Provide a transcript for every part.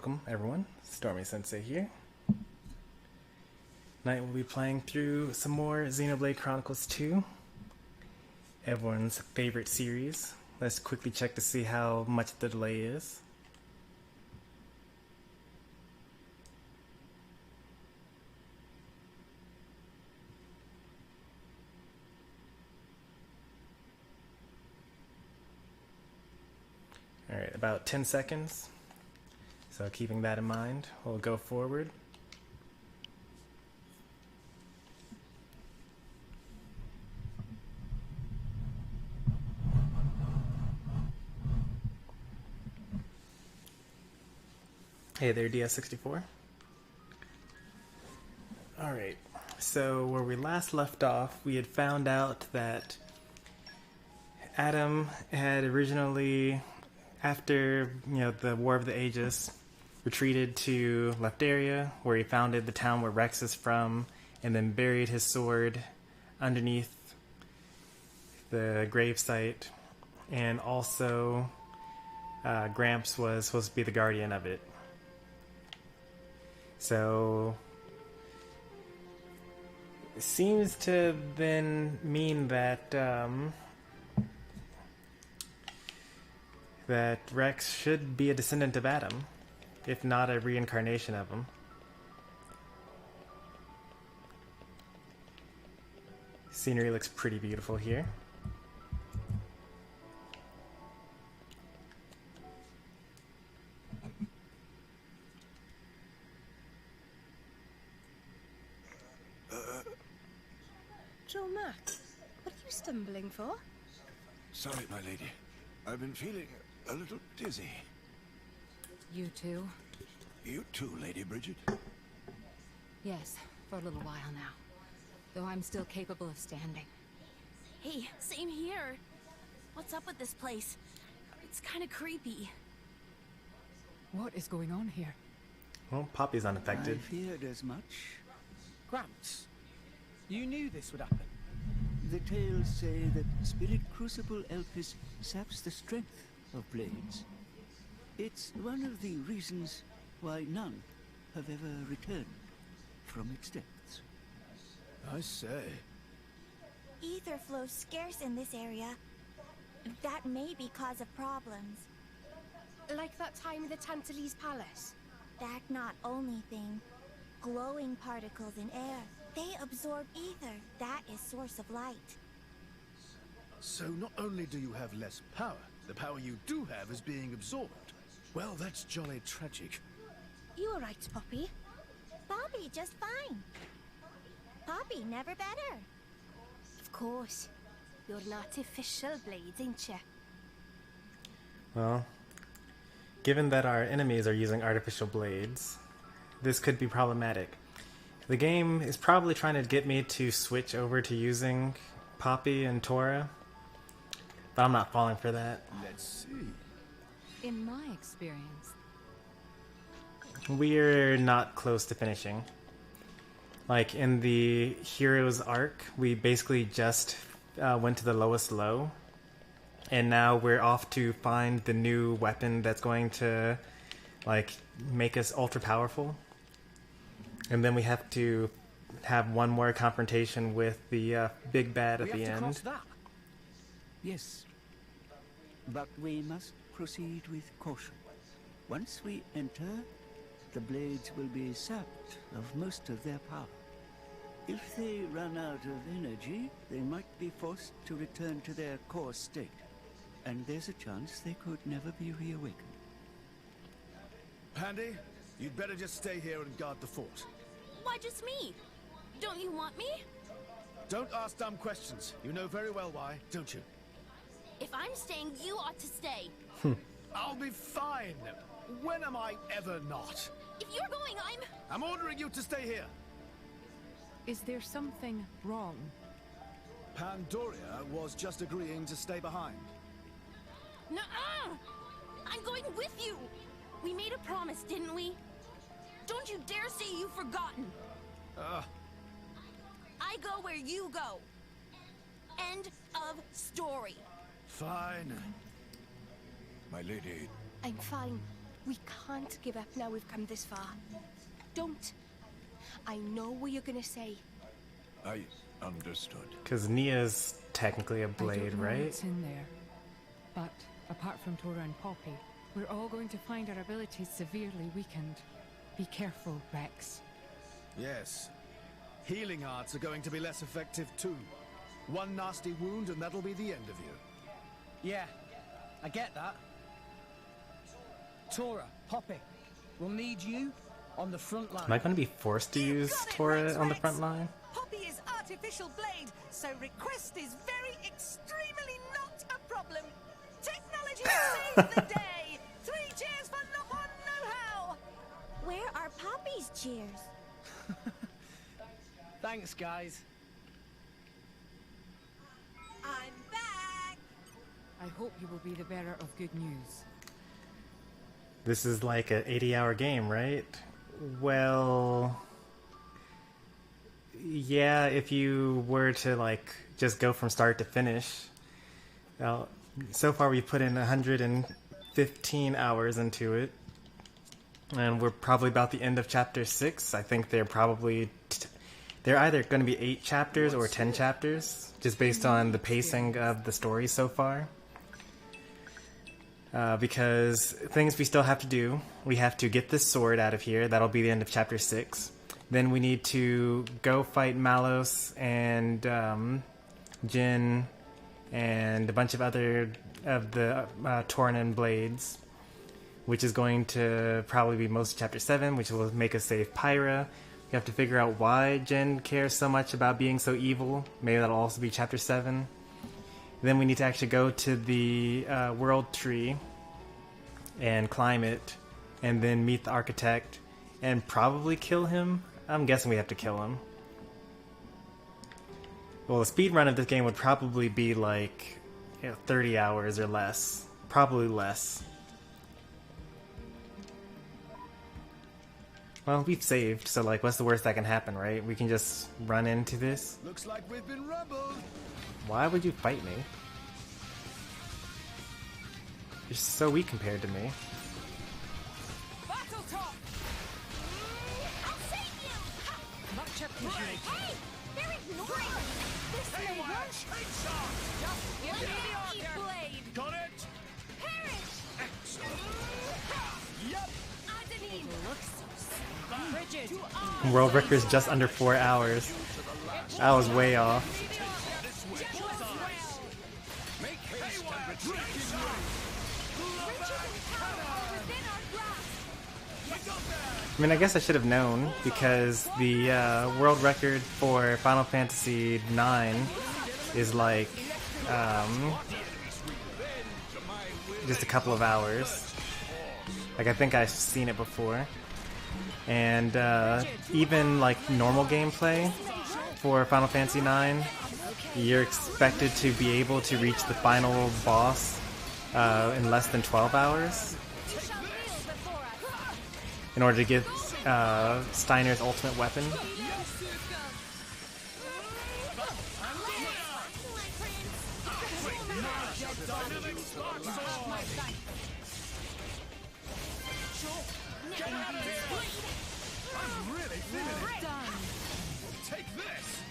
Welcome, everyone. Stormy Sensei here. Tonight we'll be playing through some more Xenoblade Chronicles 2. Everyone's favorite series. Let's quickly check to see how much the delay is. Alright, about 10 seconds. So keeping that in mind, we'll go forward. Hey there, DS64. Alright, so where we last left off, we had found out that Adam had originally, after the War of the Ages, retreated to Lefteria, where he founded the town where Rex is from, and then buried his sword underneath the gravesite. And also, Gramps was supposed to be the guardian of it. So, it seems to then mean that that Rex should be a descendant of Adam, if not a reincarnation of him. Scenery looks pretty beautiful here. Joe Mac, what are you stumbling for? Sorry, my lady. I've been feeling a little dizzy. You too? You too, Lady Bridget? Yes, for a little while now. Though I'm still capable of standing. Hey, same here. What's up with this place? It's kind of creepy. What is going on here? Well, Poppy's unaffected. I feared as much. Gramps, you knew this would happen. The tales say that Spirit Crucible Elpis saps the strength of blades. It's one of the reasons why none have ever returned from its depths. I say. Ether flows scarce in this area. That may be cause of problems. Like that time in the Tantalese Palace. That not only thing. Glowing particles in air. They absorb ether. That is source of light. So not only do you have less power, the power you do have is being absorbed. Well, that's jolly tragic. You alright, Poppy? Poppy just fine. Poppy never better. Of course. You're an artificial blade, ain't you? Well, given that our enemies are using artificial blades, this could be problematic. The game is probably trying to get me to switch over to using Poppy and Tora, but I'm not falling for that. Let's see. In my experience, We're not close to finishing. Like in the Heroes arc, we basically just went to the lowest low, and now we're off to find the new weapon that's going to make us ultra powerful. And then we have to have one more confrontation with the big bad at We the have to cross end. that. Yes, but we must proceed with caution. Once we enter, the blades will be sapped of most of their power. If they run out of energy, they might be forced to return to their core state. And there's a chance they could never be reawakened. Pandy, you'd better just stay here and guard the fort. Why just me? Don't you want me? Don't ask dumb questions. You know very well why, don't you? If I'm staying, you ought to stay. I'll be fine. When am I ever not? If you're going, I'm ordering you to stay here. is there something wrong? Pandoria was just agreeing to stay behind. Nuh-uh! I'm going with you! We made a promise, didn't we? Don't you dare say you've forgotten! I go where you go. End of story. Fine. My lady, I'm fine. We can't give up now we've come this far. Don't. I know what you're gonna say. I understood. Because Nia's technically a I blade, don't know right? what's in there, but apart from Tora and Poppy, we're all going to find our abilities severely weakened. Be careful, Rex. Yes. Healing arts are going to be less effective too. One nasty wound and that'll be the end of you. Yeah, I get that. Tora, Poppy, we'll need you on the front line. Am I going to be forced to use Tora on the front line? Poppy is artificial blade, so request is very extremely not a problem. Technology saves the day. 3 cheers for no one know-how. Where are Poppy's cheers? Thanks, guys. I'm back. I hope you will be the bearer of good news. This is like an 80-hour game, right? Well, yeah, if you were to like just go from start to finish. Well, so far we've put in 115 hours into it, and we're probably about the end of chapter 6. I think they're probably they're either going to be 8 chapters or 10 chapters, just based on the pacing of the story so far. Because things we still have to do. We have to get this sword out of here. That'll be the end of chapter 6. Then we need to go fight Malos and Jin and a bunch of other of the Tornin blades, which is going to probably be most of chapter 7, which will make us save Pyra. We have to figure out why Jin cares so much about being so evil. Maybe that'll also be chapter 7. Then we need to actually go to the world tree and climb it, and then meet the architect and probably kill him. I'm guessing we have to kill him. Well, the speed run of this game would probably be like 30 hours or less. Probably less. Well, we've saved, so like, what's the worst that can happen, right? We can just run into this. Looks like we've been rumbled. Why would you fight me? You're so weak compared to me. Battle top. I'll save you. Much appreciated. Hey, they're ignoring me. This may work. Just give me the order. Blade. Got it? Perish. Excellent. Yep. Adenine. Looks so frigid. World record is just under 4 hours. I was way off. I mean, I guess I should have known, because the world record for Final Fantasy IX is like just a couple of hours. Like, I think I've seen it before. And even like normal gameplay for Final Fantasy IX, you're expected to be able to reach the final boss in less than 12 hours. In order to get Steiner's ultimate weapon. Take this.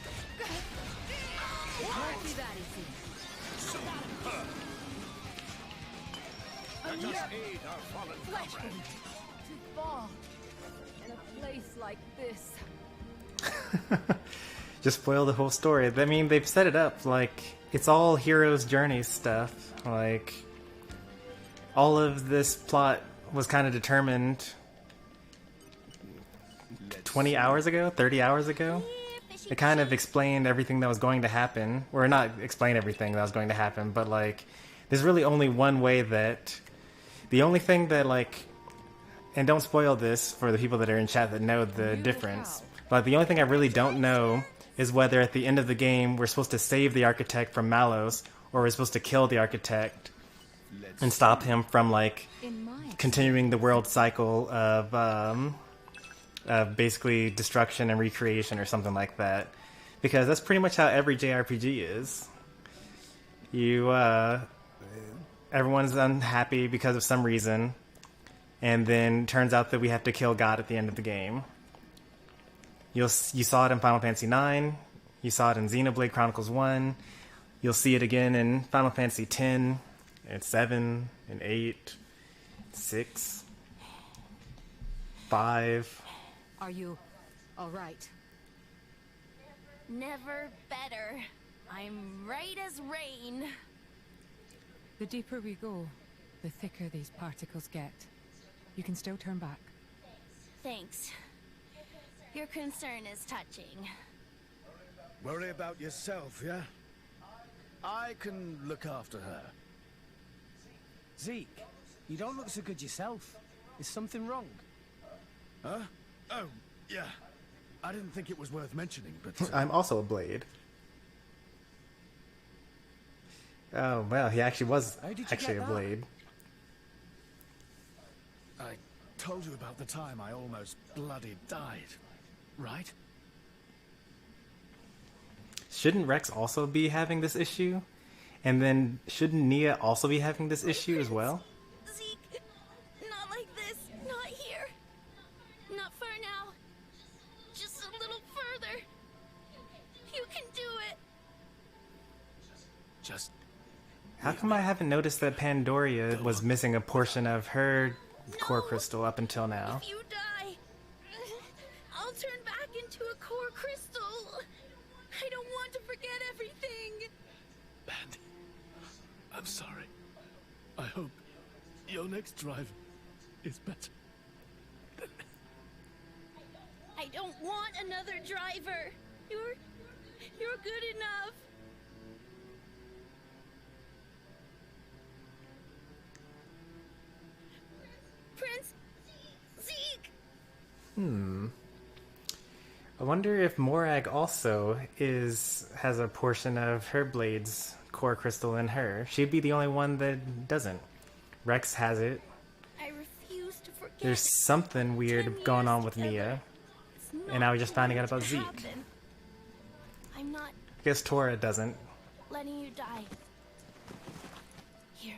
To fall in a place like this. Just spoil the whole story. I mean, they've set it up like it's all hero's journey stuff. Like, all of this plot was kind of determined 20 hours ago, 30 hours ago. It kind of explained everything that was going to happen. Or not explain everything that was going to happen, but like, there's really only one way that... The only thing that like... And don't spoil this for the people that are in chat that know the difference. But the only thing I really don't know is whether at the end of the game we're supposed to save the architect from Malos, or we're supposed to kill the architect and stop him from like continuing the world cycle of basically destruction and recreation or something like that. Because that's pretty much how every JRPG is. You everyone's unhappy because of some reason, And then turns out that we have to kill God at the end of the game. You saw it in Final Fantasy IX. You saw it in Xenoblade Chronicles 1. You'll see it again in Final Fantasy X, and 7, and 8, 6, 5. Are you all right? Never better. I'm right as rain. The deeper we go, the thicker these particles get. You can still turn back. Thanks. Your concern is touching. Worry about yourself, yeah? I can look after her. Zeke, you don't look so good yourself. Is something wrong? Huh? Oh, yeah. I didn't think it was worth mentioning, but... I'm also a blade. Oh, well, he actually was actually a blade. I told you about the time I almost bloody died, right? Shouldn't Rex also be having this issue? And then shouldn't Nia also be having this issue as well? Zeke, not like this. Not here. Not for now. Just a little further. You can do it. Just... How come I haven't noticed that Pandoria was missing a portion of her core crystal up until now? If you die, I'll turn back into a core crystal. I don't want to forget everything. Bandy, I'm sorry. I hope your next drive is better. I don't want another driver. You're good enough. Prince Zeke. I wonder if Morag also has a portion of her blade's core crystal in her. She'd be the only one that doesn't. Rex has it. I refuse to forget. There's something weird going on with Nia. And now we're just finding out about Zeke. I'm not I guess Tora doesn't. letting you die. Here.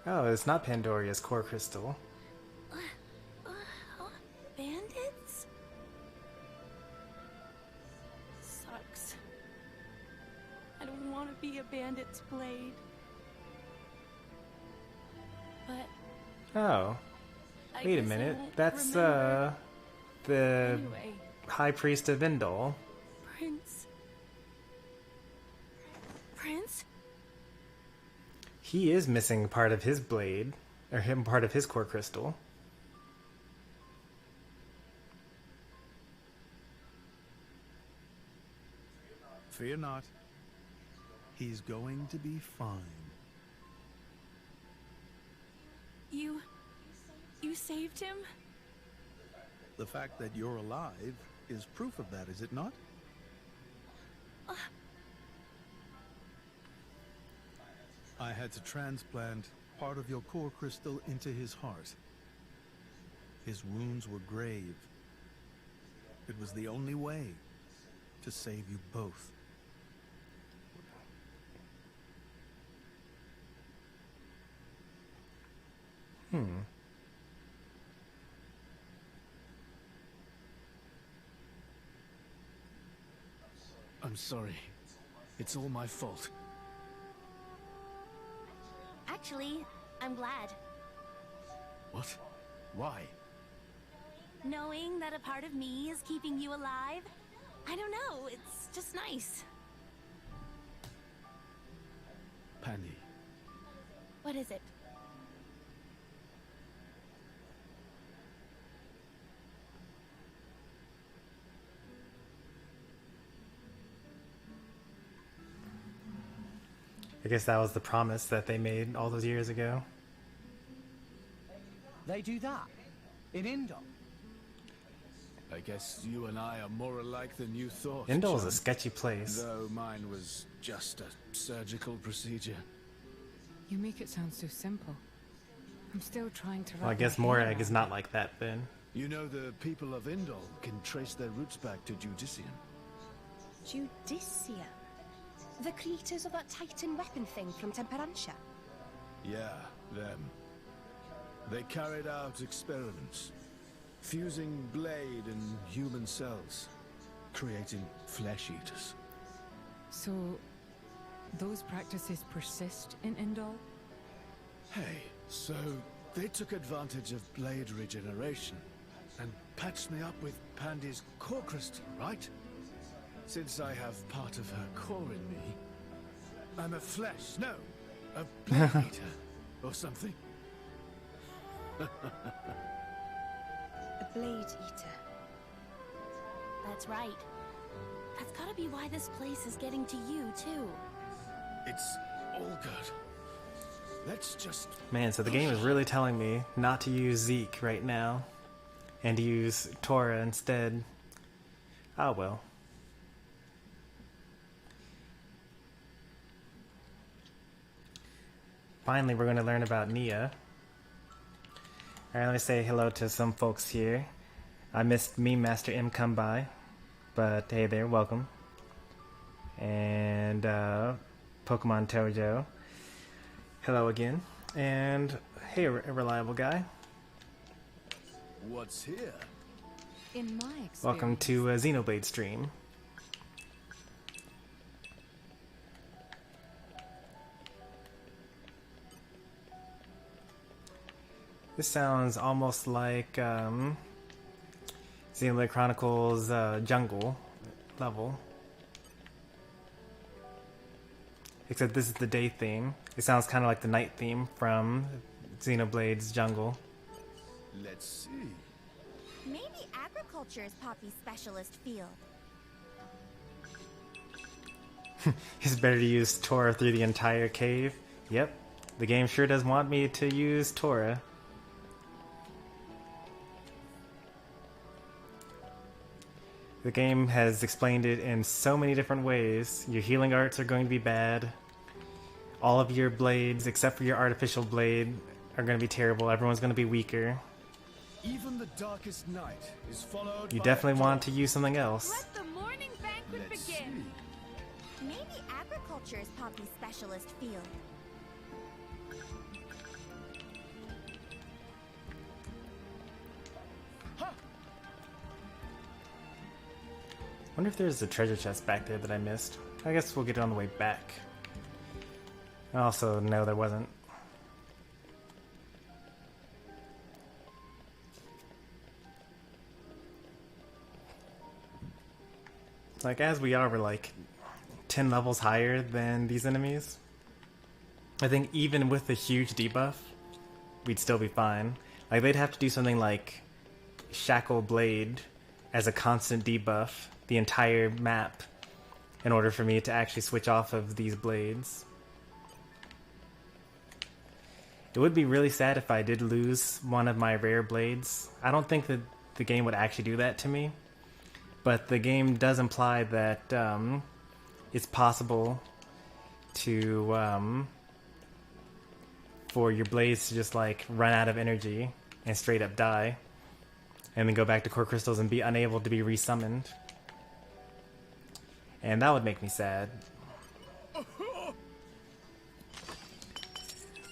Oh, it's not Pandoria's core crystal. Bandits? Sucks. I don't want to be a bandit's blade. But Oh. I Wait a guess I minute. won't That's, remember. the Anyway, High Priest of Indol. Prince. Prince? He is missing part of his blade, or part of his core crystal. Fear not. He's going to be fine. You saved him? The fact that you're alive is proof of that, is it not? I had to transplant part of your core crystal into his heart. His wounds were grave. It was the only way to save you both. I'm sorry. It's all my fault. Actually, I'm glad. What? Why? Knowing that a part of me is keeping you alive, I don't know, it's just nice. Pandy. What is it? I guess that was the promise that they made all those years ago. They do that? In Indol? I guess you and I are more alike than you thought. Indol is a John. sketchy place. Though mine was just a surgical procedure. You make it sound so simple. I'm still trying to. Well, I guess Morag is not like that then. You know the people of Indol can trace their roots back to Judicium. Judicia. The creators of that Titan weapon thing from Temperantia. Yeah, them. They carried out experiments, fusing blade and human cells, creating flesh eaters. So, those practices persist in Indol? Hey, so they took advantage of blade regeneration and patched me up with Pandy's core crystal, right? Since I have part of her core in me, I'm a flesh, no, a blade eater or something. A blade eater. That's right. That's gotta be why this place is getting to you, too. It's all good. Let's just... Man, so the game is really telling me not to use Zeke right now and to use Tora instead. Oh well. Finally, we're going to learn about Nia. Alright, let me say hello to some folks here. I missed Meme Master M come by, but hey there, welcome. And Pokemon Tojo, hello again. And hey, Reliable Guy. What's here? In my experience, Welcome to Xenoblade stream. This sounds almost like Xenoblade Chronicles jungle level. Except this is the day theme. It sounds kind of like the night theme from Xenoblade's jungle. Let's see. Maybe agriculture's Poppy's specialist field. It's better to use Tora through the entire cave. Yep, the game sure does want me to use Tora. The game has explained it in so many different ways. Your healing arts are going to be bad. All of your blades, except for your artificial blade, are going to be terrible. Everyone's going to be weaker. Even the darkest night is followed You by definitely a want to use something else. Let the morning banquet Let's begin. see. Maybe agriculture's Poppy's specialist field. Wonder if there's a treasure chest back there that I missed. I guess we'll get it on the way back. Also, no, there wasn't. Like, as we are, we're like 10 levels higher than these enemies. I think even with the huge debuff, we'd still be fine. Like, they'd have to do something like Shackle Blade as a constant debuff the entire map in order for me to actually switch off of these blades. It would be really sad if I did lose one of my rare blades. I don't think that the game would actually do that to me, but the game does imply that it's possible to for your blades to just like run out of energy and straight up die, and then go back to core crystals and be unable to be resummoned. And that would make me sad.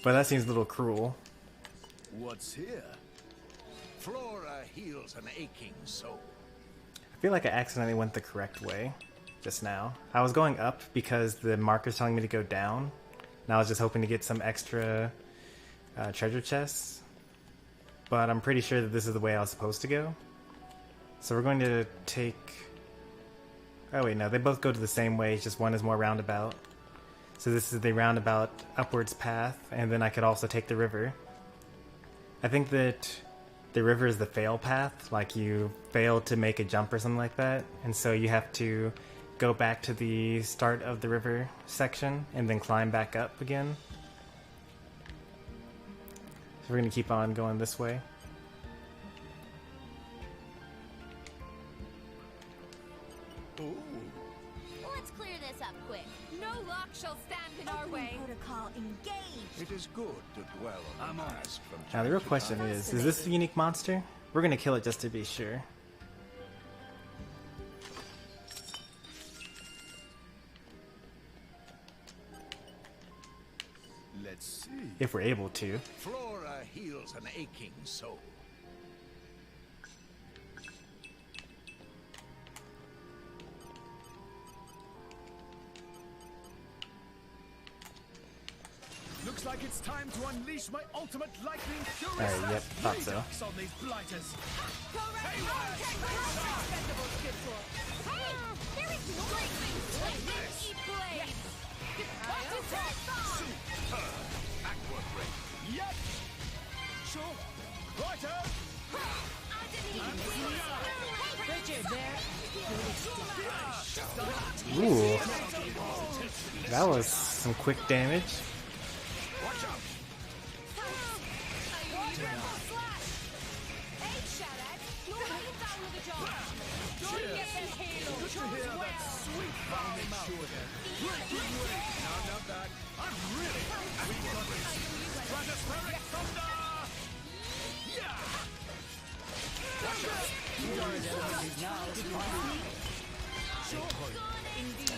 But that seems a little cruel. What's here? Flora heals an aching soul. I feel like I accidentally went the correct way just now. I was going up because the marker's telling me to go down, and I was just hoping to get some extra treasure chests. But I'm pretty sure that this is the way I was supposed to go. So we're going to take... Oh wait, no, they both go to the same way, just one is more roundabout. So this is the roundabout upwards path, and then I could also take the river. I think that the river is the fail path, like you failed to make a jump or something like that, and so you have to go back to the start of the river section and then climb back up again. So we're going to keep on going this way. Let's clear this up quick. No lock shall stand in our way. Protocol engaged. It is good to dwell on the past from Now the real time to question time. is this a unique monster? We're going to kill it just to be sure. if we're able to. Flora heals an aching soul. Looks like it's time to unleash my ultimate lightning fury. Yep, thought so. On these blighters. Yep. Sure. Righto. Ooh. That was some quick damage.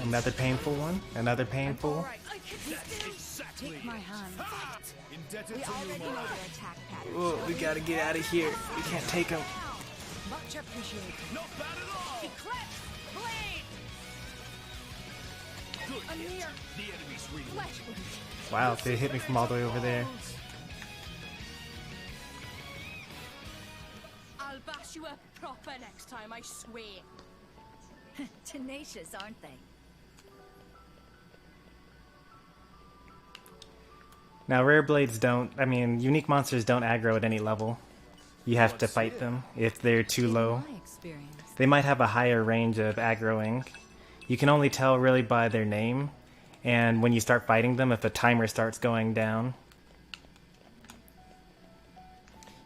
Another painful one. Another painful. Take my hand. Oh, we gotta get out of here. We can't take him. Much appreciated. Not bad at all. Amir. The enemy's really Wow, they hit me from all the way over there. I'll bash you up proper next time, I swear. Tenacious, aren't they? Now, rare blades don't, unique monsters don't aggro at any level. You have to fight them if they're too low. They might have a higher range of aggroing. You can only tell really by their name, and when you start fighting them, if a timer starts going down.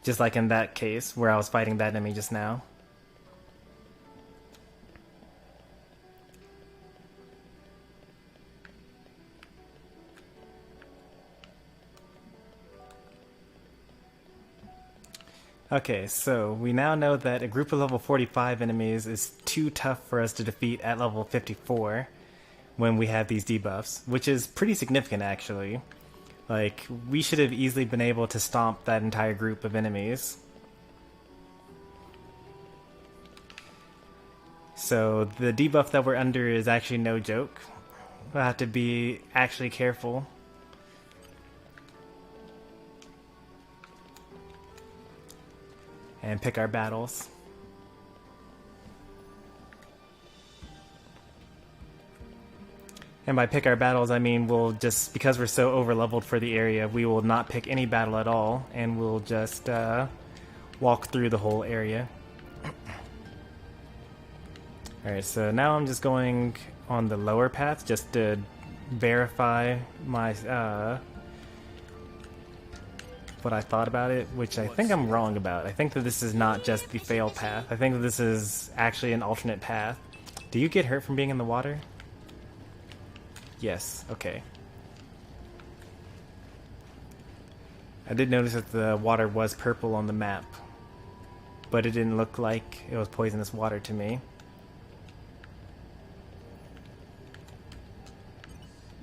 Just like in that case, where I was fighting that enemy just now. Okay, so we now know that a group of level 45 enemies is too tough for us to defeat at level 54 when we have these debuffs, which is pretty significant actually. Like, we should have easily been able to stomp that entire group of enemies. So the debuff that we're under is actually no joke. We'll have to be actually careful. And pick our battles. And by pick our battles, I mean we'll just, because we're so over-leveled for the area, we will not pick any battle at all, and we'll just walk through the whole area. Alright, so now I'm just going on the lower path just to verify my what I thought about it, which I think I'm wrong about. I think that this is not just the fail path. I think that this is actually an alternate path. Do you get hurt from being in the water? Yes, okay. I did notice that the water was purple on the map, but it didn't look like it was poisonous water to me.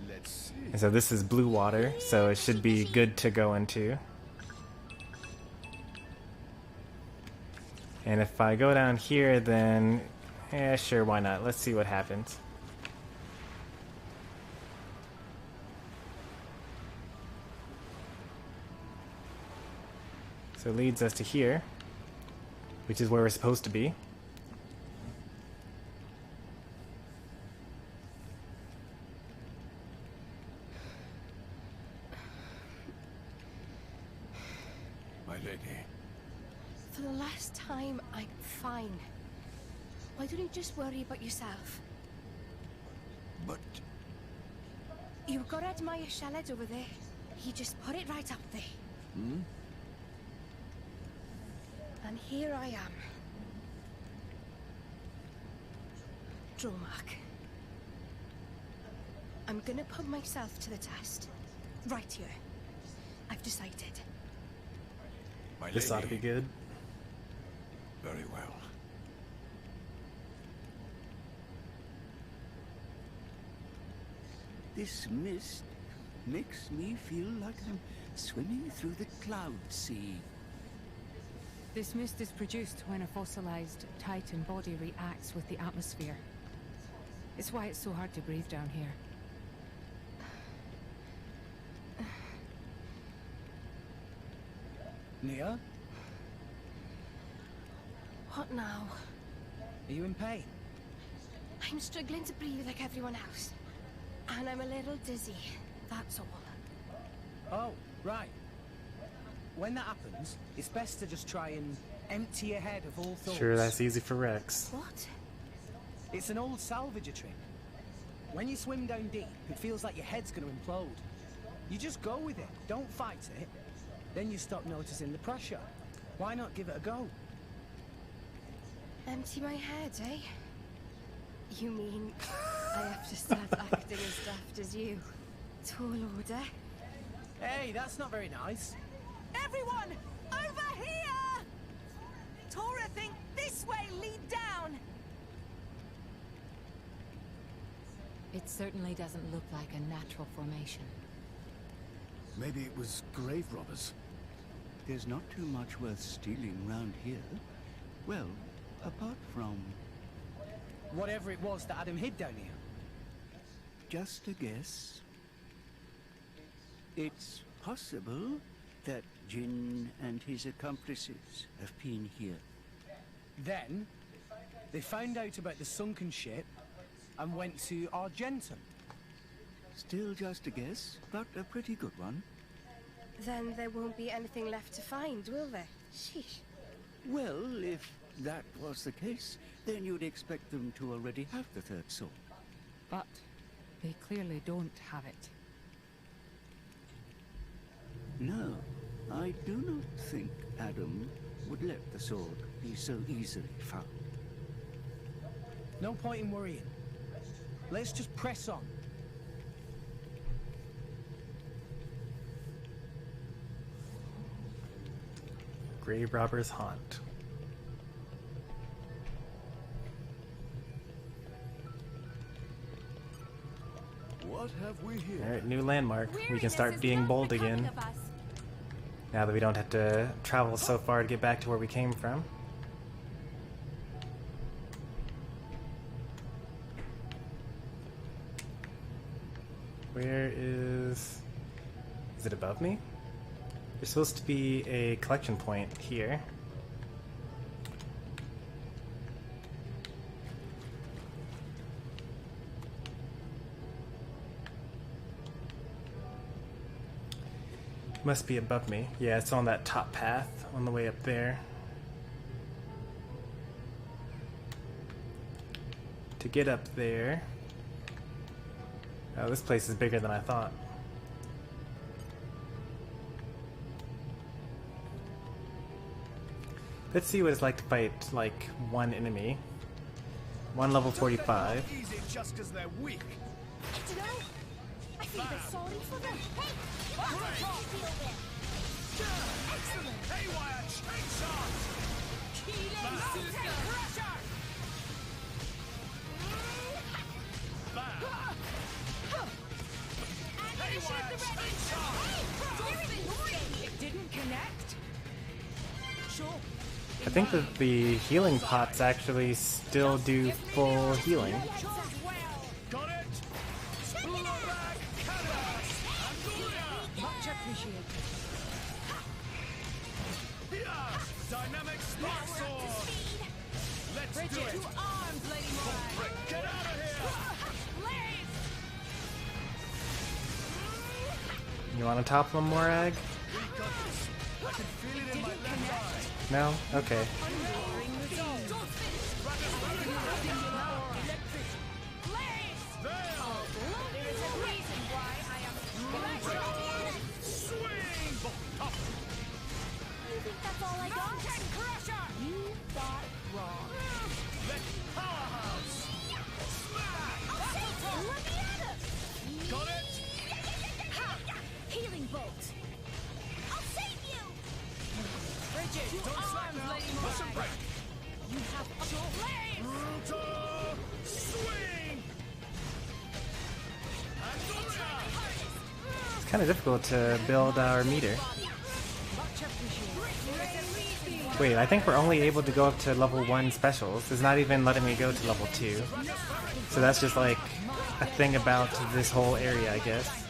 Let's see. And so this is blue water, so it should be good to go into. And if I go down here, then sure, why not? Let's see what happens. So it leads us to here, which is where we're supposed to be. My lady. For the last time, I'm fine. Why don't you just worry about yourself? But You've got to admire Charlotte over there. He just put it right up there. Hmm? And here I am. Dromark. I'm gonna put myself to the test. Right here. I've decided. my This lady. ought to be good. Very well. This mist makes me feel like I'm swimming through the cloud sea. This mist is produced when a fossilized Titan body reacts with the atmosphere. It's why it's so hard to breathe down here. Nia? What now? Are you in pain? I'm struggling to breathe like everyone else. And I'm a little dizzy, that's all. Oh, right. When that happens, it's best to just try and empty your head of all thoughts. Sure, that's easy for Rex. What? It's an old salvager trick. When you swim down deep, it feels like your head's going to implode. You just go with it, don't fight it. Then you stop noticing the pressure. Why not give it a go? Empty my head, eh? You mean I have to start acting as daft as you? Tall order? Hey, that's not very nice. Everyone, over here! Tora, think this way, lead down! It certainly doesn't look like a natural formation. Maybe it was grave robbers. There's not too much worth stealing round here. Well, apart from... Whatever it was that had him hid down here. Just a guess. It's possible that Jin and his accomplices have been here. Then, they found out about the sunken ship and went to Argentum. Still just a guess, but a pretty good one. Then there won't be anything left to find, will there? Sheesh. Well, if that was the case, then you'd expect them to already have the third sword. But they clearly don't have it. No, I do not think Adam would let the sword be so easily found. No point in worrying. Let's just press on. Grave Robber's Haunt. What have we here? Alright, new landmark. We can start being bold again. Now that we don't have to travel so far to get back to where we came from. Where is it above me? There's supposed to be a collection point here. Must be above me. Yeah, it's on that top path on the way up there. To get up there... Oh, this place is bigger than I thought. Let's see what it's like to fight, like, one enemy. One level 45. Easy just because they're weak. You know, I feel a bit sorry for them. Hey, what do you feel then? Excellent. Haywire chainsaw! Mountain Crusher! Haywire chainsaw! It didn't connect? Sure. I think that the healing pots actually still do full healing. Got it! Much appreciated. Dynamic spark sword! Let's do Bridget, it! to arms, Lady Morai. Get out of here! You want to top them, Morag? We got this. I can feel it in my left eye. No? Okay. You think that's all I got? You thought wrong. Powerhouse! Let me at him! Got it? Healing bolt! I'll save you! Bridget, to arms, Lady Listen, Morai. break! You have short legs. Brutal swing! Andoria! Kind of difficult to build our meter. Wait, I think we're only able to go up to level 1 specials. It's not even letting me go to level 2. So that's just like a thing about this whole area, I guess.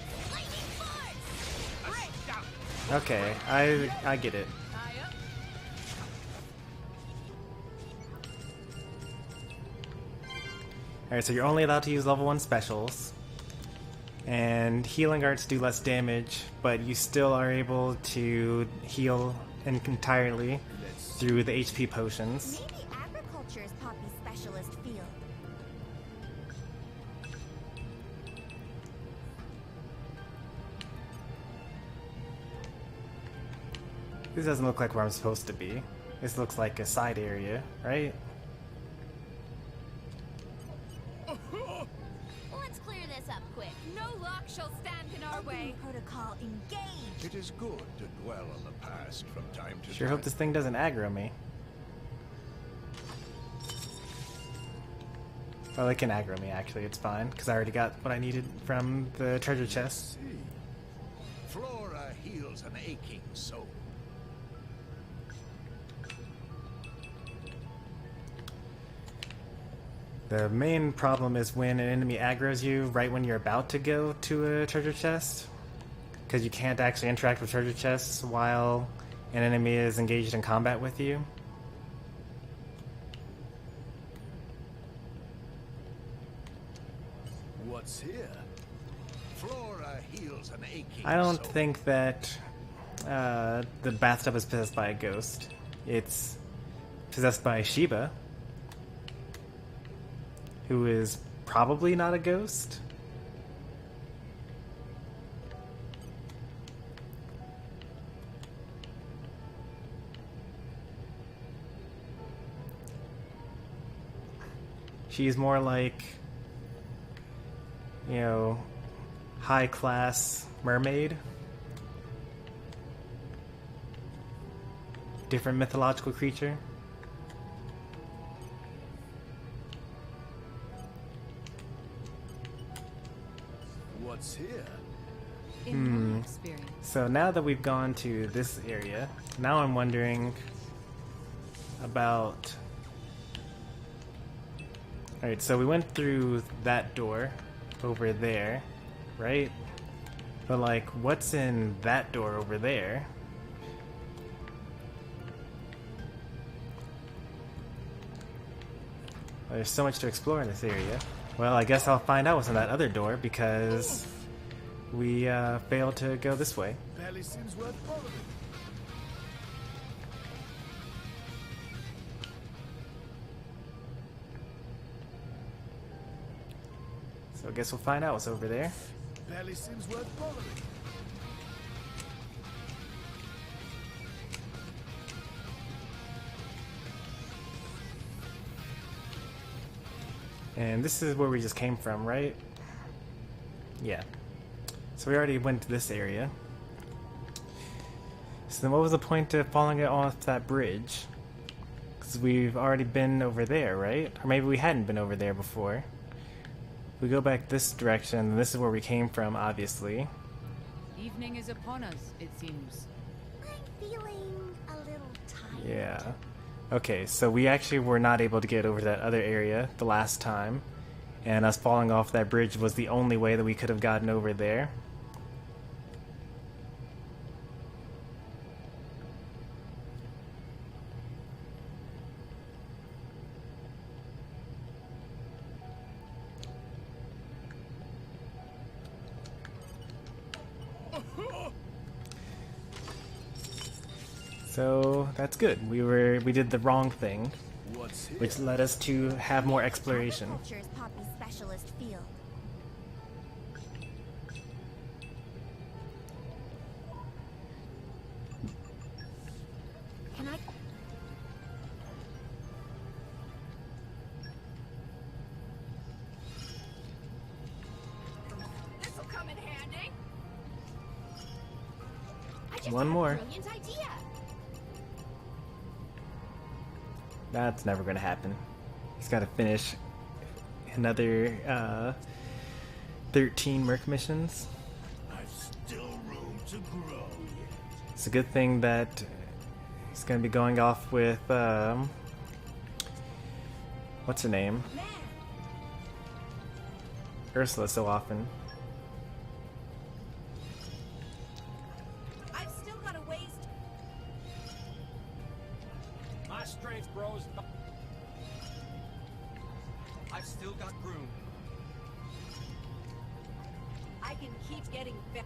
Okay, I get it. Alright, so you're only allowed to use level 1 specials. And healing arts do less damage, but you still are able to heal entirely through the HP potions. Maybe agriculture is Poppy's specialist field. This doesn't look like where I'm supposed to be. This looks like a side area, right? Let's clear this up quick. No lock shall stand in our way. Protocol engaged. It is good to dwell on the past from time to Sure time. hope this thing doesn't aggro me. Well, it can aggro me actually, it's fine, because I already got what I needed from the treasure chest. Flora heals an aching soul. The main problem is when an enemy aggroes you right when you're about to go to a treasure chest, because you can't actually interact with treasure chests while an enemy is engaged in combat with you. What's here? Flora heals an aching I don't soul. think that the bathtub is possessed by a ghost. It's possessed by Shiba, who is probably not a ghost. She's more like, you know, high-class mermaid. Different mythological creature. What's here? In my experience, So now that we've gone to this area, now I'm wondering about... Alright, so we went through that door over there, right? But like, what's in that door over there? Well, there's so much to explore in this area. Well, I guess I'll find out what's in that other door because we failed to go this way. Barely seems worth bothering. So I guess we'll find out what's over there. Barely seems worth bothering. And this is where we just came from, right? Yeah. So we already went to this area. So then what was the point of falling off that bridge? Because we've already been over there, right? Or maybe we hadn't been over there before. If we go back this direction, this is where we came from, obviously. evening is upon us, it seems. I'm feeling a little tired. Yeah. Okay, so we actually were not able to get over that other area the last time. And us falling off that bridge was the only way that we could have gotten over there. So that's good. We did the wrong thing, which led us to have more exploration. Agriculture is Poppy's specialist field. Can I? This'll come in handy. I just One had a more. brilliant idea. That's never going to happen. He's got to finish another 13 merc missions. I've still to grow yet. It's a good thing that he's going to be going off with, what's her name? Ursula so often. I've still got a ways My strength grows. I've still got room. I can keep getting better.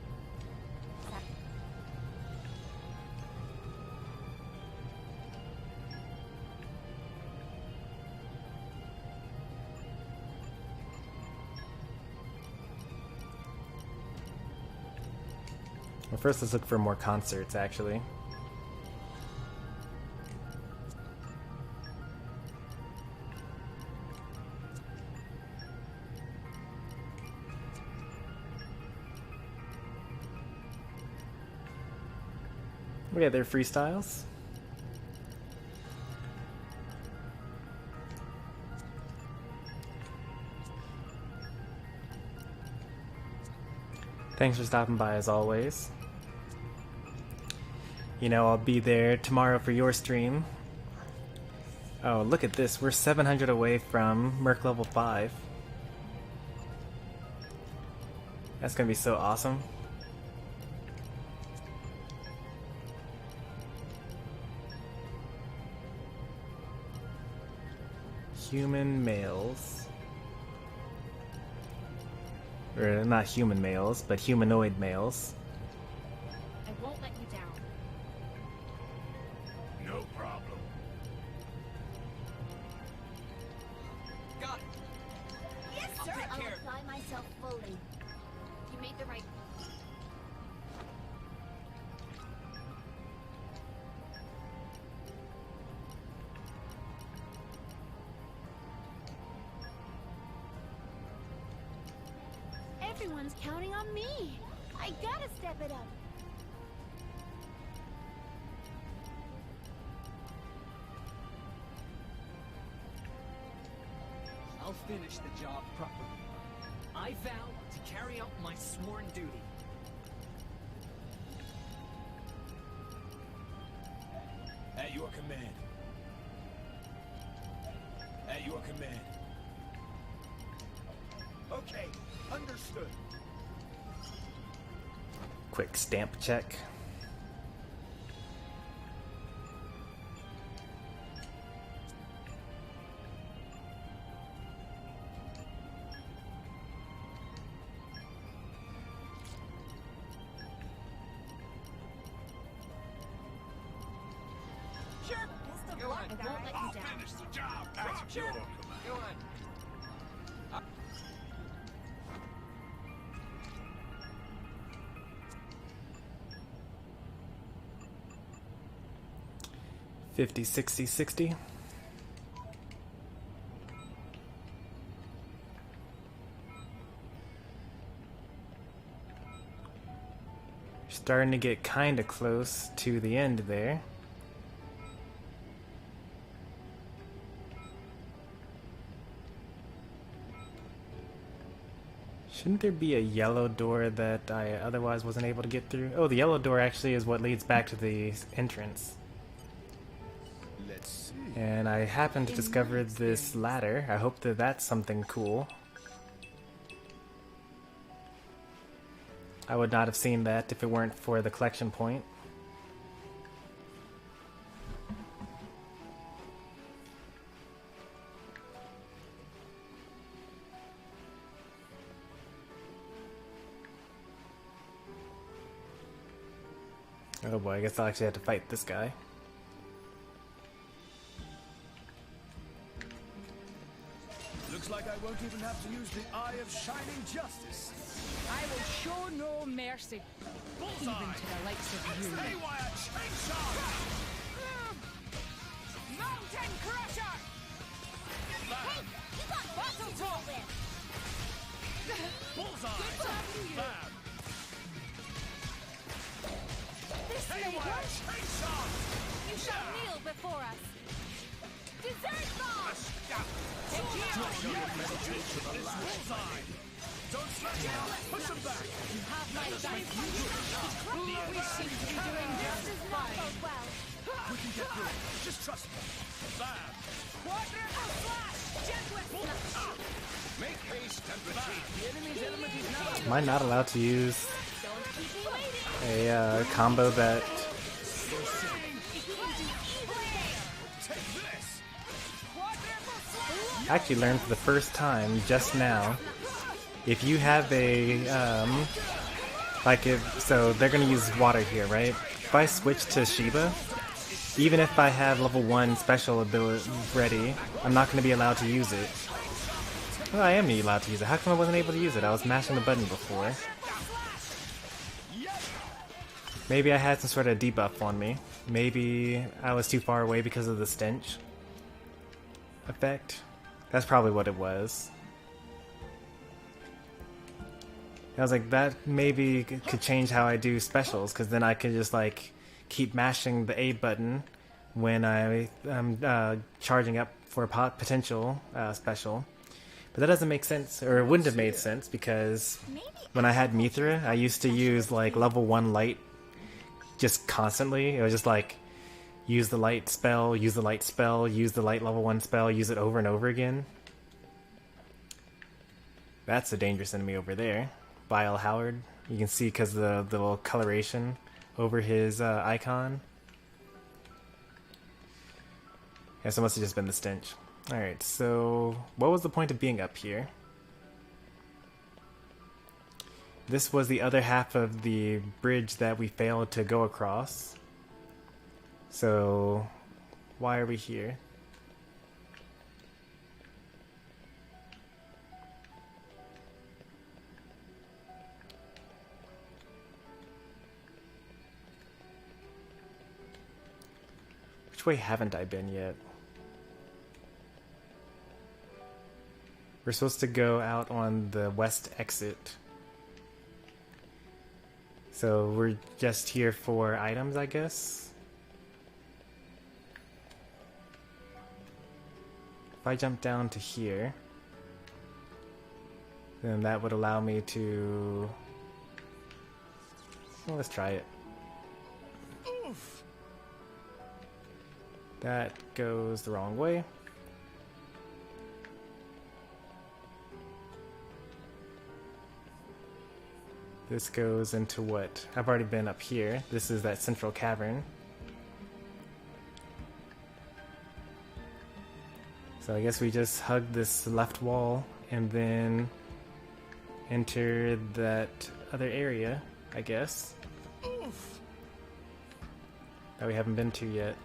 Well, first let's look for more concerts, actually. We got their freestyles. Thanks for stopping by as always. You know, I'll be there tomorrow for your stream. Oh, look at this. We're 700 away from Merc level 5. That's gonna be so awesome. Human males. Or not human males, but humanoid males. I won't let you down. No problem. Got it. Yes, I'll sir. take I'll care of apply myself fully. You made the right. Everyone's counting on me. I gotta step it up. I'll finish the job properly. I vow to carry out my sworn duty. At your command. At your command. Okay, understood. Quick stamp check. Sure, best of Go luck, on. guys. I won't let you I'll down. finish the job. At your command. Go on. 50, 60, 60. Starting to get kind of close to the end there. Shouldn't there be a yellow door that I otherwise wasn't able to get through? Oh, the yellow door actually is what leads back to the entrance. Let's see. And I happened to In discover my this experience. ladder. I hope that that's something cool. I would not have seen that if it weren't for the collection point. Oh boy, I guess I'll actually have to fight this guy. Looks like I won't even have to use the Eye of Shining Justice. I will show no mercy, even to the likes of you. Haywire chainsaw! Mountain Crusher! Hey, you got battle talk with! Bullseye! Bam! This may hurt! You shall kneel before us! Dessert bomb! Bullseye! Don't slack now. Push them back. You have my dice. We seem to be doing just fine. We can get through it. Just trust me. Bam. Quadruple slash! Gentle Make haste and retreat. The enemy's element is now. Am I not allowed to use a combo that I actually learned for the first time just now? If you have a so they're gonna use water here, right? If I switch to Shiba, even if I have level 1 special ability ready, I'm not gonna be allowed to use it. Well, I am allowed to use it. How come I wasn't able to use it? I was mashing the button before. Maybe I had some sort of debuff on me. Maybe I was too far away because of the stench effect. That's probably what it was. I was like, that maybe could change how I do specials, because then I could just like keep mashing the A button when I'm charging up for a potential special. But that doesn't make sense, or it wouldn't have made sense, because when I had Mithra, I used to use like level 1 light just constantly. It was just like, use the light spell, use the light spell, use the light level 1 spell, use it over and over again. That's a dangerous enemy over there. Bile Howard. You can see because of the little coloration over his icon. Yeah, so it must have just been the stench. Alright, so what was the point of being up here? This was the other half of the bridge that we failed to go across. So why are we here? Which way haven't I been yet? We're supposed to go out on the west exit. So we're just here for items, I guess? If I jump down to here, then that would allow me to... Well, let's try it. Oof. That goes the wrong way. This goes into what? I've already been up here. This is that central cavern. So I guess we just hug this left wall and then enter that other area, I guess. Oof. That we haven't been to yet.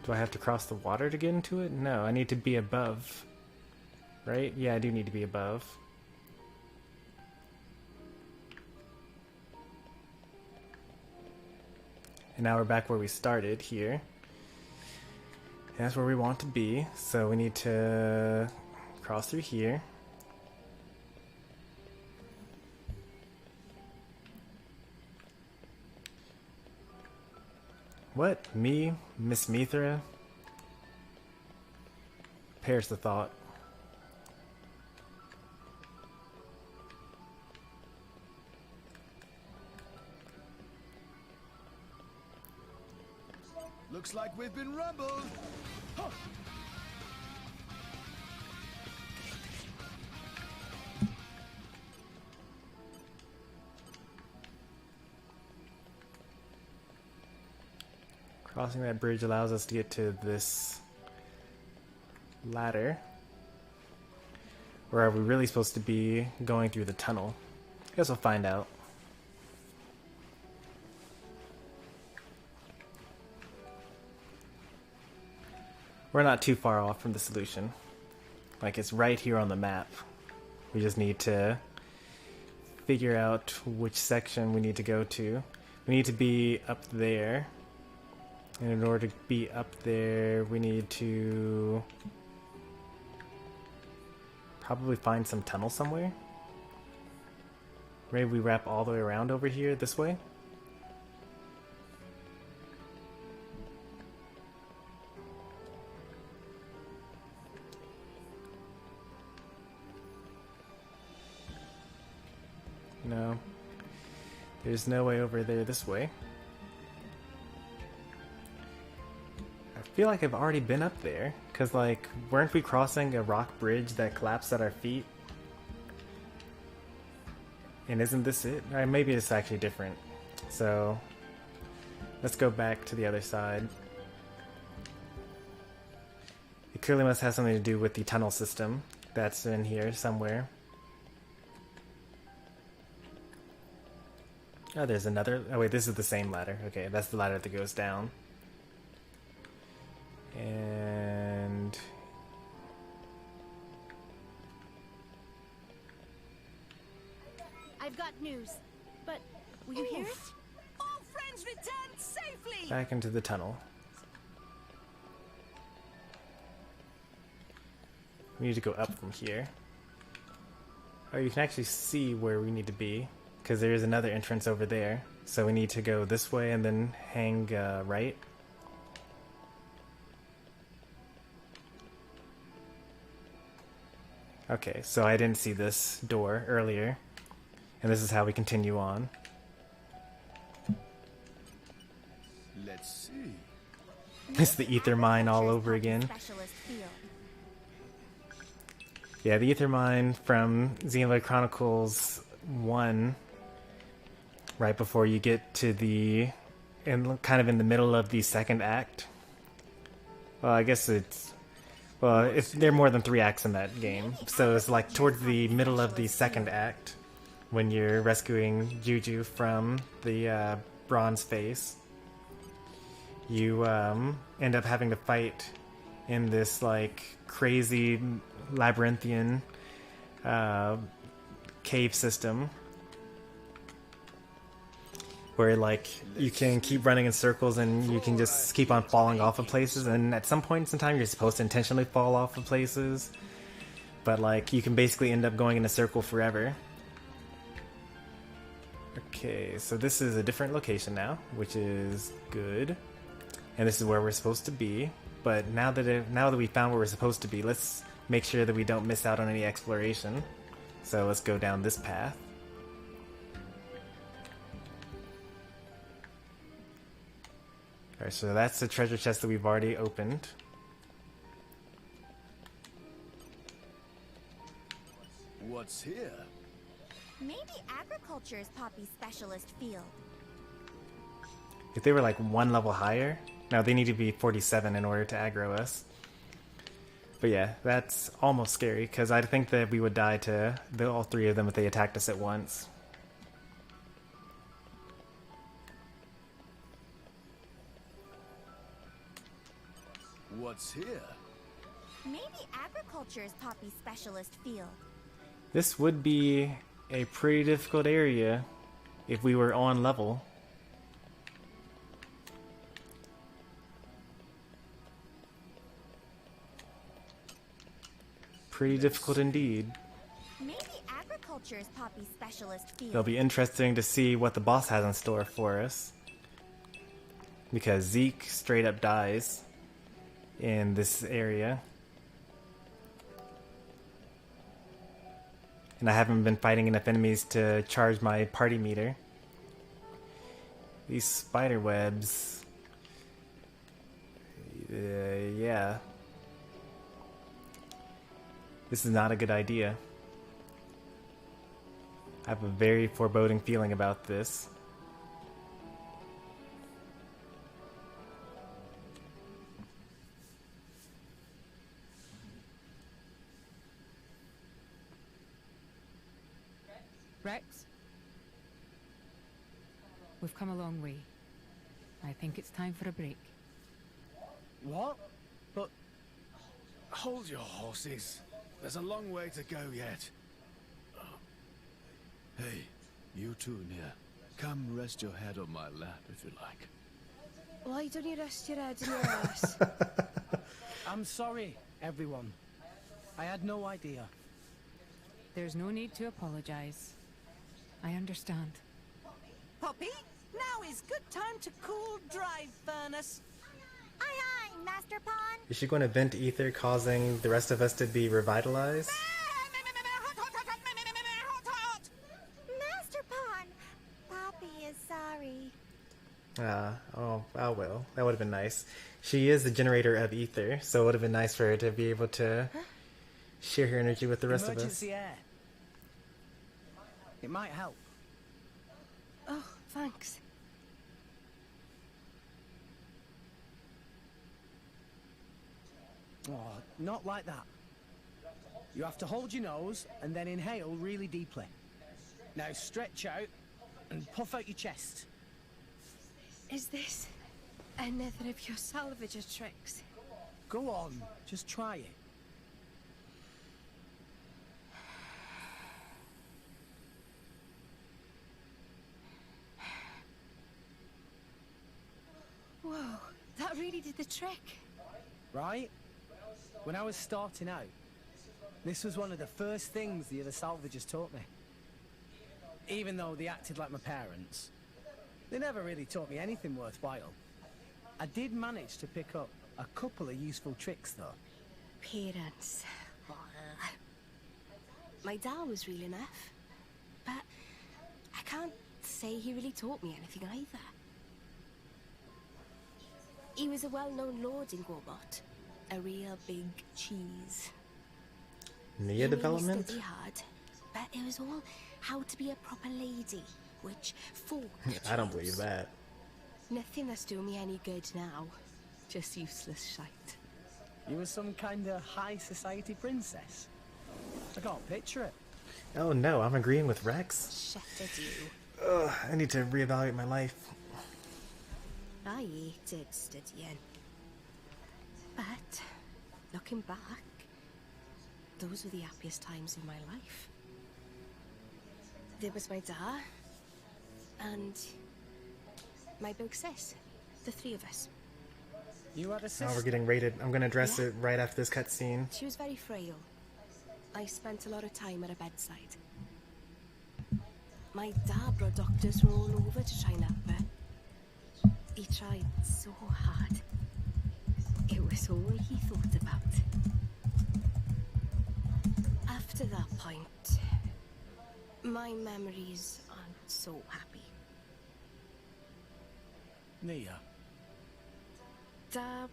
Do I have to cross the water to get into it? No, I need to be above. Right? Yeah, I do need to be above. And now we're back where we started here. And that's where we want to be. So we need to cross through here. What? Me? Miss Mithra? Perish the thought. Looks like we've been rumbled. Huh. Crossing that bridge allows us to get to this ladder. Or are we really supposed to be going through the tunnel? I guess we'll find out. We're not too far off from the solution. Like, it's right here on the map. We just need to figure out which section we need to go to. We need to be up there. And in order to be up there, we need to probably find some tunnel somewhere. Maybe we wrap all the way around over here this way. There's no way over there this way. I feel like I've already been up there, because, like, weren't we crossing a rock bridge that collapsed at our feet? And isn't this it? Or maybe it's actually different. So, let's go back to the other side. It clearly must have something to do with the tunnel system that's in here somewhere. Oh, there's another. Oh, wait, this is the same ladder. Okay, that's the ladder that goes down. And I've got news, but will you hear it? All friends returned safely. back into the tunnel. We need to go up from here. Oh, you can actually see where we need to be, because there is another entrance over there. So we need to go this way and then hang right. Okay, so I didn't see this door earlier, and this is how we continue on. Let's see. It's the ether mine all over again. Yeah, the ether mine from Xenoblade Chronicles 1, right before you get to the, kind of in the middle of the second act. Well, I guess it's, well, there are more than 3 acts in that game, so it's like towards the middle of the second act, when you're rescuing Juju from the bronze face. You end up having to fight in this like crazy labyrinthian cave system where like you can keep running in circles and you can just keep on falling off of places, and at some point in time you're supposed to intentionally fall off of places, but like you can basically end up going in a circle forever. Okay, so this is a different location now, which is good. And this is where we're supposed to be. But now that we found where we're supposed to be, let's make sure that we don't miss out on any exploration. So let's go down this path. Alright, so that's the treasure chest that we've already opened. What's here? Maybe agriculture's Poppy's specialist field. If they were like 1 level higher, now they need to be 47 in order to aggro us. But yeah, that's almost scary, because I think that we would die to all 3 of them if they attacked us at once. What's here? Maybe agriculture's Poppy's specialist field. This would be a pretty difficult area if we were on level. Pretty difficult indeed. Maybe agriculture's Poppy's specialist field. It'll be interesting to see what the boss has in store for us, because Zeke straight up dies in this area. And I haven't been fighting enough enemies to charge my party meter. These spider webs. Yeah. This is not a good idea. I have a very foreboding feeling about this. Rex? We've come a long way. I think it's time for a break. What? But Hold your horses. There's a long way to go yet. Hey, you two near. Come rest your head on my lap if you like. Why don't you rest your head in your ass? I'm sorry, everyone. I had no idea. There's no need to apologize. I understand. Poppy, now is good time to cool drive furnace. Aye aye, Master Pawn. Is she going to vent ether, causing the rest of us to be revitalized? Master Pawn, Poppy Oh, I will. That would have been nice. She is the generator of ether, so it would have been nice for her to be able to share her energy with the rest of us. Emergency air. It might help. Oh, thanks. Oh, not like that. You have to hold your nose and then inhale really deeply. Now stretch out and puff out your chest. Is this another of your salvager tricks? Go on, just try it. Whoa, that really did the trick. Right? When I was starting out, this was one of the first things the other salvagers taught me. Even though they acted like my parents, they never really taught me anything worthwhile. I did manage to pick up a couple of useful tricks, though. Parents. My dad was real enough, but I can't say he really taught me anything either. He was a well-known lord in Gorbot, a real big cheese. Nia development? He hard, but it was all how to be a proper lady, which folk I don't believe that. Nothing that's doing me any good now. Just useless shite. You were some kind of high society princess. I can't picture it. Oh no, I'm agreeing with Rex. Shut at you. Ugh, I need to reevaluate my life. I hated studying. But, looking back, those were the happiest times in my life. There was my dad, and my big sis, the three of us. You had a sister? Oh, we're getting rated. I'm gonna address it right after this cutscene. She was very frail. I spent a lot of time at her bedside. My dad brought doctors from all over to try and help her. He tried so hard. It was all he thought about. After that point, my memories aren't so happy. Nia. Dad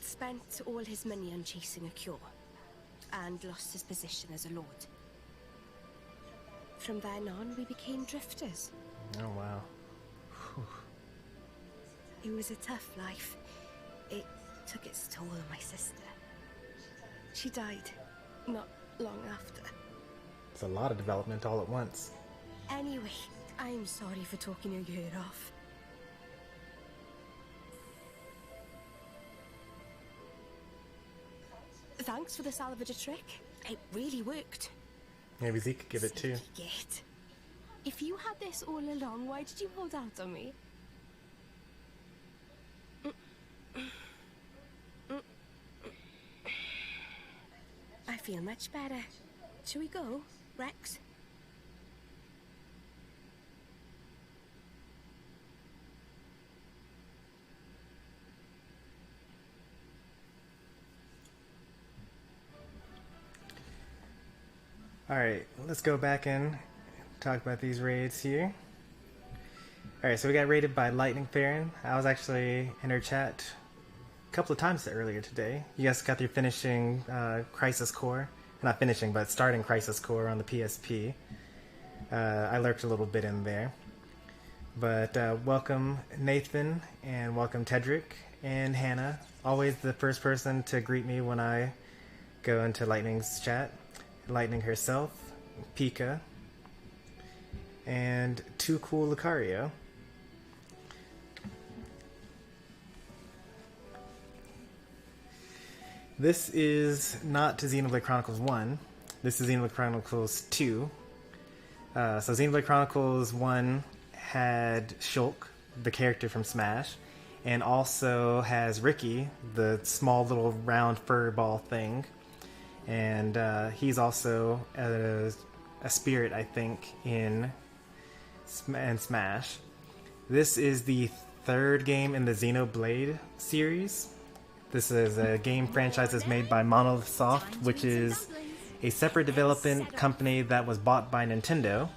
spent all his money on chasing a cure, and lost his position as a lord. From then on, we became drifters. Oh wow. It was a tough life. It took its toll on my sister. She died not long after. It's a lot of development all at once. Anyway, I'm sorry for talking your ear off. Thanks for the salvager trick. It really worked. Maybe Zeke could give it too. Git. If you had this all along, why did you hold out on me? I feel much better. Shall we go, Rex? Alright, let's go back and talk about these raids here. Alright, so we got raided by Lightning Farron. I was actually in her chat a couple of times earlier today. You guys got through finishing Crisis Core. Not finishing, but starting Crisis Core on the PSP. I lurked a little bit in there. But welcome Nathan, and welcome Tedric, and Hannah. Always the first person to greet me when I go into Lightning's chat. Lightning herself, Pika, and Too Cool Lucario. This is not Xenoblade Chronicles 1. This is Xenoblade Chronicles 2. So Xenoblade Chronicles 1 had Shulk, the character from Smash, and also has Ricky, the small little round fur ball thing. And he's also a spirit, I think, in Smash. This is the third game in the Xenoblade series. This is a game franchise that's made by Monolith Soft, which is a separate development company that was bought by Nintendo.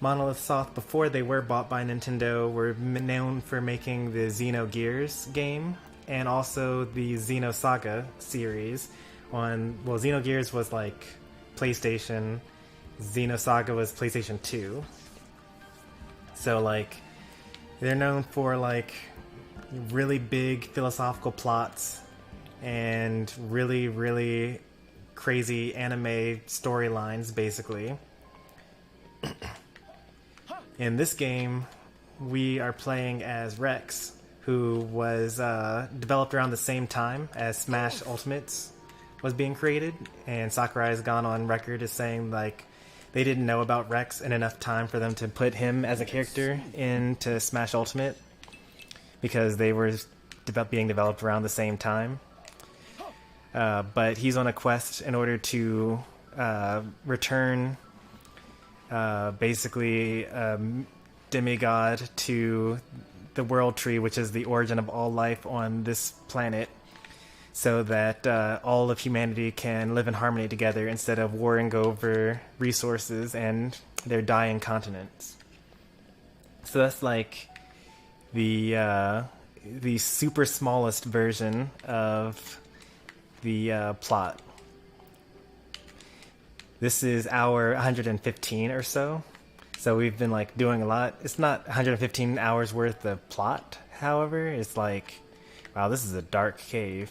Monolith Soft, before they were bought by Nintendo, were known for making the Xenogears game and also the Xenosaga series. Xenogears was like PlayStation, Xenosaga was PlayStation 2. So like they're known for like really big philosophical plots and really, really crazy anime storylines, basically. In this game, we are playing as Rex, who was developed around the same time as Smash Ultimates was being created, and Sakurai has gone on record as saying like they didn't know about Rex in enough time for them to put him as a character into Smash Ultimate because they were being developed around the same time. But he's on a quest in order to return basically demigod to the world tree, which is the origin of all life on this planet, so that all of humanity can live in harmony together instead of warring over resources and their dying continents. So that's like the super smallest version of the plot. This is hour 115 or so. So we've been like doing a lot. It's not 115 hours worth of plot, however. It's like, wow, this is a dark cave.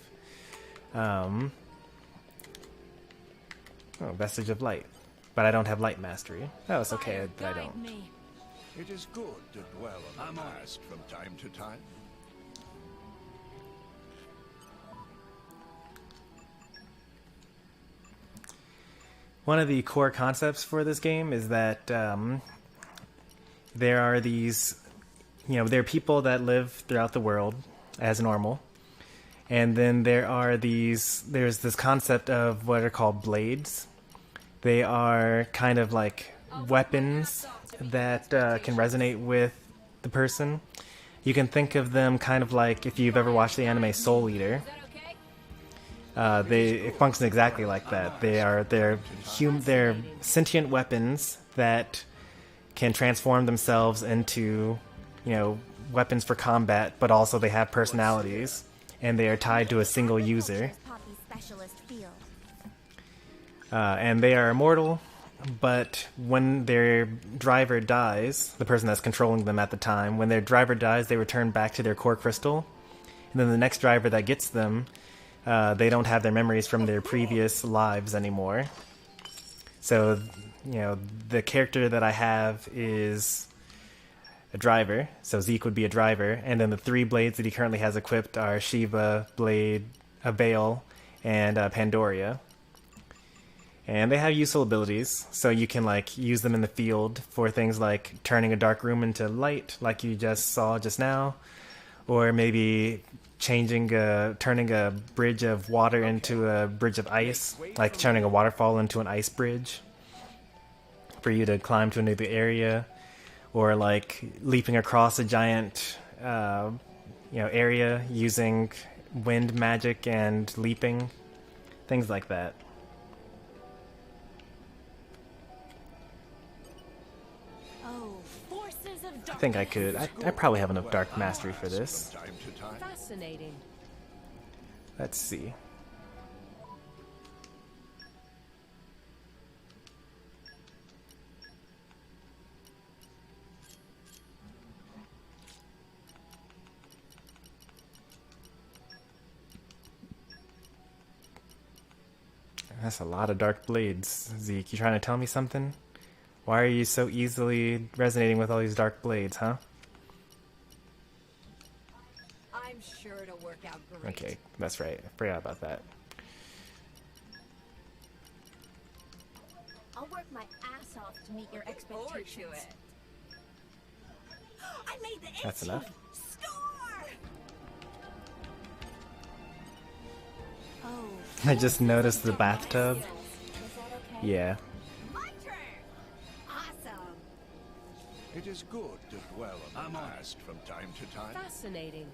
Oh, vestige of light. But I don't have light mastery. Oh, it's okay that I don't. It is good to dwell on the past from time to time. One of the core concepts for this game is that there are these, there are people that live throughout the world as normal. And then there's this concept of what are called blades. They are kind of like weapons that can resonate with the person. You can think of them kind of like if you've ever watched the anime Soul Eater. It functions exactly like that. They're sentient weapons that can transform themselves into, weapons for combat, but also they have personalities, and they are tied to a single user. And they are immortal, but when their driver dies, the person that's controlling them at the time, when their driver dies, they return back to their core crystal, and then the next driver that gets them, they don't have their memories from their previous lives anymore. So, the character that I have is a driver. So Zeke would be a driver. And then the 3 blades that he currently has equipped are Shiva, Blade, Veil, and Pandoria. And they have useful abilities. So you can, use them in the field for things like turning a dark room into light, like you just saw just now. Or maybe turning a bridge of water into a bridge of ice, like turning a waterfall into an ice bridge for you to climb to a new area, or leaping across a giant area using wind magic and leaping, things like that. I think I could. I probably have enough dark mastery for this. Fascinating. Let's see. That's a lot of dark blades. Zeke, you trying to tell me something? Why are you so easily resonating with all these dark blades, huh? I'm sure it'll work out great. Okay, that's right. I forgot about that. I'll work my ass off to meet your expectations. I made the That's enough. Score! Oh, I just noticed the bathtub. Yeah. It is good to dwell on the past from time to time. Fascinating.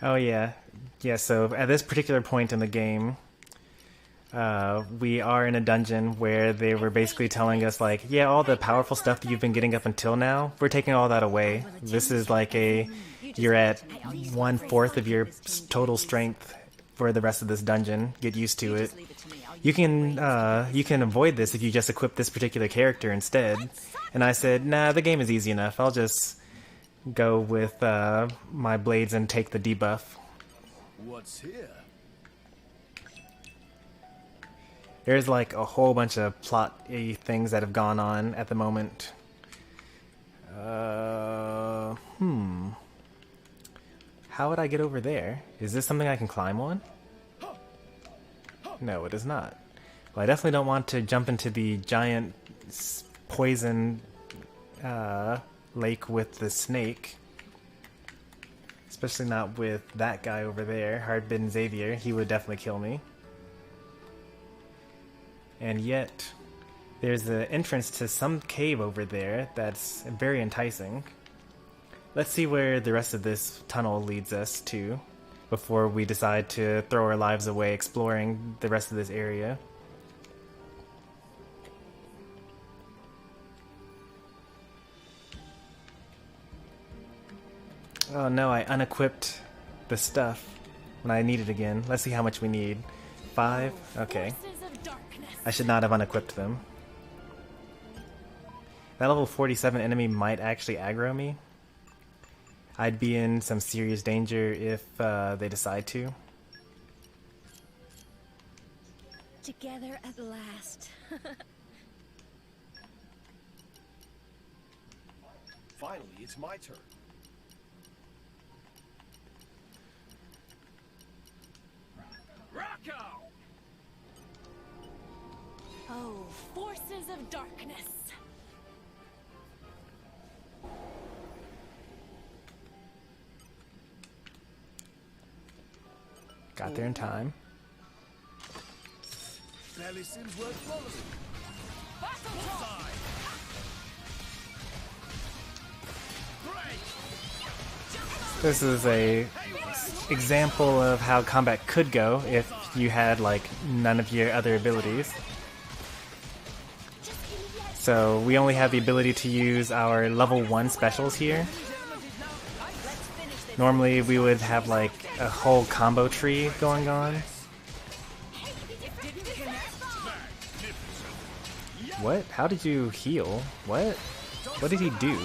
Oh yeah, yeah. So at this particular point in the game, we are in a dungeon where they were basically telling us like, yeah, all the powerful stuff that you've been getting up until now, we're taking all that away. This is like you're at 1/4 of your total strength for the rest of this dungeon. Get used to it. You can avoid this if you just equip this particular character instead. And I said, nah, the game is easy enough. I'll just go with my blades and take the debuff. What's here? There's like a whole bunch of plot-y things that have gone on at the moment. How would I get over there? Is this something I can climb on? No, it is not. Well, I definitely don't want to jump into the giant poison lake with the snake. Especially not with that guy over there, Hard-Bitten Xavier. He would definitely kill me. And yet, there's the entrance to some cave over there that's very enticing. Let's see where the rest of this tunnel leads us to before we decide to throw our lives away exploring the rest of this area. Oh no, I unequipped the stuff when I need it again. Let's see how much we need. 5? Okay. I should not have unequipped them. That level 47 enemy might actually aggro me. I'd be in some serious danger if they decide to. Together at last. Finally, it's my turn. Rocco! Oh, forces of darkness. Got there in time. Barely seems worth following. This is a example of how combat could go if you had like none of your other abilities. So we only have the ability to use our level 1 specials here. Normally we would have like a whole combo tree going on. What? How did you heal? What? What did he do?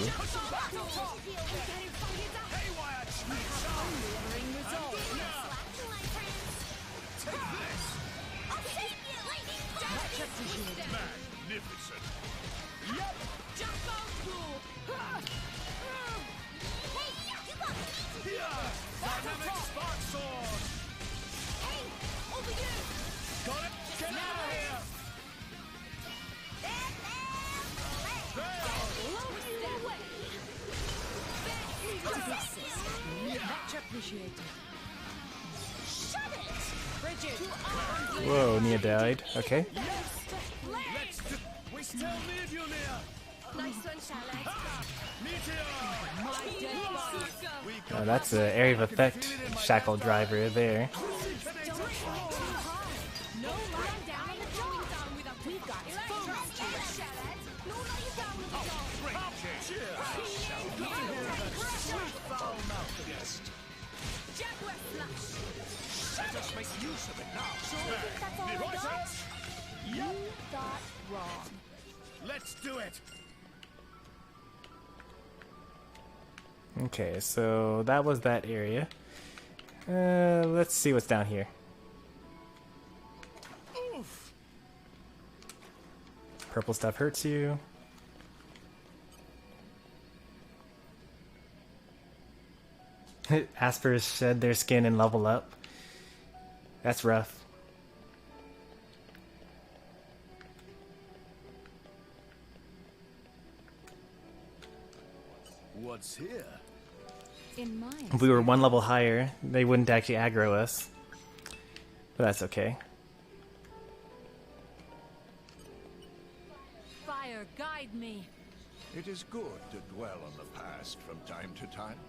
Whoa, Nia died. Okay. We still need you, Nia. Nice one, Oh, that's an area of effect shackle driver there. Let's do it. Okay, so that was that area. Let's see what's down here. Oof. Purple stuff hurts you. Aspers shed their skin and level up. That's rough. What's here? If we were 1 level higher, they wouldn't actually aggro us. But that's okay. Fire, guide me. It is good to dwell on the past from time to time.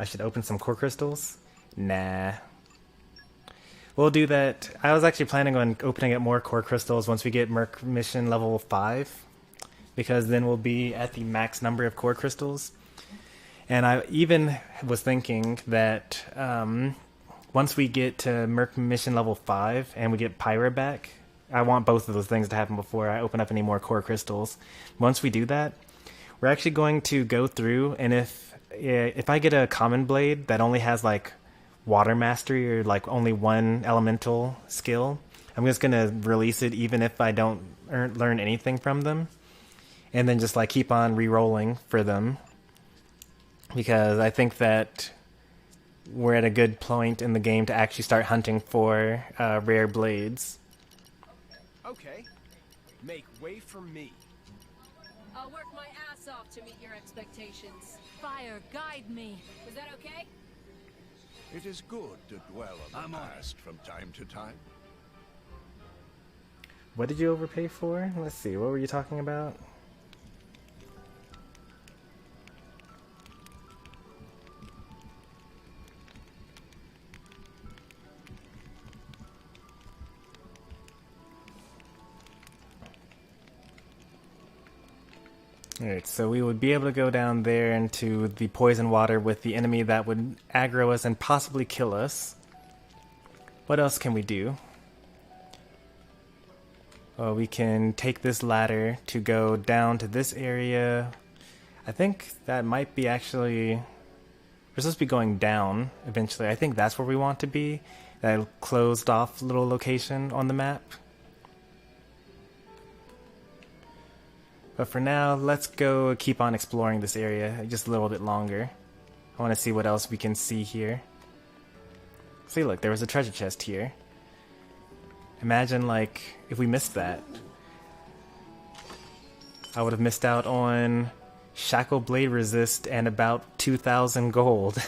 I should open some core crystals. Nah. We'll do that. I was actually planning on opening up more core crystals once we get Merc mission level 5, because then we'll be at the max number of core crystals. And I even was thinking that once we get to Merc mission level 5 and we get Pyra back, I want both of those things to happen before I open up any more core crystals. Once we do that, we're actually going to go through, and if I get a common blade that only has like water mastery or like only one elemental skill, I'm just gonna release it even if I don't learn anything from them, and then just like keep on re-rolling for them, because I think that we're at a good point in the game to actually start hunting for rare blades. Okay, make way for me. I'll work my ass off to meet your expectations. Fire, guide me. Was that okay? It is good to dwell on the past from time to time. What did you overpay for? Let's see, what were you talking about? Alright, so we would be able to go down there into the poison water with the enemy that would aggro us and possibly kill us. What else can we do? Well, we can take this ladder to go down to this area. I think that might be actually... We're supposed to be going down eventually. I think that's where we want to be. That closed off little location on the map. But for now, let's go keep on exploring this area just a little bit longer. I want to see what else we can see here. See, look, there was a treasure chest here. Imagine, like, if we missed that. I would have missed out on Shackle Blade Resist and about 2,000 gold.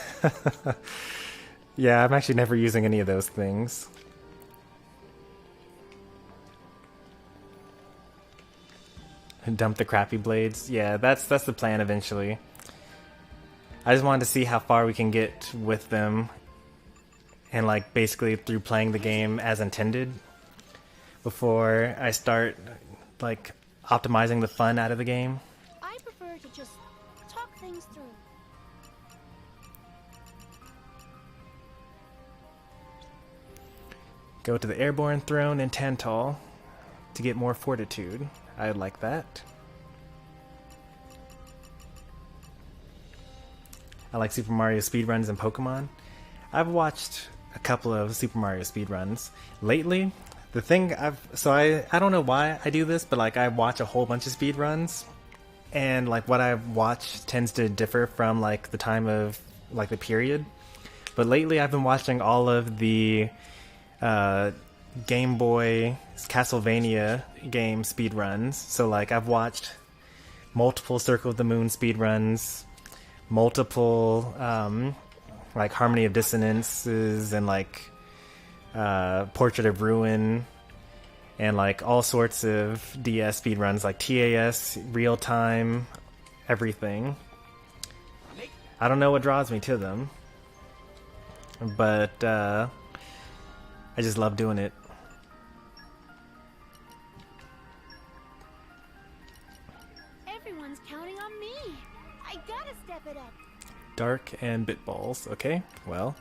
Yeah, I'm actually never using any of those things. Dump the crappy blades. Yeah, that's the plan eventually. I just wanted to see how far we can get with them, and like basically through playing the game as intended, before I start like optimizing the fun out of the game. I prefer to just talk things through. Go to the Airborne Throne in Tantal to get more fortitude. I like that. I like Super Mario speedruns and Pokemon. I've watched a couple of Super Mario speedruns. Lately, the thing I don't know why I do this, but like I watch a whole bunch of speedruns, and like what I watch tends to differ from like the time of like the period. But lately I've been watching all of the Game Boy Castlevania game speedruns. So like I've watched multiple Circle of the Moon speedruns, multiple like Harmony of Dissonances, and like Portrait of Ruin, and like all sorts of DS speedruns like TAS, Real Time, everything. I don't know what draws me to them, but I just love doing it. Everyone's counting on me. I gotta step it up. Dark and bit balls. Okay, well,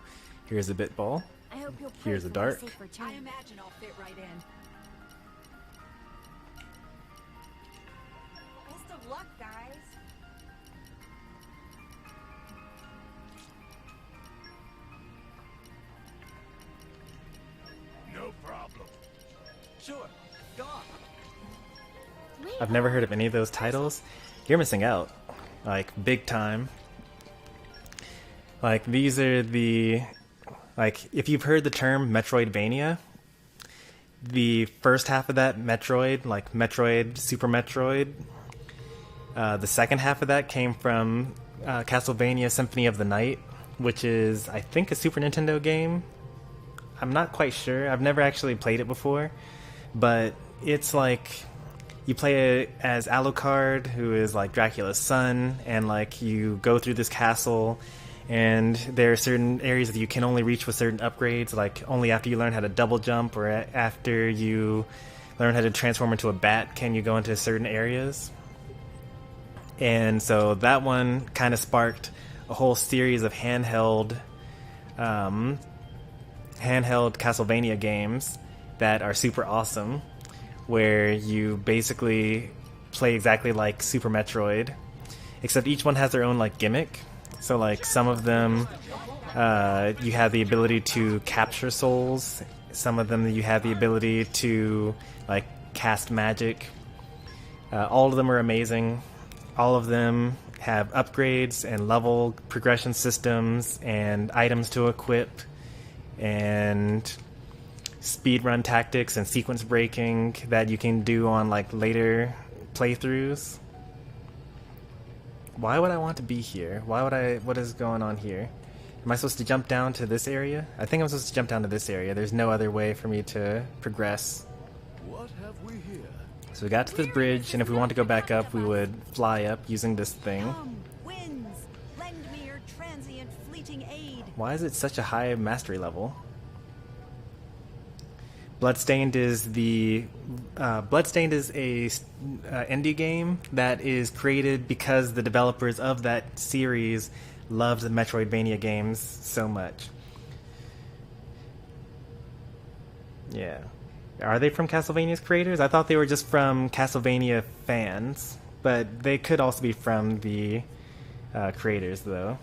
here's a bit ball. I hope you'll Here's a dark. I imagine I'll fit right in. Best of luck, guys. No problem. Sure, go on. I've never heard of any of those titles. You're missing out. Like, big time. Like, these are the... Like, if you've heard the term Metroidvania, the first half of that, Metroid, like Metroid, Super Metroid, the second half of that came from Castlevania Symphony of the Night, which is, I think, a Super Nintendo game. I'm not quite sure. I've never actually played it before, but it's like... You play as Alucard, who is like Dracula's son, and like you go through this castle, And there are certain areas that you can only reach with certain upgrades, like only after you learn how to double jump or after you learn how to transform into a bat can you go into certain areas. And so that one kind of sparked a whole series of handheld Castlevania games that are super awesome, where you basically play exactly like Super Metroid, except each one has their own like gimmick. So like some of them you have the ability to capture souls, some of them you have the ability to like cast magic. All of them are amazing. All of them have upgrades and level progression systems and items to equip and speedrun tactics and sequence breaking that you can do on like later playthroughs. Why would I want to be here? What is going on here? Am I supposed to jump down to this area? I think I'm supposed to jump down to this area. There's no other way for me to progress. What have we here? So we got to the bridge, and if we want to go back up, we would fly up using this thing. Come, winds, lend me your transient fleeting aid. Why is it such a high mastery level? Bloodstained is a indie game that is created because the developers of that series loved the Metroidvania games so much. Yeah. Are they from Castlevania's creators? I thought they were just from Castlevania fans, but they could also be from the creators, though.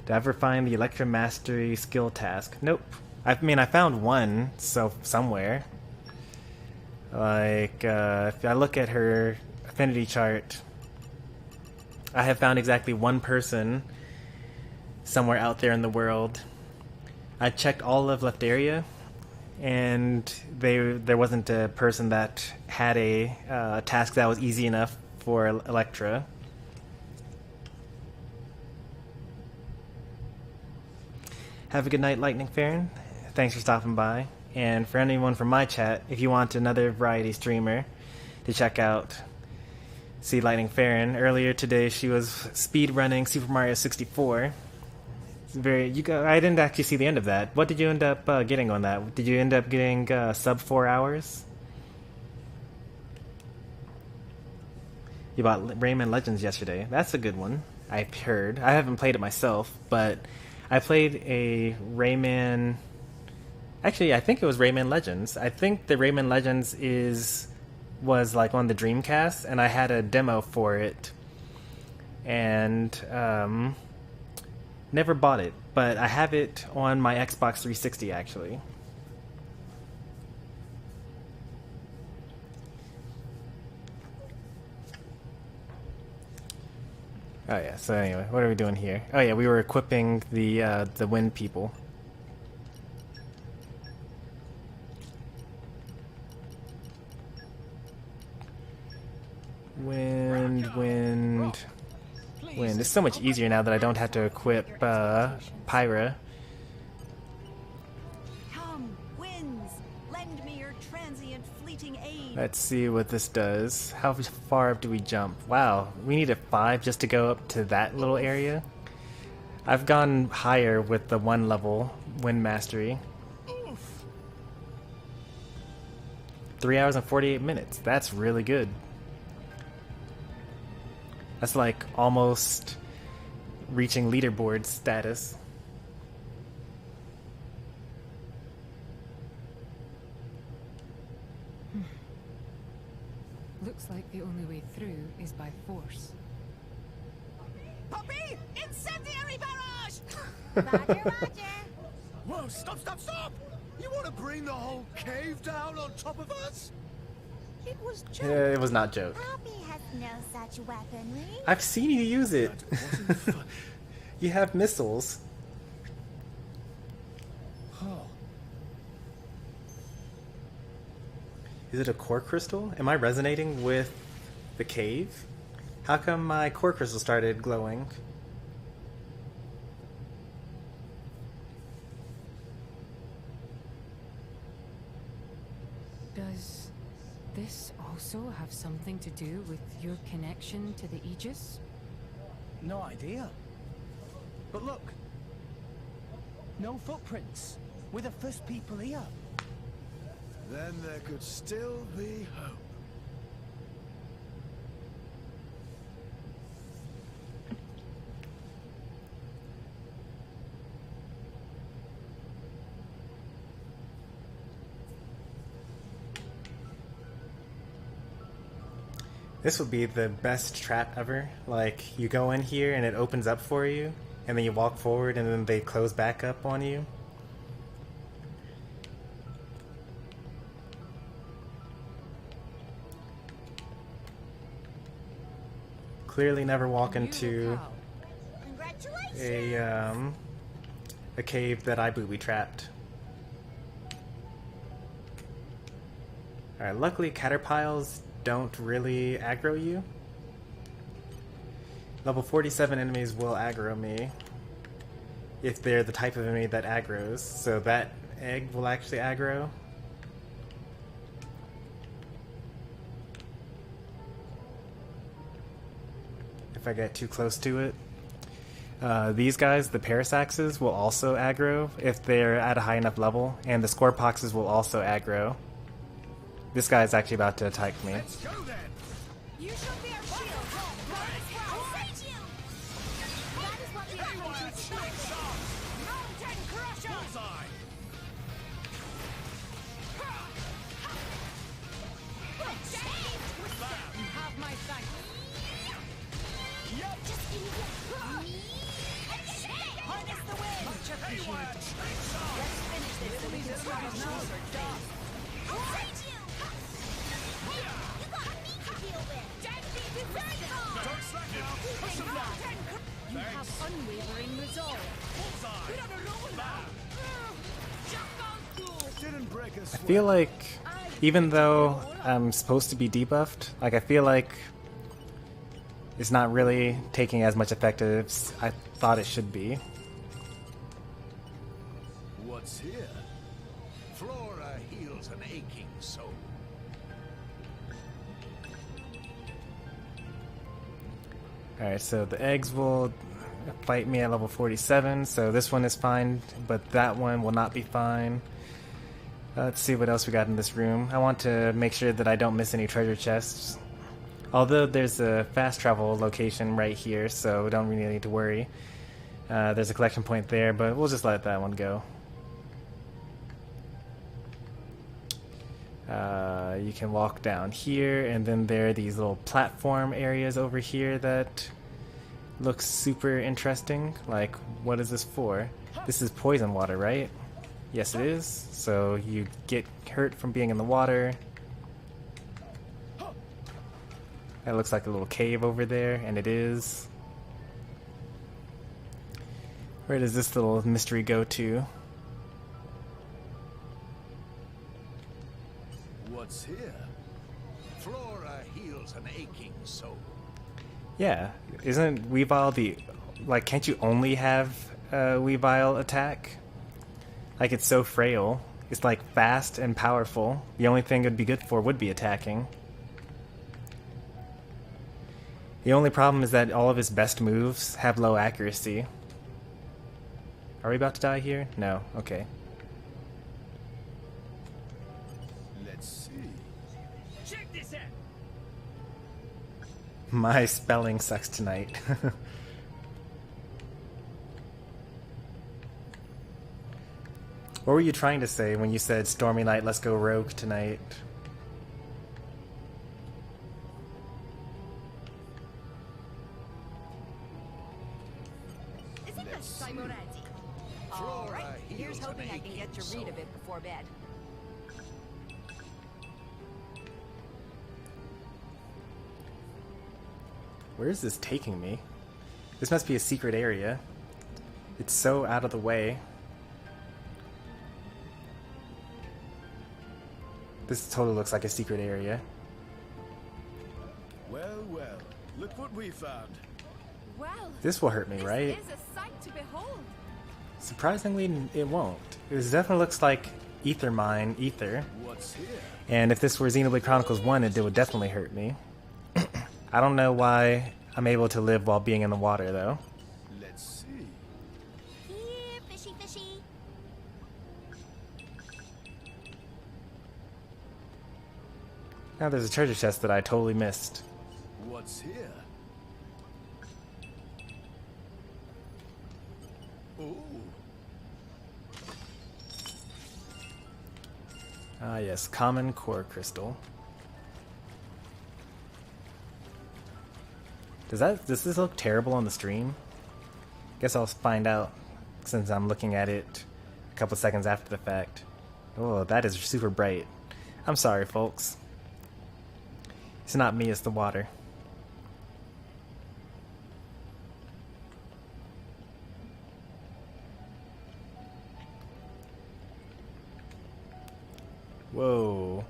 Did I ever find the Electra Mastery skill task? Nope. I mean, I found one somewhere. Like, if I look at her affinity chart, I have found exactly one person somewhere out there in the world. I checked all of Lefteria, and there wasn't a person that had a task that was easy enough for Electra. Have a good night, Lightning Farron. Thanks for stopping by. And for anyone from my chat, if you want another variety streamer to check out, see Lightning Farron. Earlier today, she was speedrunning Super Mario 64. I didn't actually see the end of that. What did you end up getting on that? Did you end up getting sub 4 hours? You bought Rayman Legends yesterday. That's a good one, I've heard. I haven't played it myself, but I played a Rayman... Actually, I think it was Rayman Legends. I think the Rayman Legends was like on the Dreamcast, and I had a demo for it. And never bought it, but I have it on my Xbox 360, actually. Oh yeah, so anyway, what are we doing here? Oh yeah, we were equipping the wind people. Wind. It's so much easier now that I don't have to equip Pyra. Come, winds, lend me your transient fleeting aid. Let's see what this does. How far up do we jump? Wow, we need a 5 just to go up to that little area. I've gone higher with the 1 level wind mastery. 3 hours and 48 minutes. That's really good. That's like almost reaching leaderboard status. Looks like the only way through is by force. Poppy, incendiary barrage! Roger, roger. Whoa, stop, stop, stop! You want to bring the whole cave down on top of us? It was Yeah, it was not joke. Poppy has no such weaponry. I've seen you use it. That wasn't fun. You have missiles. Oh, Is it a core crystal? Am I resonating with the cave? How come my core crystal started glowing? Does this also have something to do with your connection to the Aegis? No idea. But look. No footprints. We're the first people here. Then there could still be hope. This would be the best trap ever. Like, you go in here and it opens up for you, and then you walk forward and then they close back up on you. Clearly never walk into a cave that I booby trapped. Alright, luckily caterpiles don't really aggro you. Level 47 enemies will aggro me if they're the type of enemy that aggroes, so that egg will actually aggro. If I get too close to it. These guys, the Parasaxes, will also aggro if they're at a high enough level, and the Scorpoxes will also aggro. This guy is actually about to attack me. Let's go then. You shall be our shield. I'll save you. That is what we are going to achieve. Mountain Crusher. Bullseye. You have my thanks. Yep. Just give me harness the wind. Much appreciated. Let's finish this so we can start our done. I'll save you. Hey, you got me to deal with. Don't slack now. Push him down. You have unwavering resolve. Bullseye. We're on a roll now. Didn't break us. I feel like, even though I'm supposed to be debuffed, like I feel like it's not really taking as much effect as I thought it should be. What's here? Flora heals an aching soul. Alright, so the eggs will fight me at level 47, so this one is fine, but that one will not be fine. Let's see what else we got in this room. I want to make sure that I don't miss any treasure chests. Although there's a fast travel location right here, so we don't really need to worry. There's a collection point there, but we'll just let that one go. You can walk down here, and then there are these little platform areas over here that look super interesting. Like, what is this for? This is poison water, right? Yes, it is. So you get hurt from being in the water. That looks like a little cave over there, and it is. Where does this little mystery go to? What's here? Flora heals an aching soul. Yeah, isn't Weavile the... Like, can't you only have Weavile attack? Like, it's so frail. It's, like, fast and powerful. The only thing it would be good for would be attacking. The only problem is that all of his best moves have low accuracy. Are we about to die here? No. Okay. Let's see. Check this out. My spelling sucks tonight. What were you trying to say when you said Stormy Night, let's go rogue tonight? Isn't that time already? All right. Here's hoping I can get to read a bit before bed. Where is this taking me? This must be a secret area. It's so out of the way. This totally looks like a secret area. Well, well. Look what we found. Well, This will hurt me, right? this is a sight to behold. Surprisingly, it won't. This definitely looks like Ether Mine Ether. What's here? And if this were Xenoblade Chronicles 1, it would definitely hurt me. I don't know why I'm able to live while being in the water, though. Let's see. Here, fishy, fishy. Now there's a treasure chest that I totally missed. What's here? Ooh. Ah, yes, common core crystal. Does this look terrible on the stream? Guess I'll find out since I'm looking at it a couple seconds after the fact. Oh, that is super bright. I'm sorry, folks. It's not me, it's the water. Whoa.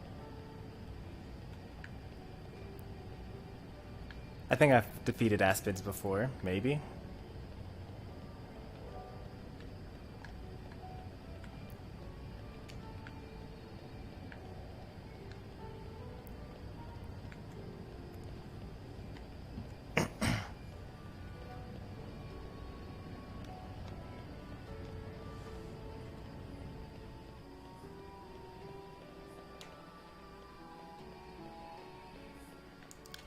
I think I've defeated aspids before, maybe.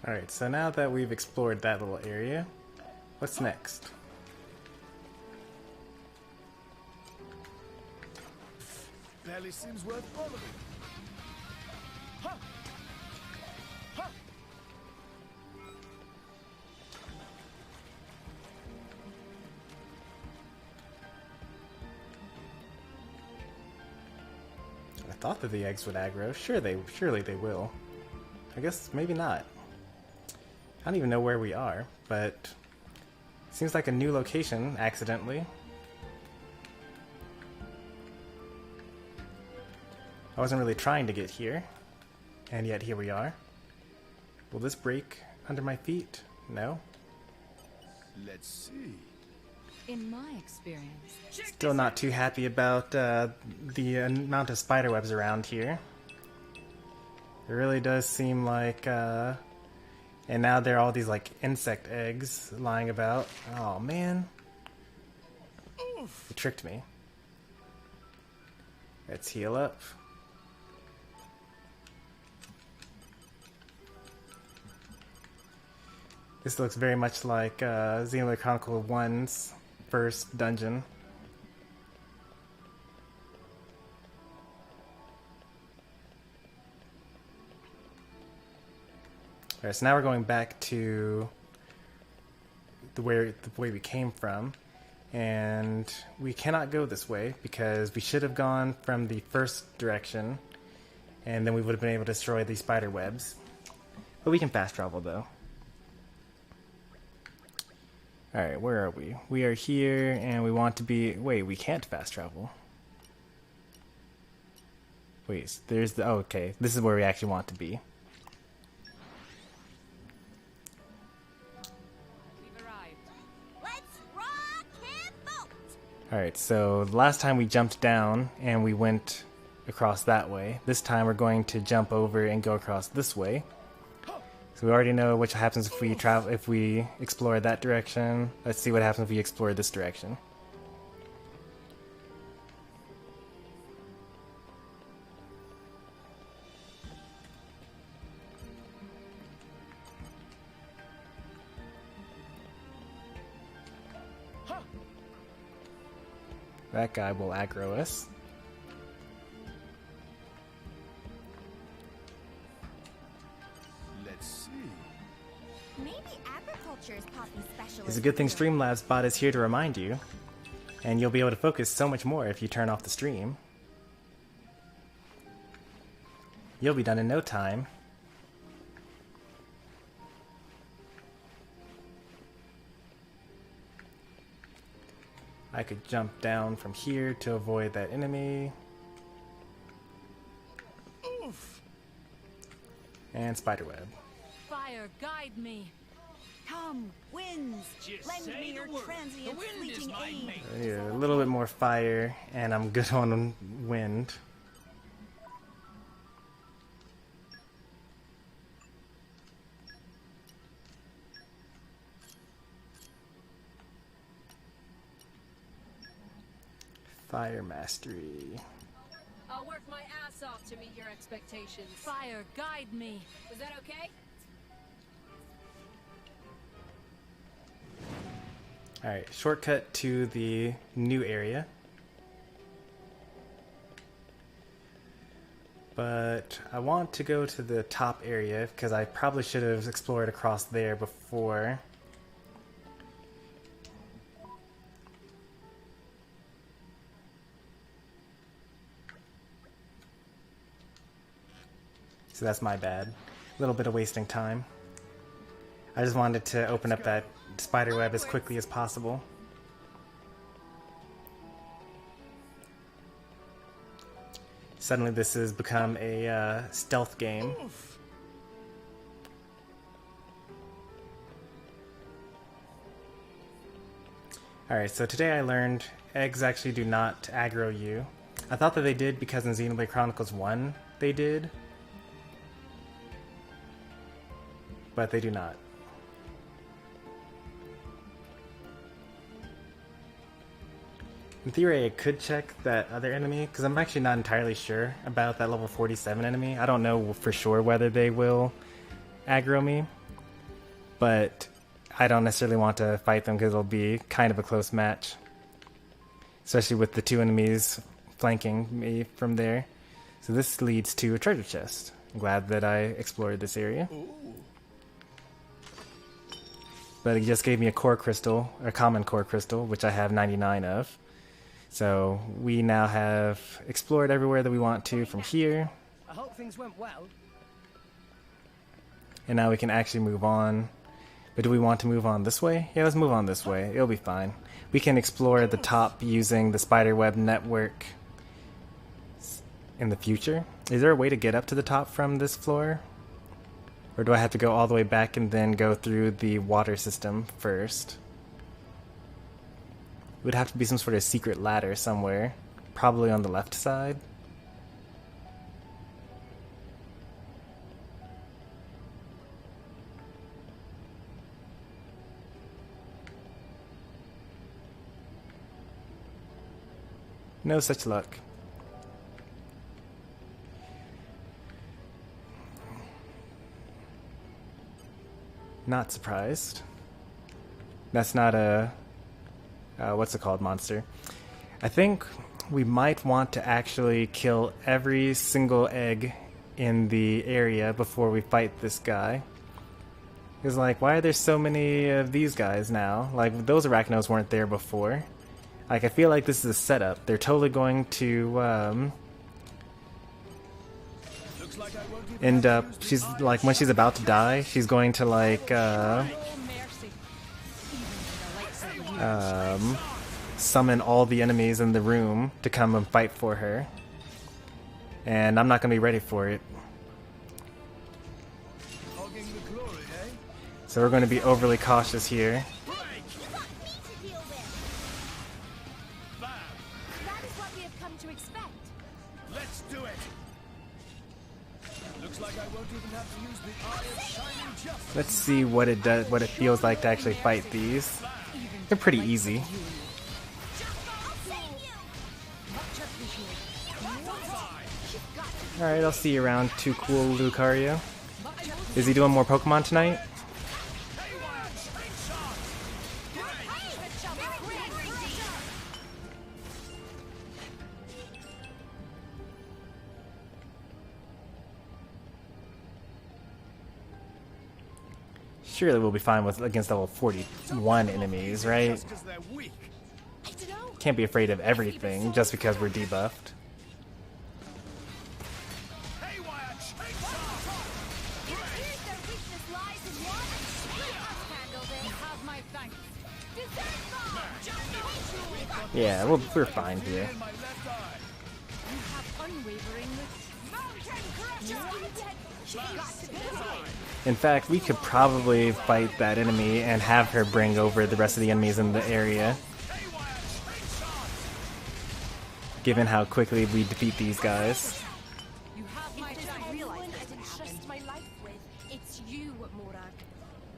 Alright, so now that we've explored that little area, what's next? Barely seems worth following. Huh. Huh. I thought that the eggs would aggro. Surely they will. I guess maybe not. I don't even know where we are, but seems like a new location, accidentally. I wasn't really trying to get here, and yet here we are. Will this break under my feet? No? Let's see. In my experience, Still not too happy about the amount of spiderwebs around here. It really does seem like... And now there are all these, like, insect eggs lying about. Oh, man. It tricked me. Let's heal up. This looks very much like Xenoblade Chronicles 1's first dungeon. Alright, so now we're going back to the way we came from, and we cannot go this way because we should have gone from the first direction, and then we would have been able to destroy these spider webs. But we can fast travel though. Alright, where are we? We are here, and we want to be... Wait, we can't fast travel. Wait, there's the... Oh, okay, this is where we actually want to be. Alright, so the last time we jumped down and we went across that way. This time we're going to jump over and go across this way. So we already know what happens if we explore that direction. Let's see what happens if we explore this direction. That guy will aggro us. Let's see. Maybe agriculture is Poppy's specialist. It's a good thing Streamlabs bot is here to remind you, and you'll be able to focus so much more if you turn off the stream. You'll be done in no time. I could jump down from here to avoid that enemy. Oof. And spiderweb. Fire, guide me. Come, winds, Just lend say me your the word. transient The wind is fleeting my aid. mate. I need a little bit more fire, and I'm good on wind. Fire mastery. I'll work my ass off to meet your expectations. Fire, guide me. Was that okay? Alright, shortcut to the new area. But I want to go to the top area because I probably should have explored across there before. So that's my bad. A little bit of wasting time. I just wanted to open up that spider web as quickly as possible. Suddenly this has become a stealth game. Alright, so today I learned eggs actually do not aggro you. I thought that they did because in Xenoblade Chronicles 1 they did. But they do not. In theory, I could check that other enemy, because I'm actually not entirely sure about that level 47 enemy. I don't know for sure whether they will aggro me, but I don't necessarily want to fight them because it'll be kind of a close match. Especially with the two enemies flanking me from there. So this leads to a treasure chest. I'm glad that I explored this area. But it just gave me a core crystal, a common core crystal, which I have 99 of. So we now have explored everywhere that we want to from here. I hope things went well. And now we can actually move on. But do we want to move on this way? Yeah, let's move on this way. It'll be fine. We can explore the top using the spiderweb network in the future. Is there a way to get up to the top from this floor? Or do I have to go all the way back and then go through the water system first? It would have to be some sort of secret ladder somewhere. Probably on the left side. No such luck. Not surprised. That's not a... what's it called? Monster. I think we might want to actually kill every single egg in the area before we fight this guy. Because, like, why are there so many of these guys now? Like, those arachnos weren't there before. Like, I feel like this is a setup. They're totally going to, end up, she's like, when she's about to die, she's going to like summon all the enemies in the room to come and fight for her, and I'm not gonna be ready for it. So we're going to be overly cautious here. Let's see what it does, what it feels like to actually fight these. They're pretty easy. Alright, I'll see you around, Too Cool Lucario. Is he doing more Pokemon tonight? Surely we'll be fine with against level 41 enemies, right? Can't be afraid of everything just because we're debuffed. Yeah, we're fine here. In fact, we could probably fight that enemy and have her bring over the rest of the enemies in the area. Given how quickly we defeat these guys.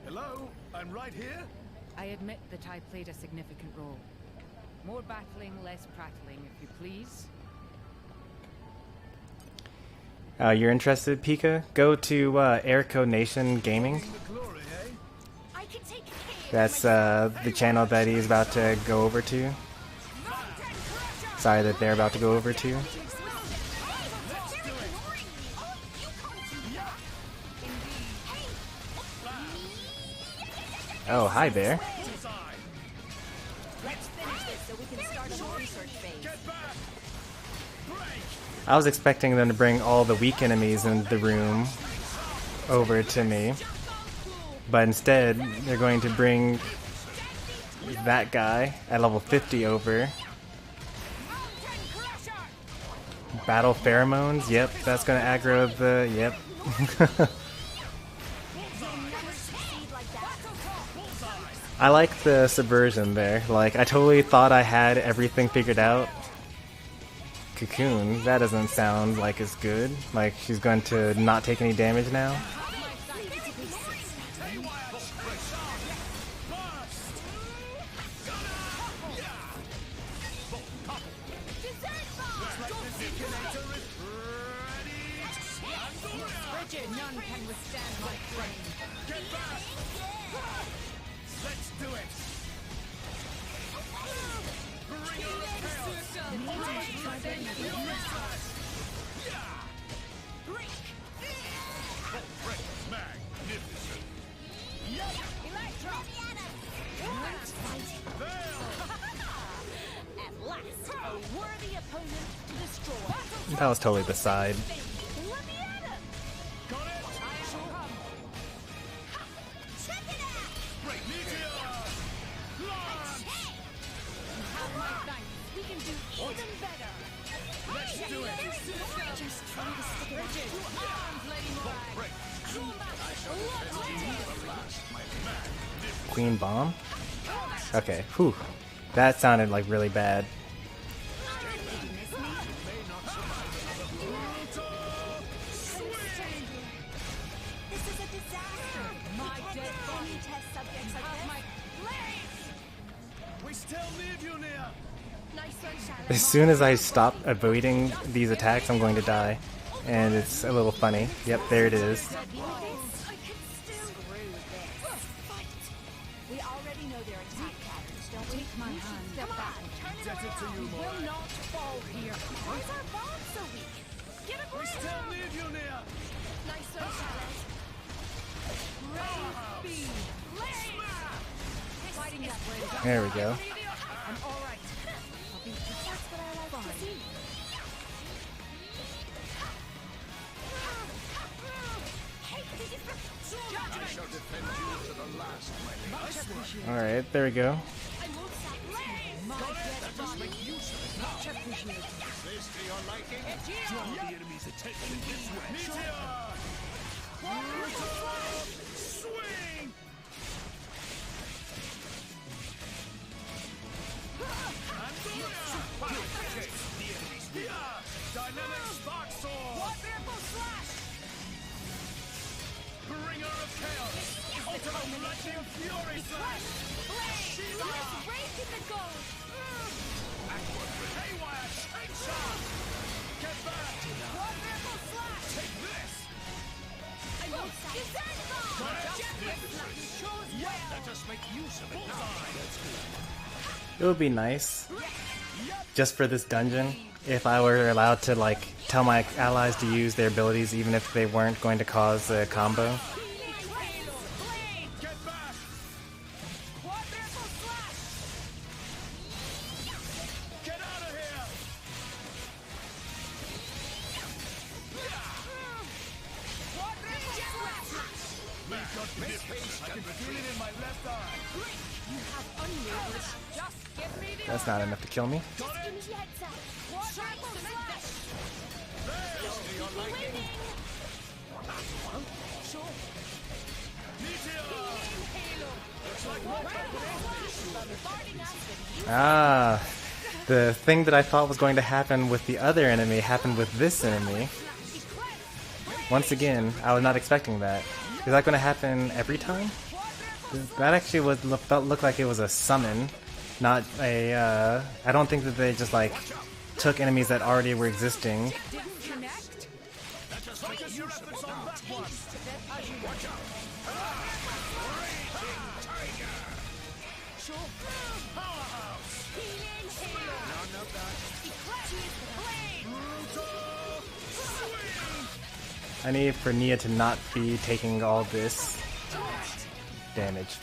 Hello, I'm right here. I admit that I played a significant role. More battling, less prattling, if you please. You're interested, Pika? Go to Airco Nation Gaming. That's the channel that he's about to go over to. Sorry, that they're about to go over to. Oh, hi there. I was expecting them to bring all the weak enemies in the room over to me, but instead they're going to bring that guy at level 50 over. Battle pheromones, yep, that's gonna aggro the, yep. I like the subversion there, like I totally thought I had everything figured out. Cocoon, that doesn't sound like it's good. Like she's going to not take any damage now. That was totally the side. Queen bomb? Okay, whew. That sounded like really bad. As soon as I stop avoiding these attacks, I'm going to die. And it's a little funny. Yep, there it is. There we go. Alright, there we go. It would be nice, just for this dungeon, if I were allowed to like tell my allies to use their abilities even if they weren't going to cause a combo. That's not enough to kill me. Ah, the thing that I thought was going to happen with the other enemy happened with this enemy. Once again, I was not expecting that. Is that going to happen every time? That actually looked like it was a summon not a. I don't think that they just like took enemies that already were existing. I need for Nia to not be taking all this damage.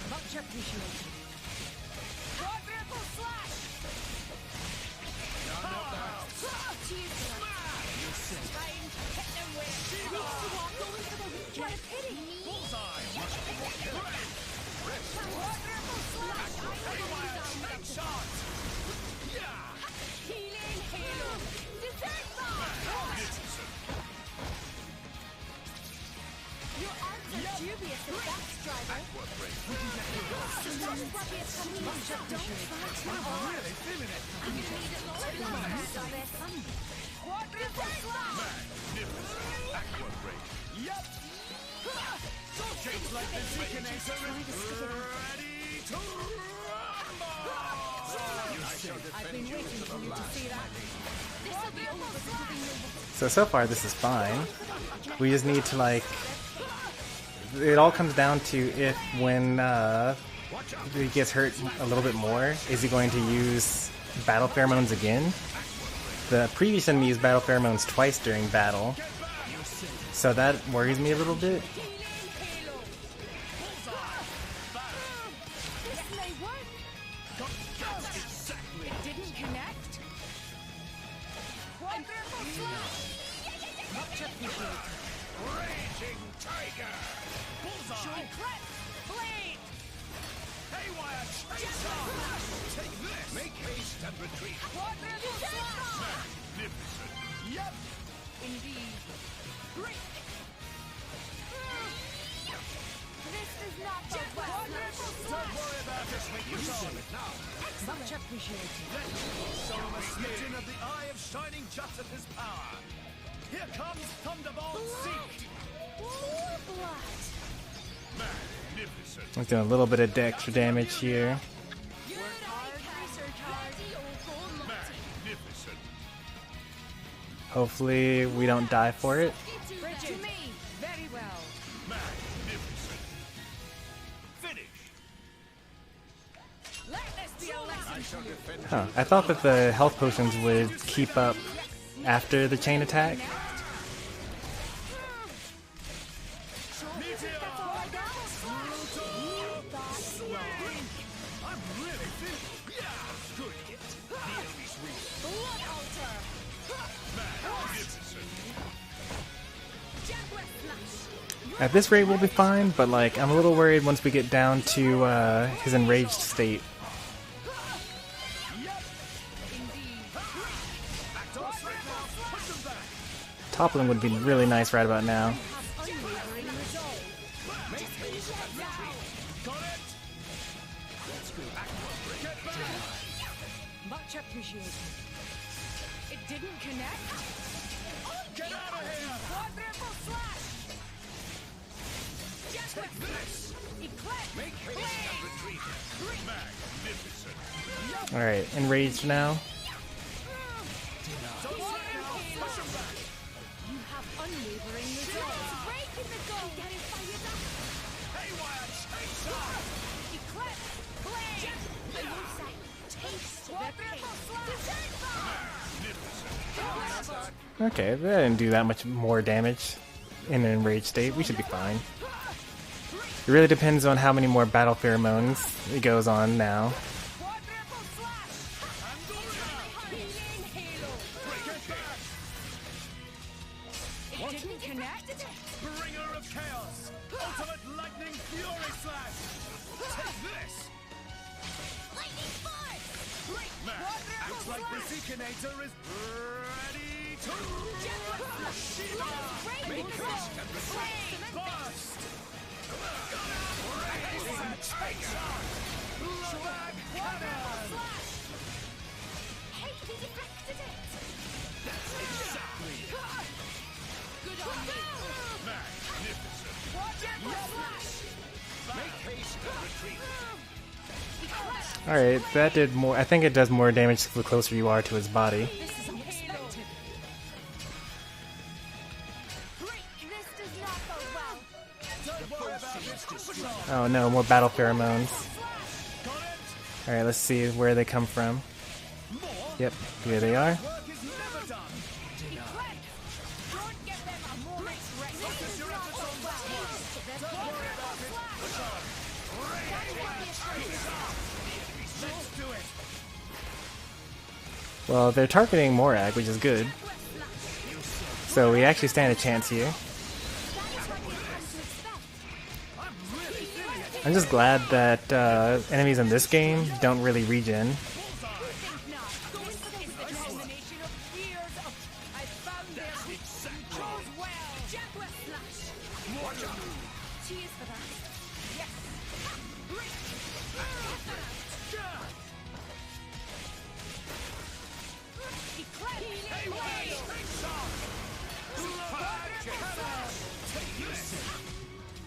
Much appreciated. Quadruple slash! Hit them with. What a pity! Quadruple slash! Healing halo! Desert bomb! Your odds are dubious at that, driver. Really feeling it. Yep. Shapes like the Deaconator ready to rumble. I've been waiting for you to see that. So far this is fine. We just need to like. It all comes down to if when he gets hurt a little bit more, is he going to use battle pheromones again? The previous enemy used battle pheromones twice during battle, so that worries me a little bit. Make haste and retreat. Magnificent. Yep. Indeed. Great. This is not the Don't worry about us when you solve it now. Much appreciated. Show him a smidgen of the eye of shining justice's power. Here comes Thunderbolt Seek. More blood. Magnificent. Let's do a little bit of extra damage here. Magnificent. Hopefully we don't die for it. To me. Very well. Magnificent. Finish. Let this be a lesson to you. Huh. I thought that the health potions would keep up after the chain attack. At this rate we'll be fine, but like I'm a little worried once we get down to his enraged state. Toppling would be really nice right about now. Much appreciated. It didn't connect. Get out of here! Quadruple slash. Take this. Eclipse. Make haste and retreat. Magnificent. Alright, enraged now. You have unwavering resolve. Breaking the goal. Getting fired up. Haywire Chaser! Eclipse. Blade. Melusa. Taste the pain. Okay, that didn't do that much more damage in an enraged state. We should be fine. It really depends on how many more battle pheromones it goes on now. It didn't connect. Bringer of chaos! Ultimate lightning fury slash! Take this! Lightning force! Looks like the Seekinator is ready to Rain burst! Hey, he deflected it! That's exactly it. Good on you! Magnificent. Make haste and retreat. Alright, that did more. I think it does more damage the closer you are to his body. This is unexpected. This does not go well. Don't worry about this. Oh no, more battle pheromones. Alright, let's see where they come from. Yep, here they are. Work is never done. Don't give them a moment's rest. This is not go well. There's one Let's do it. Well, they're targeting Morag, which is good. So we actually stand a chance here. I'm just glad that enemies in this game don't really regen.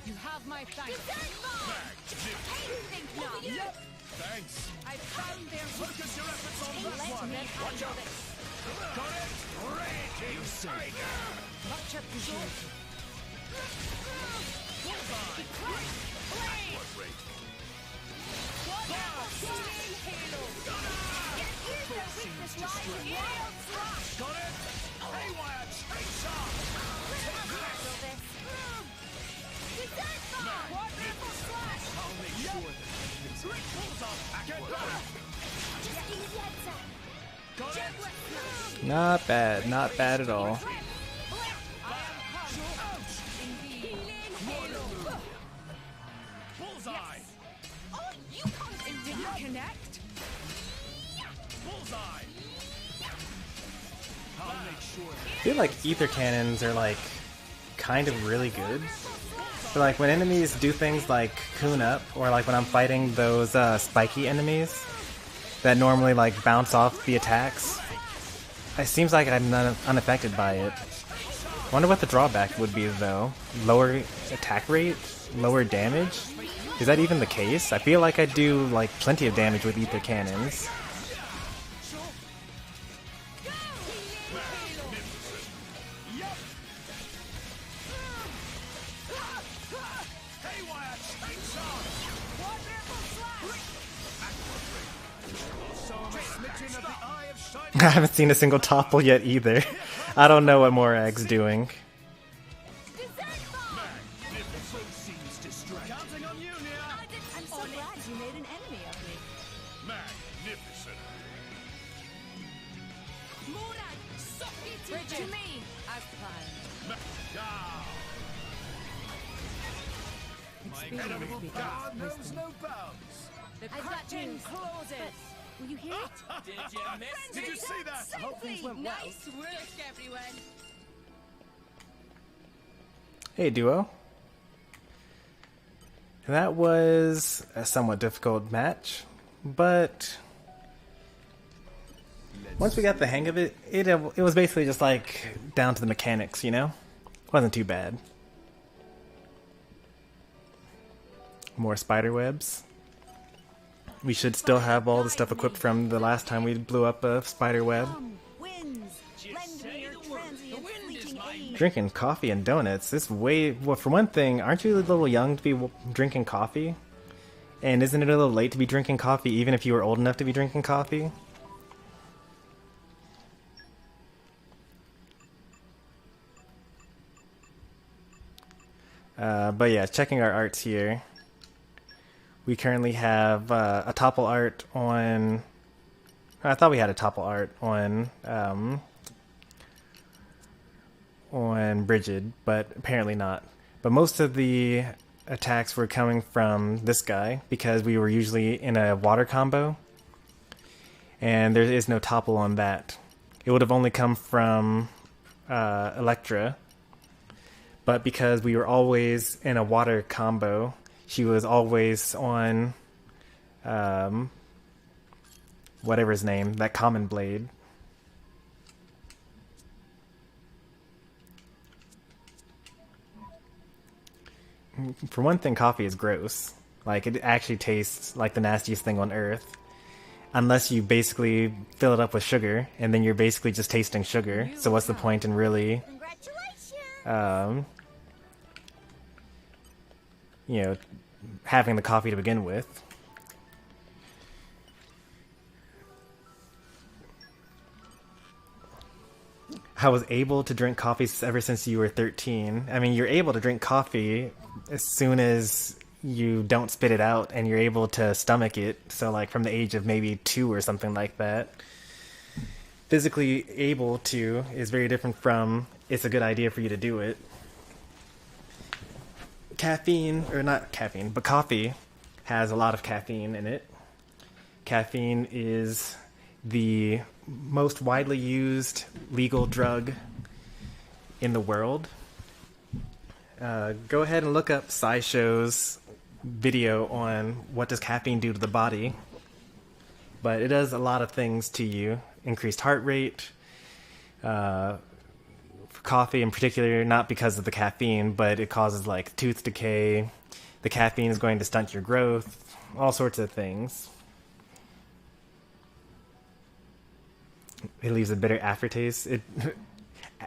You have my thanks. Thanks. I found their Focus your efforts on that Let one. me handle this. Got it. Raging Tiger. Much appreciated. Got it. Haywire Chaser. I'll make sure that get back. Got it. Not bad, not bad at all. Bullseye. Did you connect? Bullseye. I'll make sure. I feel like ether cannons are like kind of really good. But like when enemies do things like coon up, or like when I'm fighting those spiky enemies that normally like bounce off the attacks, it seems like I'm unaffected by it. Wonder what the drawback would be though. Lower attack rate? Lower damage? Is that even the case? I feel like I do like plenty of damage with ether cannons. I haven't seen a single topple yet either. I don't know what Morag's doing. Counting on you, Nia. I'm so glad you made an enemy of me. Magnificent. Morag, suck it to me. As planned. Enemy Experience power begins. knows no bounds. The I've got curtain news. closes. Will you hear it? Did you miss Did you see that? I hope things went well. Nice work, everyone. Hey, duo. That was a somewhat difficult match, but once we got the hang of it, it was basically just like down to the mechanics, you know? Wasn't too bad. More spider webs. We should still have all the stuff equipped from the last time we blew up a spider web. Winds, lend me your transient fleeting aid. Drinking coffee and donuts. This way. Well, for one thing, aren't you a little young to be drinking coffee? And isn't it a little late to be drinking coffee, even if you were old enough to be drinking coffee? But yeah, checking our arts here. We currently have a topple art on... I thought we had a topple art on Brigid, but apparently not. But most of the attacks were coming from this guy because we were usually in a water combo, and there is no topple on that. It would have only come from Electra, but because we were always in a water combo, she was always on whatever his name, that common blade. For one thing, coffee is gross. Like, it actually tastes like the nastiest thing on earth. Unless you basically fill it up with sugar, and then you're basically just tasting sugar. So what's the point in really, you know, having the coffee to begin with? I was able to drink coffee ever since you were 13. I mean, you're able to drink coffee as soon as you don't spit it out and you're able to stomach it. So, like, from the age of maybe 2 or something like that. Physically able to is very different from it's a good idea for you to do it. Caffeine, or not caffeine, but coffee has a lot of caffeine in it. Caffeine is the most widely used legal drug in the world. Go ahead and look up SciShow's video on what does caffeine do to the body. But it does a lot of things to you. Increased heart rate. For coffee in particular, not because of the caffeine, but it causes like tooth decay. The caffeine is going to stunt your growth. All sorts of things. It leaves a bitter aftertaste.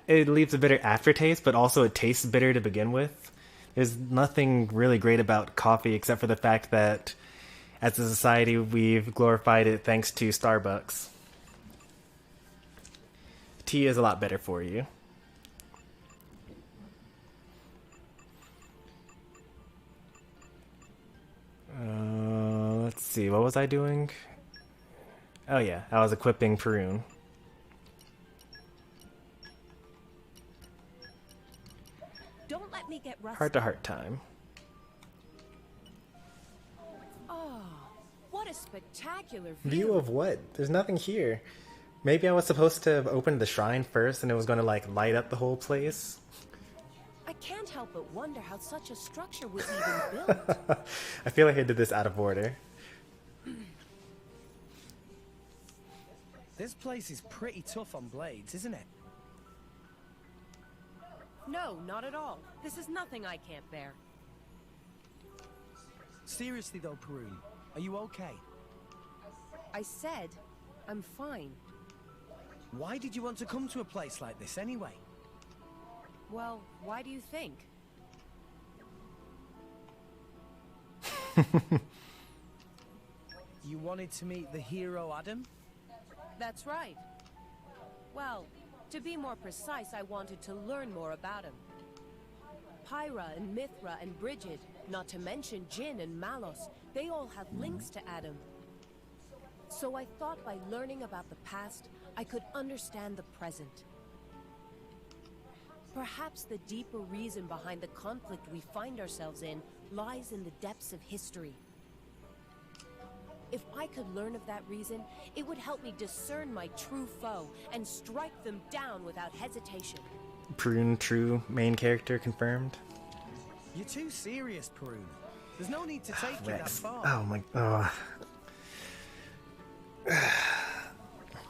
It leaves a bitter aftertaste, but also it tastes bitter to begin with. There's nothing really great about coffee except for the fact that as a society we've glorified it thanks to Starbucks. Tea is a lot better for you. Let's see, what was I doing? Oh yeah, I was equipping Perun. Don't let me get rusty. Heart-to-heart time. Oh, what a spectacular View of what? There's nothing here. Maybe I was supposed to have opened the shrine first and it was going to like light up the whole place. I can't help but wonder how such a structure was even built. I feel like I did this out of order. This place is pretty tough on blades, isn't it? No, not at all. This is nothing I can't bear. Seriously though, Perun, are you okay? I said, I'm fine. Why did you want to come to a place like this anyway? Well, why do you think? You wanted to meet the hero Adam? That's right. Well, to be more precise, I wanted to learn more about him. Pyra and Mithra and Brigid, not to mention Jin and Malos, they all have links to Adam. So I thought by learning about the past, I could understand the present. Perhaps the deeper reason behind the conflict we find ourselves in lies in the depths of history. If I could learn of that reason, it would help me discern my true foe and strike them down without hesitation. Perun, true main character confirmed. You're too serious, Perun. There's no need to take it that Rex. far. Oh my... Oh.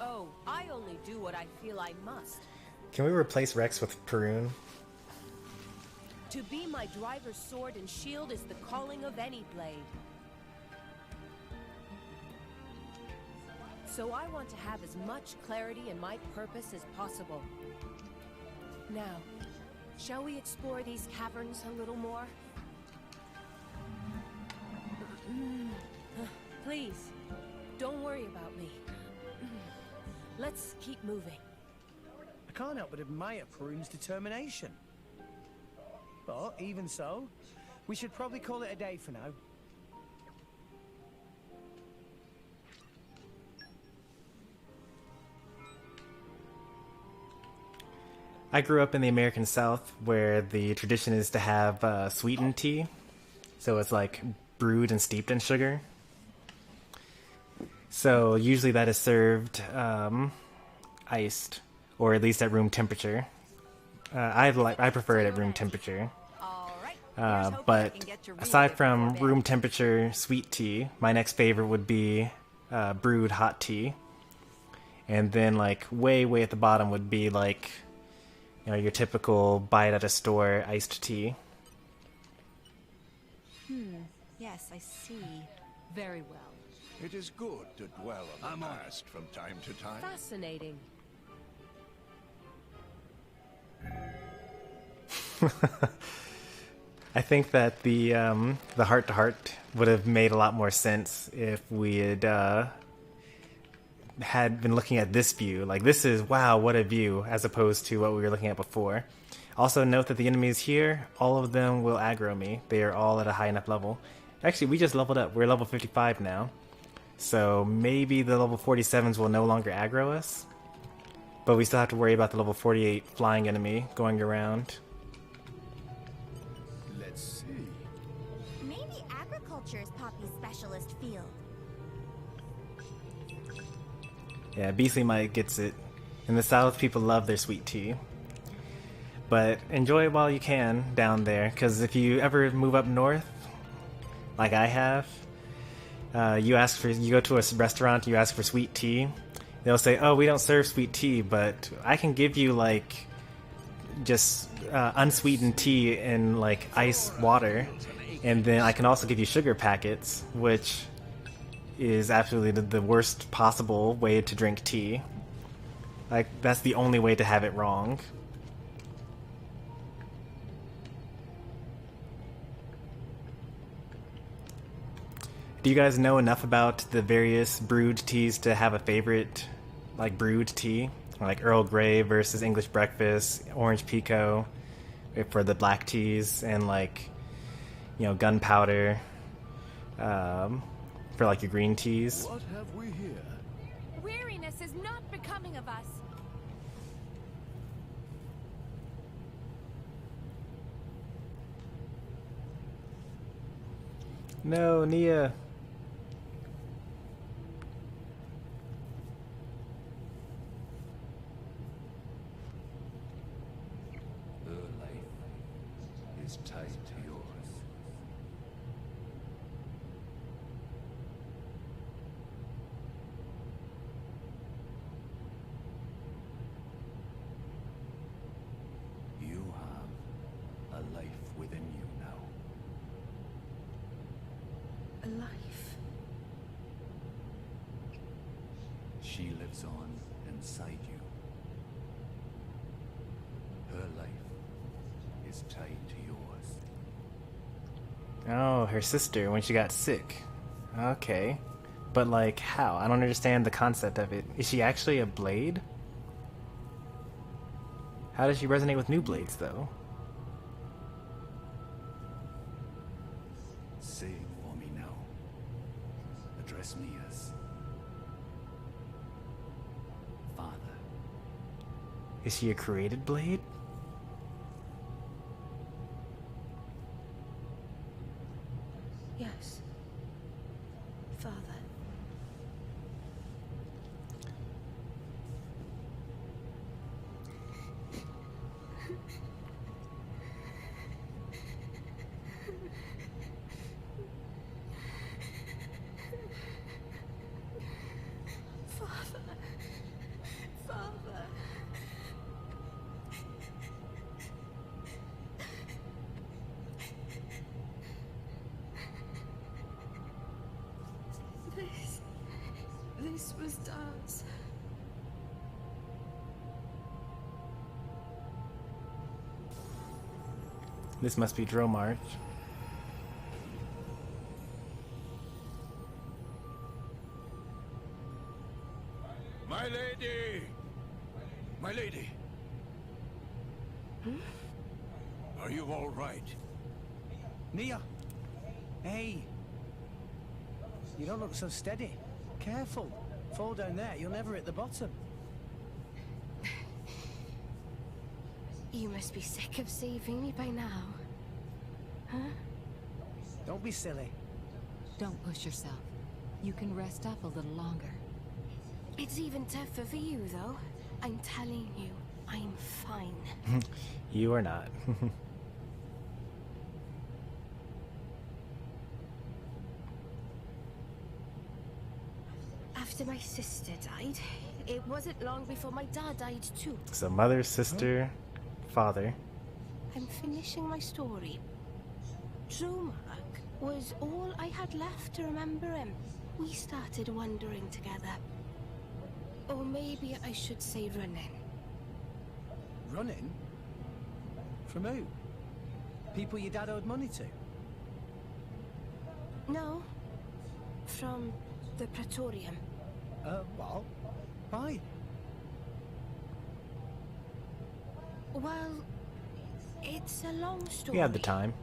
Oh, I only do what I feel I must. Can we replace Rex with Perun? To be my driver's sword and shield is the calling of any blade. So I want to have as much clarity in my purpose as possible. Now, shall we explore these caverns a little more? Please, don't worry about me. Let's keep moving. I can't help but admire Perun's determination. But even so, we should probably call it a day for now. I grew up in the American South where the tradition is to have sweetened tea. So it's like brewed and steeped in sugar. So usually that is served iced, or at least at room temperature. I prefer it at room temperature. But aside from room temperature sweet tea, my next favorite would be brewed hot tea. And then like way at the bottom would be like, you know, your typical buy it at a store iced tea. Yes, I see. Very well. It is good to dwell on the past from time to time. Fascinating. I think that the heart-to-heart would have made a lot more sense if we had been looking at this view. Like, this is, wow, what a view, as opposed to what we were looking at before. Also note that the enemies here, all of them will aggro me. They are all at a high enough level. Actually, we just leveled up. We're level 55 now. So maybe the level 47s will no longer aggro us. But we still have to worry about the level 48 flying enemy going around. Let's see. Maybe agriculture is Poppy's specialist field. Yeah, Beastly Mite gets it. In the south, people love their sweet tea. But enjoy it while you can down there, because if you ever move up north, like I have, you go to a restaurant, you ask for sweet tea, they'll say, oh, we don't serve sweet tea, but I can give you like just unsweetened tea in like ice water, and then I can also give you sugar packets, which is absolutely the worst possible way to drink tea. Like, that's the only way to have it wrong. Do you guys know enough about the various brewed teas to have a favorite, like, brewed tea? Like Earl Grey versus English Breakfast, Orange Pekoe for the black teas, and like, you know, gunpowder for like your green teas. What have we here? Weariness is not becoming of us. No, Nia. Her life is tied to yours. You have a life within you now. A life. She lives on inside you. Her life is tied to yours. Oh, her sister when she got sick. Okay. But like, how? I don't understand the concept of it. Is she actually a blade? How does she resonate with new blades, though? Say it for me now. Address me as Father. Is she a created blade? Yes. Father. Father. This was Dad's. This must be Drill March. My lady! My lady! Are you all right? Nia! Hey! You don't look so steady. Careful. Fall down there, you'll never hit the bottom. You must be sick of saving me by now. Huh? Don't Don't be silly. Don't push yourself. You can rest up a little longer. It's even tougher for you, though. I'm telling you, I'm fine. You are not. After my sister died, it wasn't long before my dad died too. So mother, sister, father. I'm finishing my story. Dromark was all I had left to remember him. We started wandering together. Or maybe I should say running. Running? From who? People your dad owed money to? No. From the Praetorium. Well, why? Well, it's a long story. We have the time.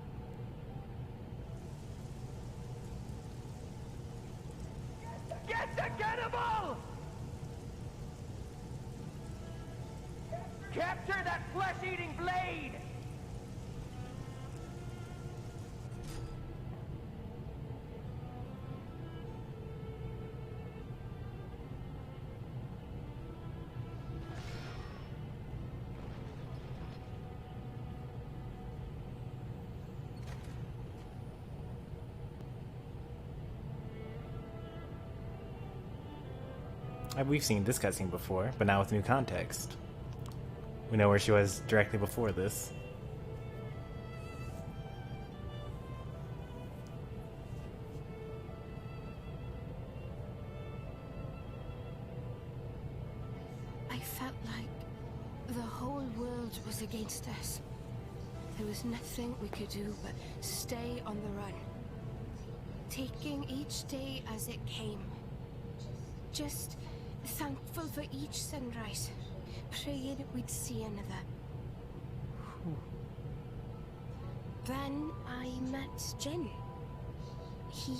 Get the cannibal! Capture that flesh-eating blade! We've seen this cutscene before, but now with new context. We know where she was directly before this. I felt like the whole world was against us. There was nothing we could do but stay on the run. Taking each day as it came. Just thankful for each sunrise, praying we'd see another. Then I met Jin. He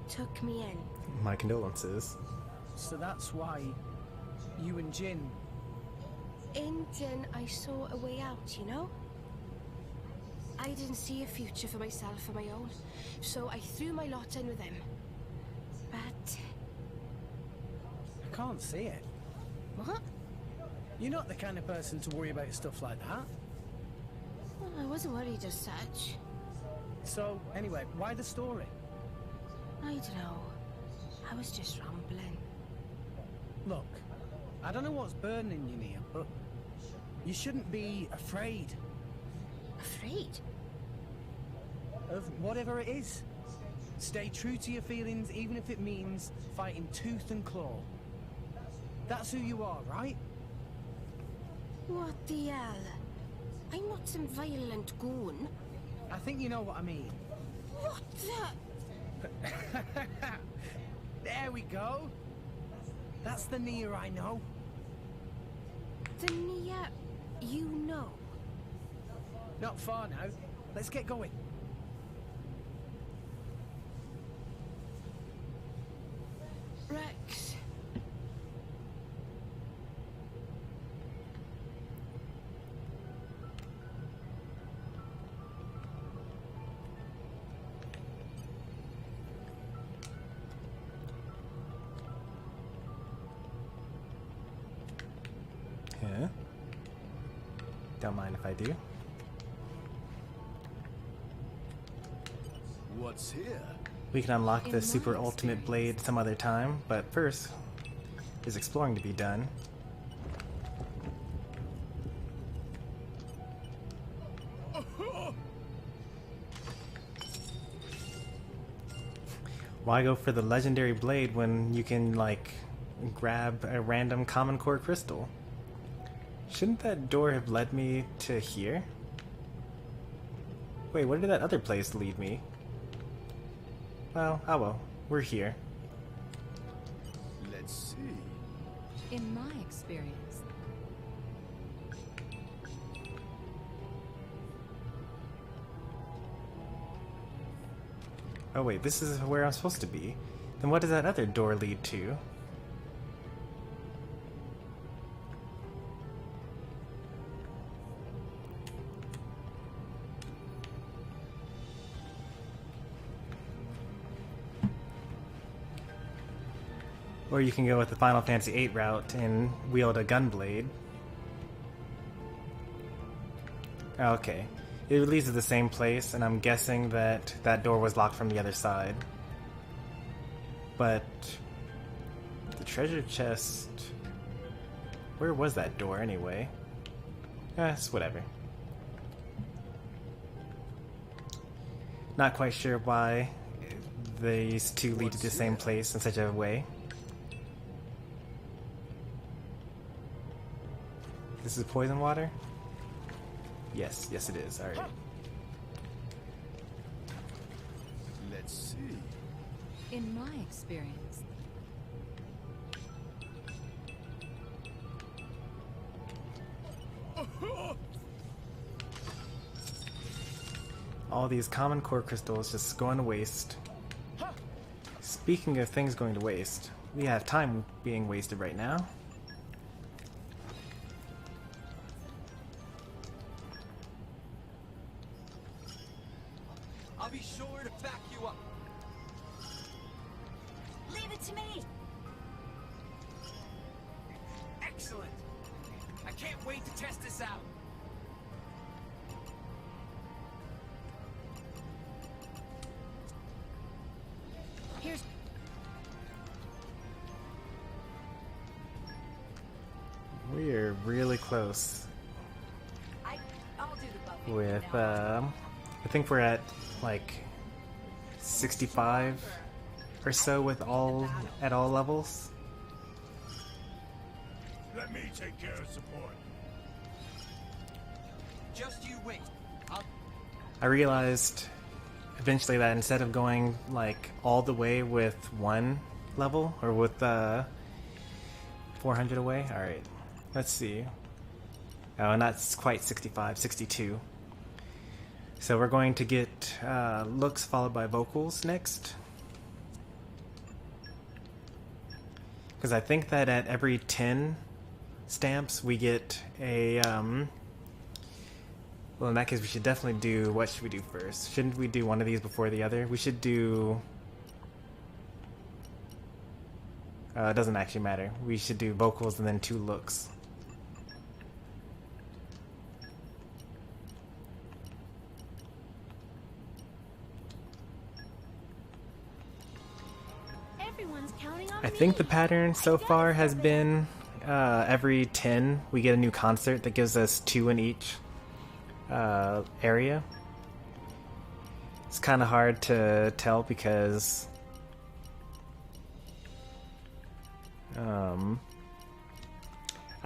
took me in. My condolences. So that's why you and Jin... In Jin, I saw a way out, you know? I didn't see a future for myself on my own, so I threw my lot in with him. But... I can't see it. What? You're not the kind of person to worry about stuff like that. Well, I wasn't worried as such. So, anyway, why the story? I don't know. I was just rambling. Look, I don't know what's burning you, Nia, but you shouldn't be afraid. Afraid? Of whatever it is. Stay true to your feelings, even if it means fighting tooth and claw. That's who you are, right? What the hell? I'm not some violent goon. I think you know what I mean. What the? There we go. That's the Nia I know. The Nia you know? Not far now. Let's get going. Rex. Yeah. Don't mind if I do. What's here? We can unlock the super ultimate blade some other time, but first, there's exploring to be done. Why go for the legendary blade when you can, like, grab a random common core crystal? Shouldn't that door have led me to here? Wait, where did that other place lead me? Well, oh well, we're here. Let's see. In my experience, Oh wait, this is where I'm supposed to be. Then what does that other door lead to? Or you can go with the Final Fantasy VIII route and wield a gunblade. Okay. It leads to the same place, and I'm guessing that that door was locked from the other side. But the treasure chest... Where was that door anyway? It's whatever. Not quite sure why these two lead to the same place in such a way. This is poison water? Yes, yes it is. Alright. Let's see. In my experience, all these common core crystals just going to waste. Speaking of things going to waste, we have time being wasted right now. I'll be sure to back you up. Leave it to me. Excellent. I can't wait to test this out. here's We're really close I'll do the buffing with, now. I think we're at like 65 or so with all at all levels. Let me take care of support. Just you wait. I realized eventually that instead of going like all the way with one level or with 400 away, alright, let's see. Oh, not quite 65, 62. So we're going to get looks followed by vocals next. Because I think that at every 10 stamps we get a well, in that case we should definitely do, what should we do first? Shouldn't we do one of these before the other? We should do it doesn't actually matter. We should do vocals and then 2 looks. Everyone's counting on I think the pattern so far has been every 10 we get a new concert that gives us 2 in each area. It's kind of hard to tell because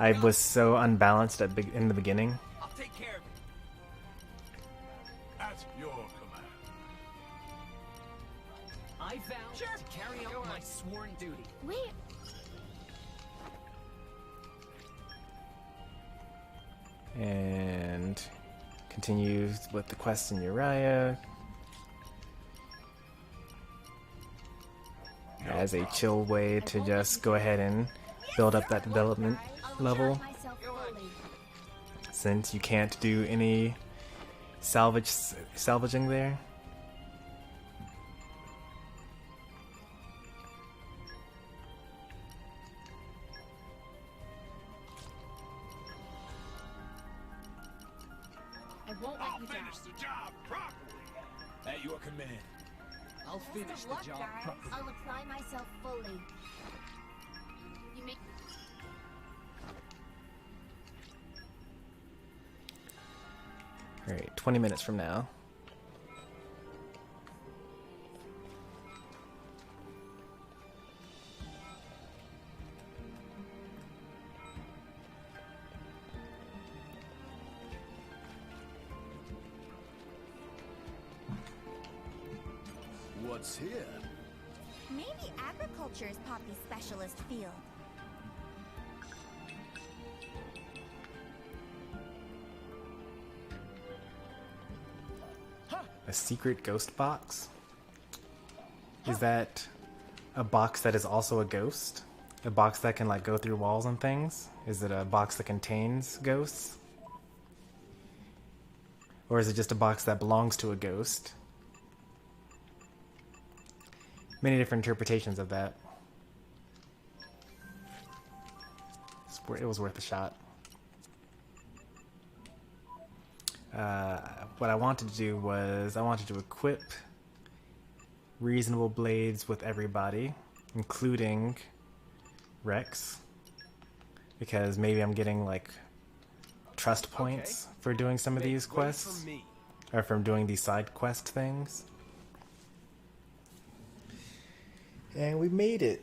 I was so unbalanced in the beginning. I'll take care of it. At your command. I vow to carry out my sworn duty. Wait. And continue with the quest in Uriah as a chill way to just go ahead and build up that development level, since you can't do any salvaging there. I won't let I'll you down. finish the job properly. At your command. I'll finish the job properly. I'll apply myself fully. You make Alright, 20 minutes from now. What's here? Maybe agriculture is Poppy's specialist field. A secret ghost box? Is that a box that is also a ghost? A box that can like go through walls and things? Is it a box that contains ghosts? Or is it just a box that belongs to a ghost? Many different interpretations of that. it was worth a shot. What I wanted to do was I wanted to equip reasonable blades with everybody, including Rex, because maybe I'm getting like trust points for doing some of these quests, or from doing these side quest things. And we made it.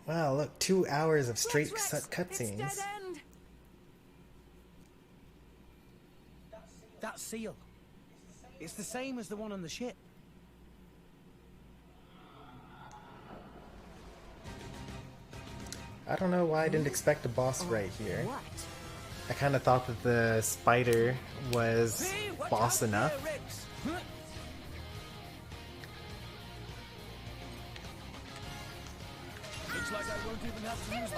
Wow, look, 2 hours of straight cutscenes. That seal. It's the same as the one on the ship. I don't know why I didn't expect a boss right here. I kind of thought that the spider was boss enough. Looks like I won't even have to use the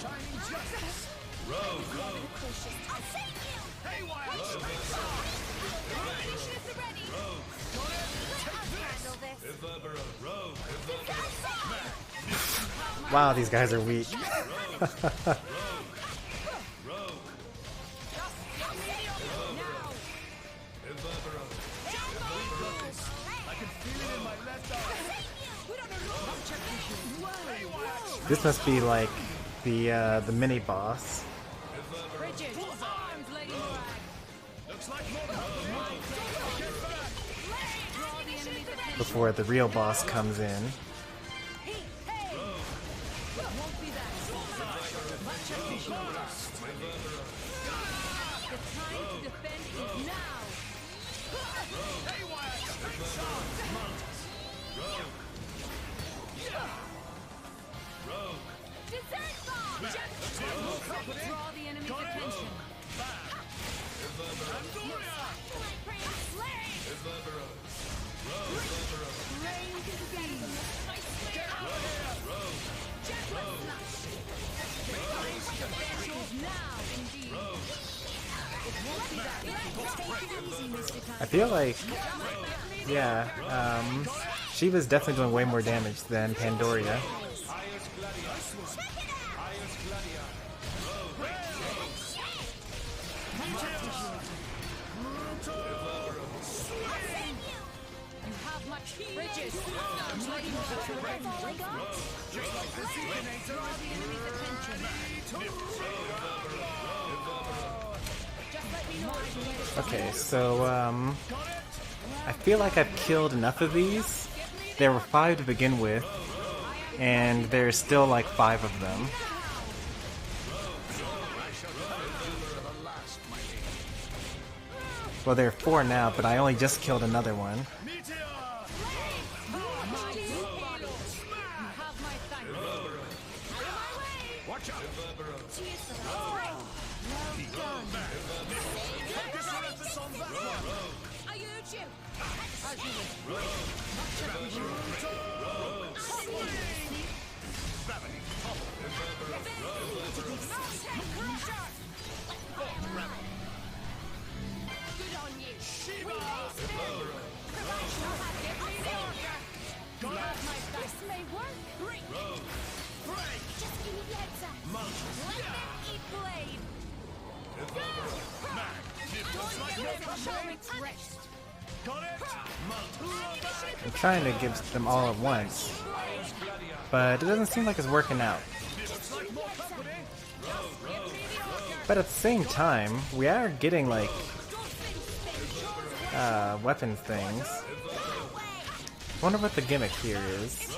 shining justice. Rogue! I'll save you! Hey, Wyatt! Initiatives are ready! I'll handle this! Wow, these guys are weak. This must be like the mini boss before the real boss comes in. Draw the enemy's attention. I feel like, yeah, she was definitely doing way more damage than Pandoria. Okay, so I feel like I've killed enough of these. There were 5 to begin with, and there's still like 5 of them. Well, there are 4 now, but I only just killed another one. I'm trying to give them all at once, but it doesn't seem like it's working out. But at the same time, we are getting like weapon things. I wonder what the gimmick here is.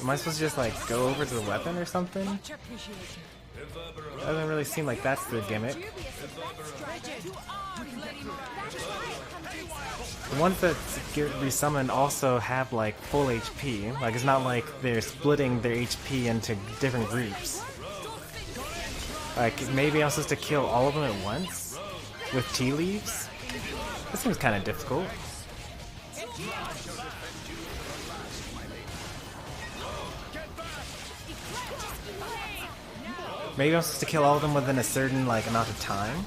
Am I supposed to just like go over to the weapon or something? Doesn't really seem like that's the gimmick. The ones that get resummoned also have like full HP. Like it's not like they're splitting their HP into different groups. Like maybe I'm supposed to kill all of them at once with tea leaves? This seems kind of difficult. Maybe I'm supposed to kill all of them within a certain like amount of time.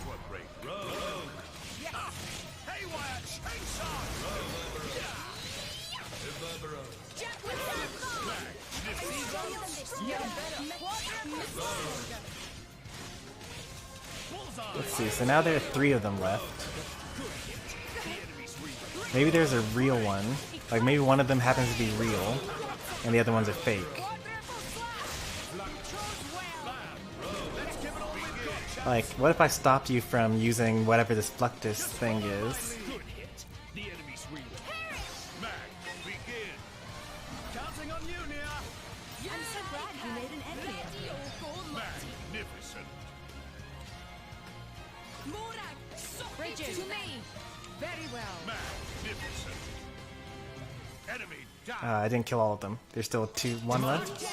Let's see, so now there are 3 of them left. Maybe there's a real one. Like, maybe one of them happens to be real, and the other ones are fake. Like, what if I stopped you from using whatever this Fluctus thing is? I didn't kill all of them. There's still 1 left.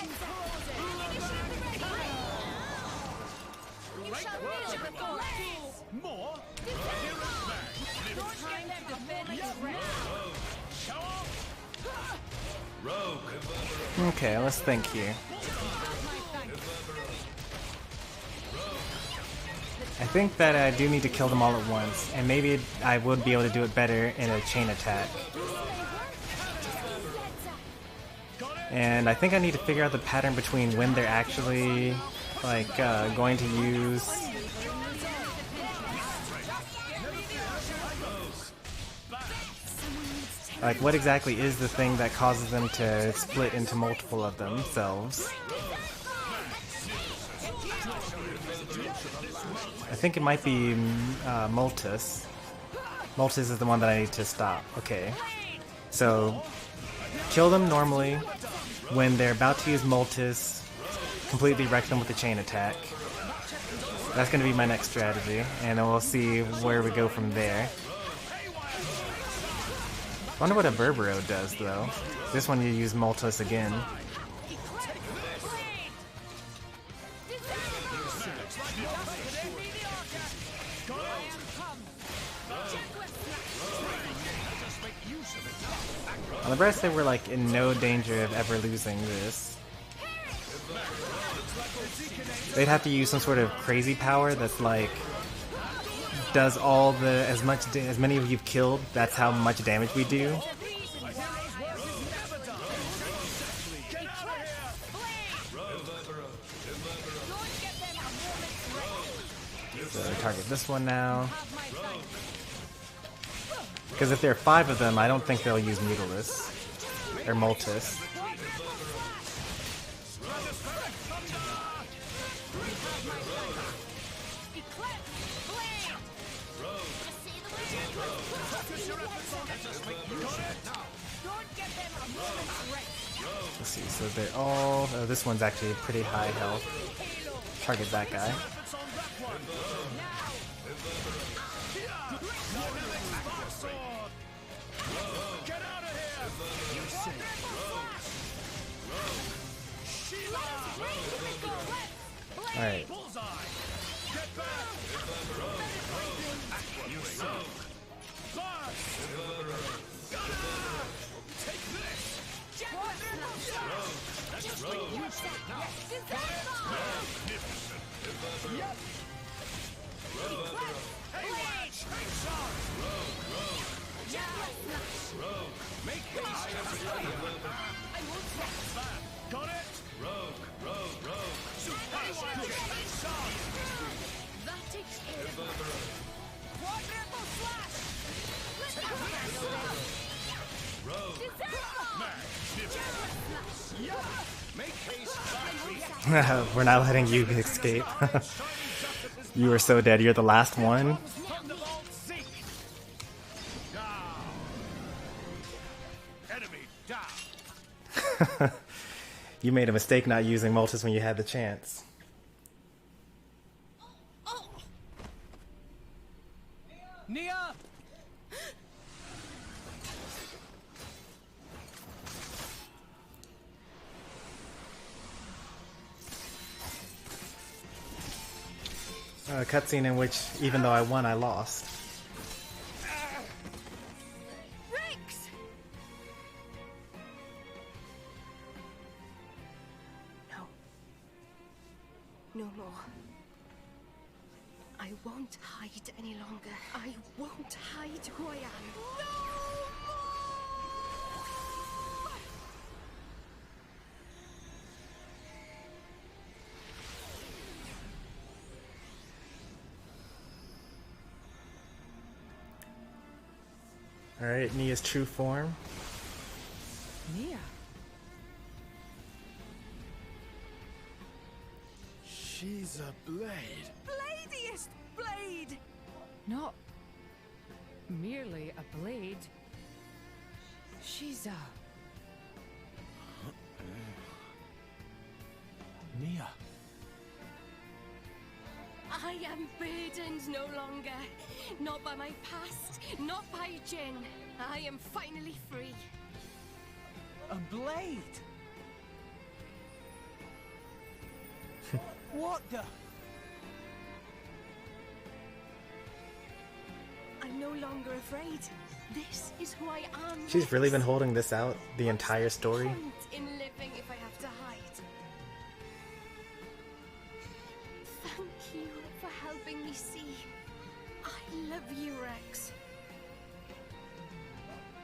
Okay, let's think here. I think that I do need to kill them all at once, and maybe I would be able to do it better in a chain attack. And I think I need to figure out the pattern between when they're actually, like, going to use... Like, what exactly is the thing that causes them to split into multiple of themselves? I think it might be Multus. Multus is the one that I need to stop. Okay. So, kill them normally. When they're about to use Multus, completely wreck them with a chain attack. That's going to be my next strategy, and then we'll see where we go from there. I wonder what a Berbero does, though. This one you use Multus again. On the rest, they were like in no danger of ever losing this. They'd have to use some sort of crazy power that's like does all the as many of you've killed. That's how much damage we do. So target this one now. Because if there are 5 of them, I don't think they'll use Mutilus or Multus. Let's see, so they're all... Oh, this one's actually pretty high health. Target that guy. Alright. We're not letting you escape. You are so dead. You're the last one. You made a mistake not using Multus when you had the chance. Nia! A cutscene in which, even though I won, I lost. Rex! No. No more. I won't hide any longer. I won't hide who I am. Alright, Nia's true form. Nia. She's a blade. Bladiest blade! Not merely a blade. She's a... Nia. I am burdened no longer. Not by my past, not by Jin. I am finally free. A blade? What the? I'm no longer afraid. This is who I am. She's really been holding this out the entire story. What's the point in living if I have to hide? Thank you for helping me see. I love you, Rex.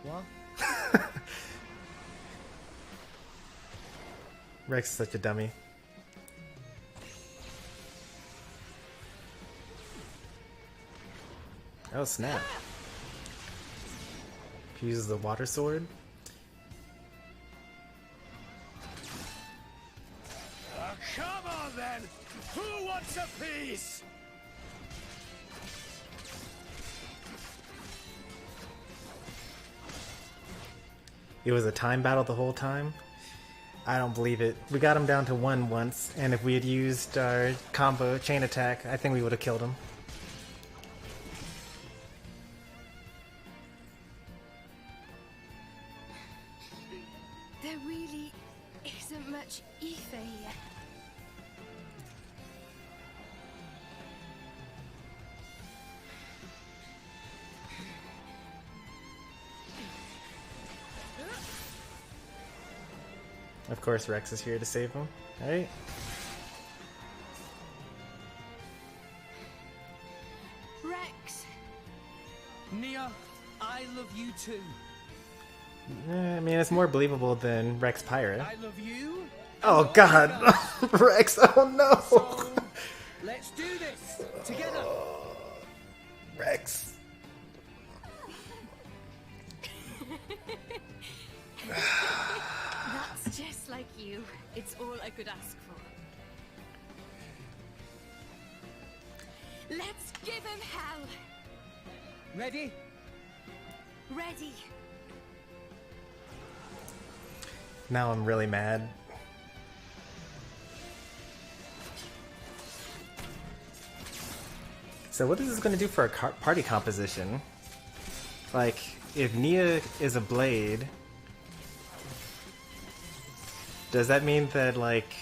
What? Rex is such a dummy. Oh snap. He uses the water sword. Come on then! Who wants a piece? It was a time battle the whole time. I don't believe it. We got him down to 1 once, and if we had used our combo chain attack, I think we would have killed him. There really isn't much ether here. Of course Rex is here to save him. Alright. Rex! Nia, I love you too. I mean, it's more believable than Rex Pyra. I love you. Oh god! Rex, oh no! So, let's do this together. Rex. That's just like you. It's all I could ask for. Let's give him hell. Ready? Ready. Now I'm really mad. So what is this going to do for a party composition? Like, if Nia is a blade, does that mean that, like...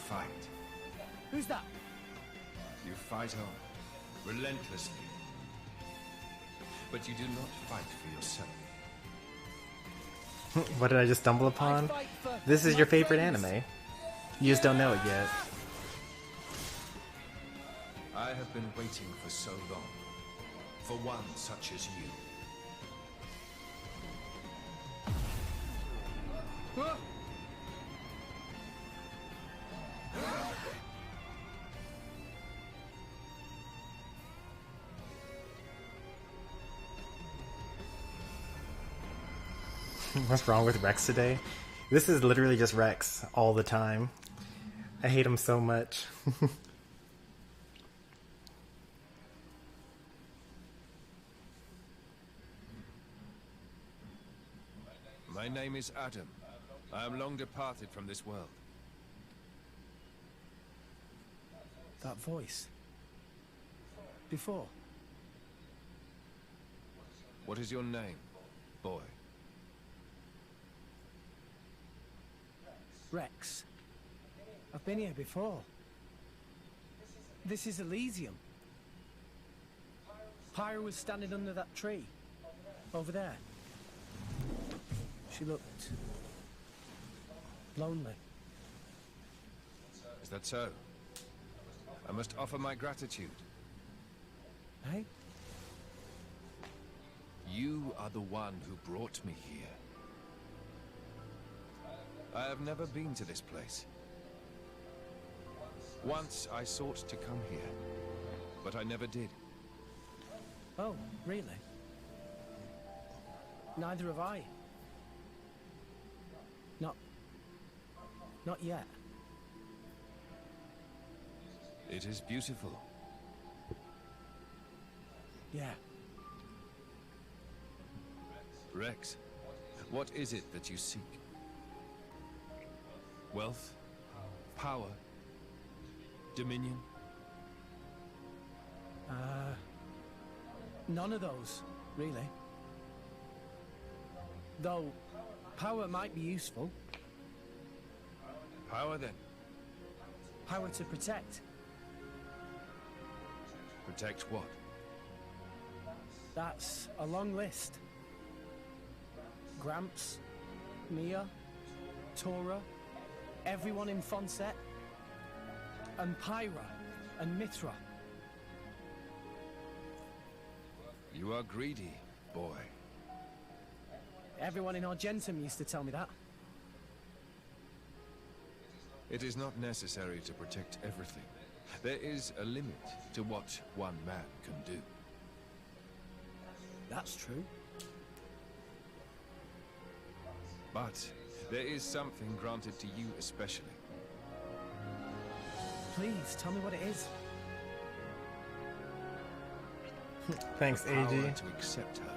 Fight. Who's that? You fight on, relentlessly. But you do not fight for yourself. What did I just stumble upon? This is your favorite anime. You just don't know it yet. I have been waiting for so long. For one such as you. What's wrong with Rex today? This is literally just Rex all the time. I hate him so much. My name is Adam. I am long departed from this world. That voice. Before. What is your name, boy? Rex. I've been here before. This is Elysium. Pyra was standing under that tree. Over there. She looked... lonely. Is that so? I must offer my gratitude. Hey? You are the one who brought me here. I have never been to this place. Once I sought to come here, but I never did. Oh, really? Neither have I. Not yet. It is beautiful. Yeah. Rex, what is it that you seek? Wealth? Power? Dominion? None of those, really. Though, power might be useful. Power, then? Power to protect. Protect what? That's a long list. Gramps, Mia, Tora, everyone in Fonset, and Pyra, and Mithra. You are greedy, boy. Everyone in Argentum used to tell me that. It is not necessary to protect everything. There is a limit to what one man can do. That's true. But there is something granted to you especially. Please, tell me what it is. Thanks, The power AG. to accept her.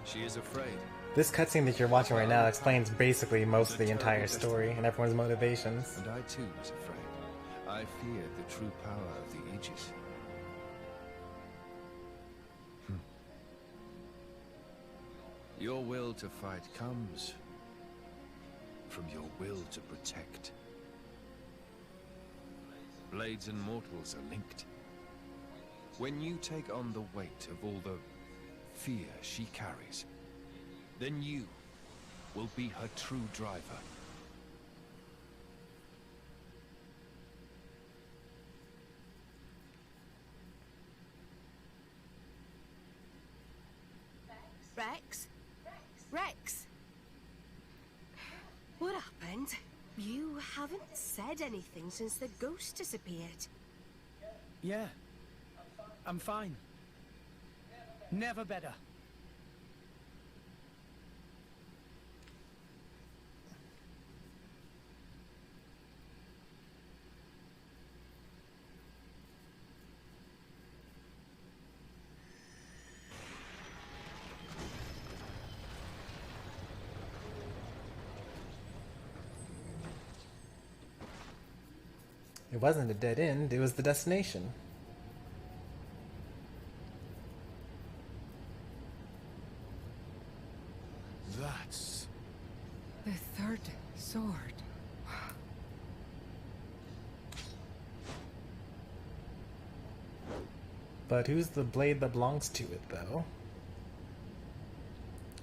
She is afraid. This cutscene that you're watching right now explains basically most of the entire story and everyone's motivations. And I too was afraid. I feared the true power of the Aegis. Your will to fight comes from your will to protect. Blades and mortals are linked. When you take on the weight of all the fear she carries, then you will be her true driver. Rex? Rex? What happened? You haven't said anything since the ghost disappeared. Yeah. I'm fine. Never better. It wasn't a dead end, it was the destination. That's... The third sword. But who's the blade that belongs to it, though?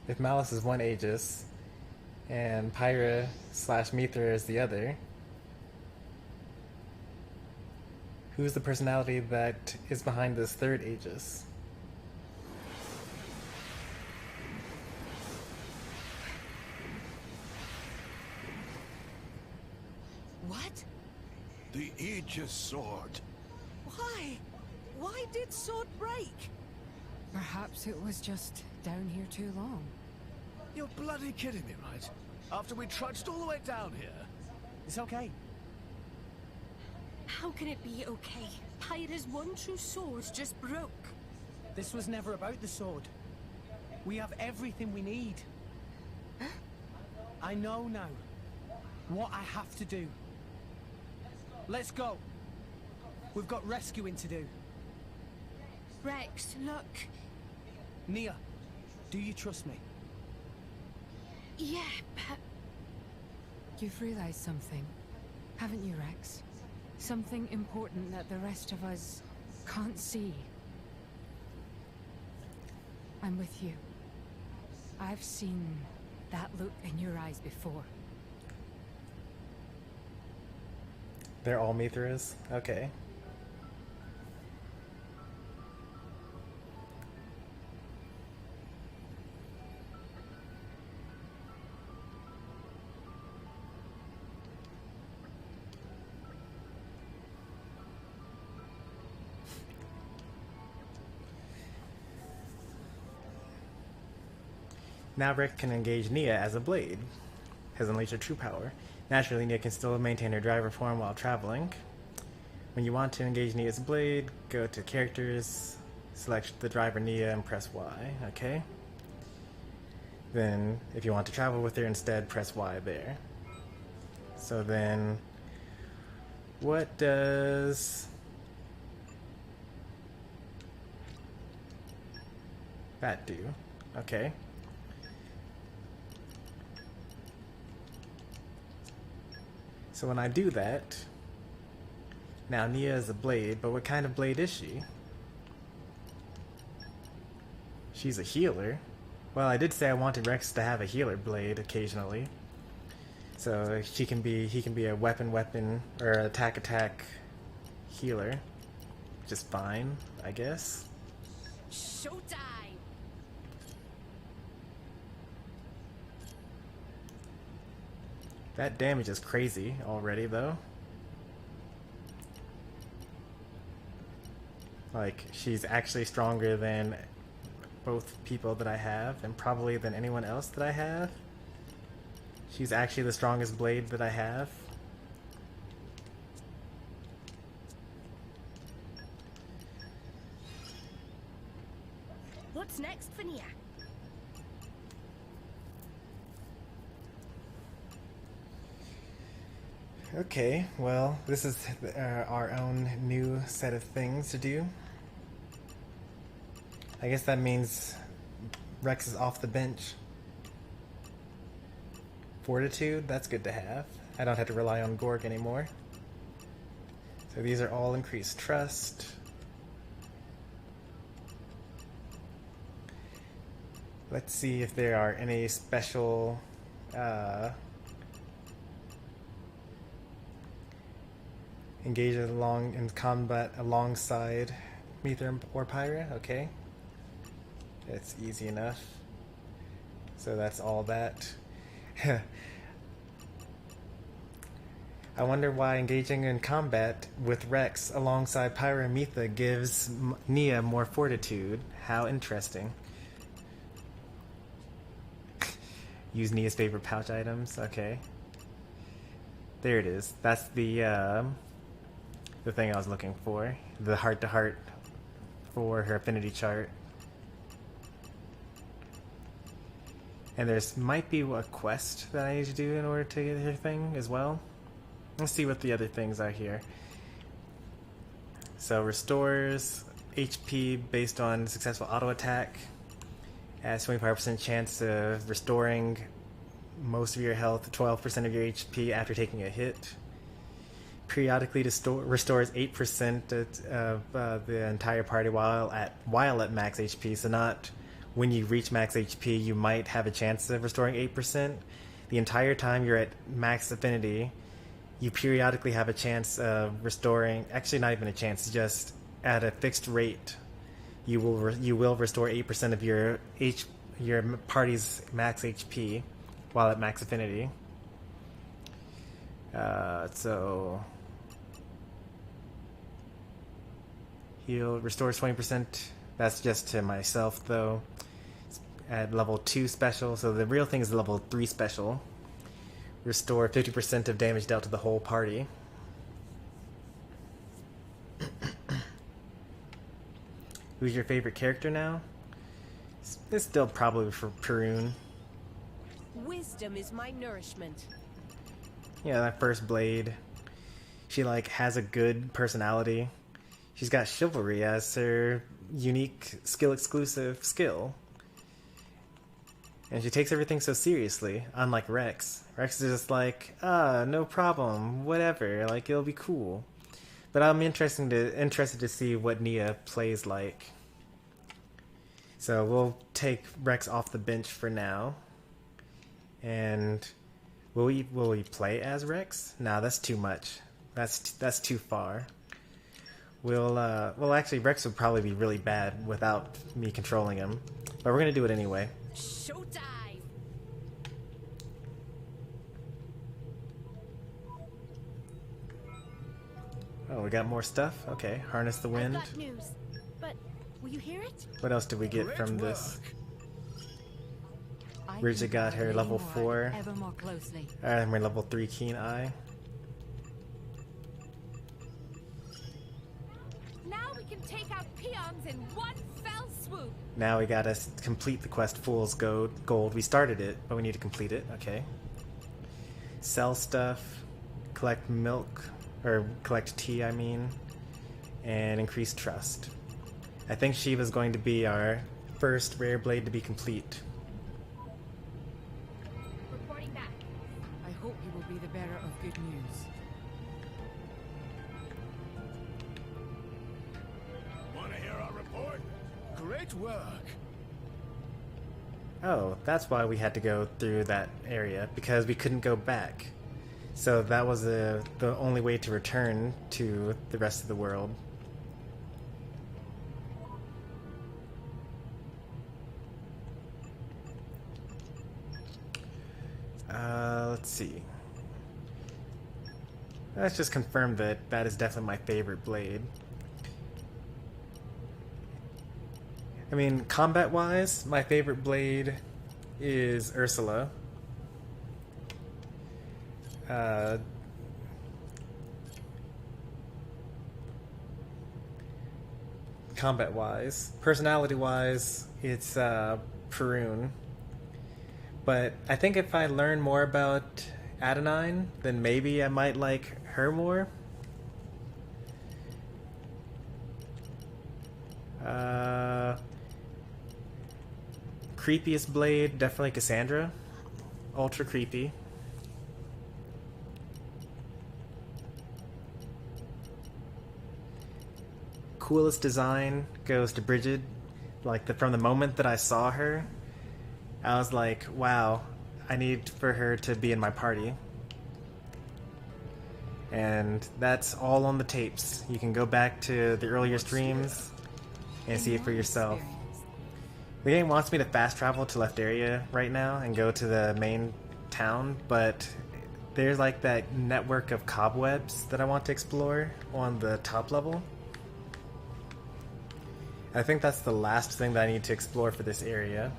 If Malice is one Aegis, and Pyra / Mithra is the other, who's the personality that is behind this third Aegis? What? the Aegis sword. Why? Why did sword break? Perhaps it was just down here too long. You're bloody kidding me, right? After we trudged all the way down here. It's okay. How can it be okay? Pyra's one true sword just broke. This was never about the sword. We have everything we need. I know now what I have to do. Let's go. We've got rescuing to do. Rex, look. Nia, do you trust me? Yeah, but... You've realized something, haven't you, Rex? Something important that the rest of us can't see. I'm with you. I've seen that look in your eyes before. They're all Mithras? Okay. Now Rex can engage Nia as a blade. Has unleashed her true power. Naturally, Nia can still maintain her driver form while traveling. When you want to engage Nia as a blade, go to Characters, select the driver Nia, and press Y. Okay. Then, if you want to travel with her instead, press Y there. So then, what does that do? Okay. So when I do that, now Nia is a blade, but what kind of blade is she? She's a healer. Well, I did say I wanted Rex to have a healer blade occasionally. So he can be a weapon or attack healer. Which is fine, I guess. Showtime! That damage is crazy already, though. Like, she's actually stronger than both people that I have, and probably than anyone else that I have. She's actually the strongest blade that I have. What's next for Nia? Okay, well, this is our own new set of things to do. I guess that means Rex is off the bench. Fortitude, that's good to have. I don't have to rely on Gorg anymore. So these are all increased trust. Let's see if there are any special engage in combat alongside Mithra or Pyra. Okay, it's easy enough. So that's all that. I wonder why engaging in combat with Rex alongside Pyra and Mithra gives Nia more fortitude. How interesting. Use Nia's favorite pouch items. Okay. There it is. That's the thing I was looking for. The heart-to-heart for her affinity chart. And there's might be a quest that I need to do in order to get her thing as well. Let's see what the other things are here. So restores HP based on successful auto attack. Has 25% chance of restoring most of your health, 12% of your HP after taking a hit. Periodically restores 8% of the entire party while at max HP. So not when you reach max HP, you might have a chance of restoring 8%. The entire time you're at max affinity, you periodically have a chance of restoring. Actually, not even a chance. Just at a fixed rate, you will restore 8% of your party's max HP while at max affinity. So heal restores 20%. That's just to myself though. It's at level 2 special. So the real thing is level 3 special. Restore 50% of damage dealt to the whole party. Who's your favorite character now? It's still probably for Perun. Wisdom is my nourishment. Yeah, that first blade. She like has a good personality. She's got chivalry as her unique skill exclusive skill. And she takes everything so seriously, unlike Rex. Rex is just like, no problem, whatever, like it'll be cool. But I'm interested to see what Nia plays like. So we'll take Rex off the bench for now. And will we play as Rex? Nah, that's too much. That's too far. Well, actually, Rex would probably be really bad without me controlling him, but we're gonna do it anyway. Showtime! Oh, we got more stuff? Okay, harness the wind. I've got news, but will you hear it? What else did we get from this? Bridget got her level 4. Ever more closely. And my level 3 keen eye. Now we can take out peons in one fell swoop. Now we gotta complete the quest Fool's Gold. We started it, but we need to complete it. Okay. Sell stuff, collect milk, or collect tea, I mean, and increase trust. I think Shiva's going to be our first rare blade to be complete. Reporting back. I hope you will be the bearer of good news. Want to hear our report? Great work. Oh, that's why we had to go through that area, because we couldn't go back. So that was the only way to return to the rest of the world. Let's see. Let's just confirm that that is definitely my favorite blade. I mean, combat-wise, my favorite blade is Ursula. Combat-wise. Personality-wise, it's Perun. But I think if I learn more about Adenine, then maybe I might like her more. Creepiest blade, definitely Cassandra. Ultra creepy. Coolest design goes to Bridget. Like from the moment that I saw her, I was like, wow, I need for her to be in my party. And that's all on the tapes. You can go back to the earlier streams and see it for yourself. The game wants me to fast travel to Lefteria right now and go to the main town, but there's like that network of cobwebs that I want to explore on the top level. I think that's the last thing that I need to explore for this area.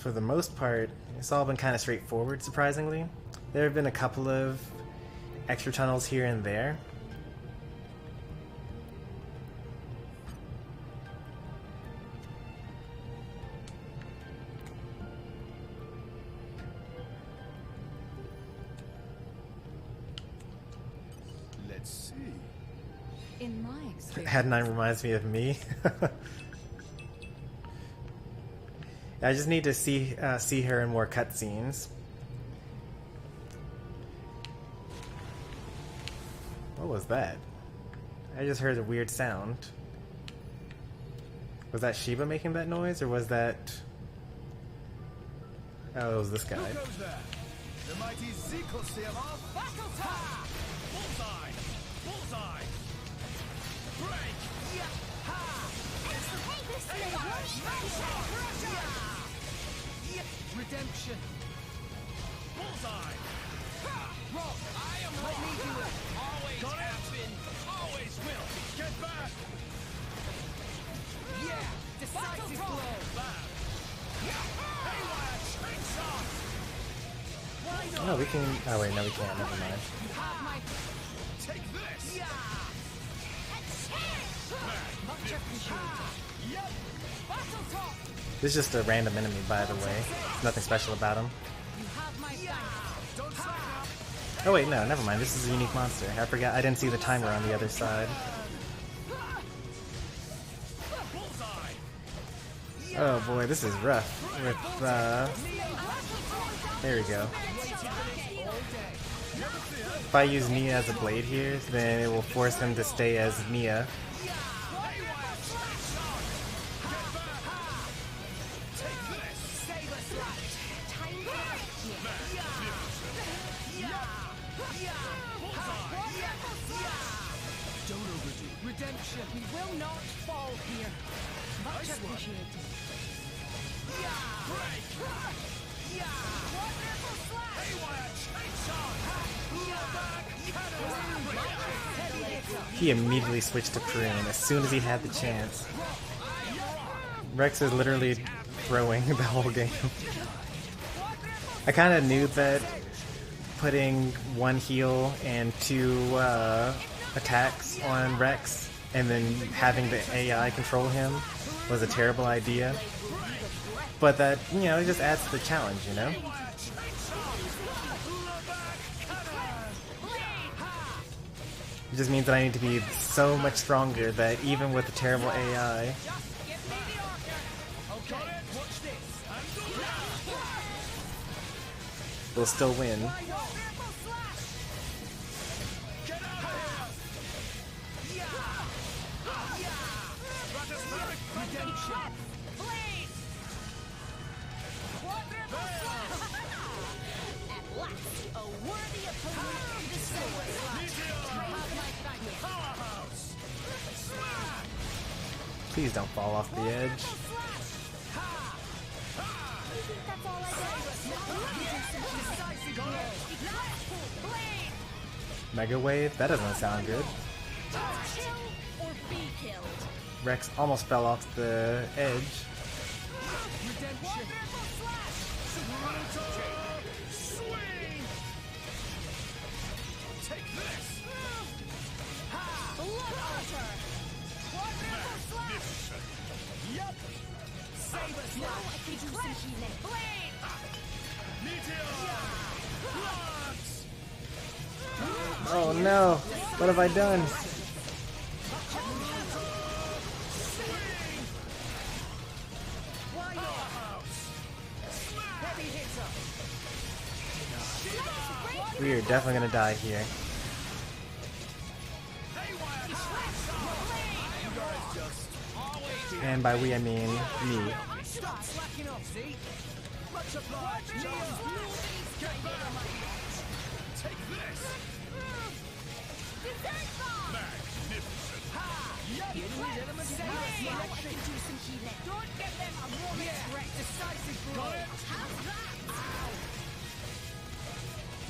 For the most part, it's all been kind of straightforward, surprisingly. There have been a couple of extra tunnels here and there. Let's see. In my experience, Adenine reminds me of me. I just need to see her in more cutscenes. What was that? I just heard a weird sound. Was that Shiva making that noise, or was that... Oh, it was this guy. Who goes there? The mighty Xenosaga of battle time! Bullseye! Bullseye! Break! Ha! Redemption. Bullseye! Rock. I am what need you will. Always Got it. have been. Always will. Get back! Yeah. Decisive blow. Haywire! Chainsaw! Oh, we can... Oh, wait, no, we can't. Never mind. You have my Take this! yeah. Much appreciated. Yep! Battle top. This is just a random enemy, by the way. There's nothing special about him. You have my back. Don't slack up! Oh wait, no, never mind. This is a unique monster. I forgot. I didn't see the timer on the other side. Oh boy, this is rough. With there we go. If I use Nia as a blade here, then it will force him to stay as Nia. Don't overdo it. Redemption. We will not fall here. Much appreciated. He immediately switched to Prune as soon as he had the chance. Rex is literally throwing the whole game. I kind of knew that putting one heal and two attacks on Rex and then having the AI control him was a terrible idea. But that, you know, it just adds to the challenge, you know? It just means that I need to be so much stronger that even with the terrible AI, we'll still win. Please don't fall off the edge. Mega Wave? That doesn't sound good. Rex almost fell off the edge. Oh no! What have I done? We are definitely gonna die here. And by we I mean me. Stop slacking off, see? Much obliged. Take this. Don't get them a moment's wreck. Decisive blow. How's that?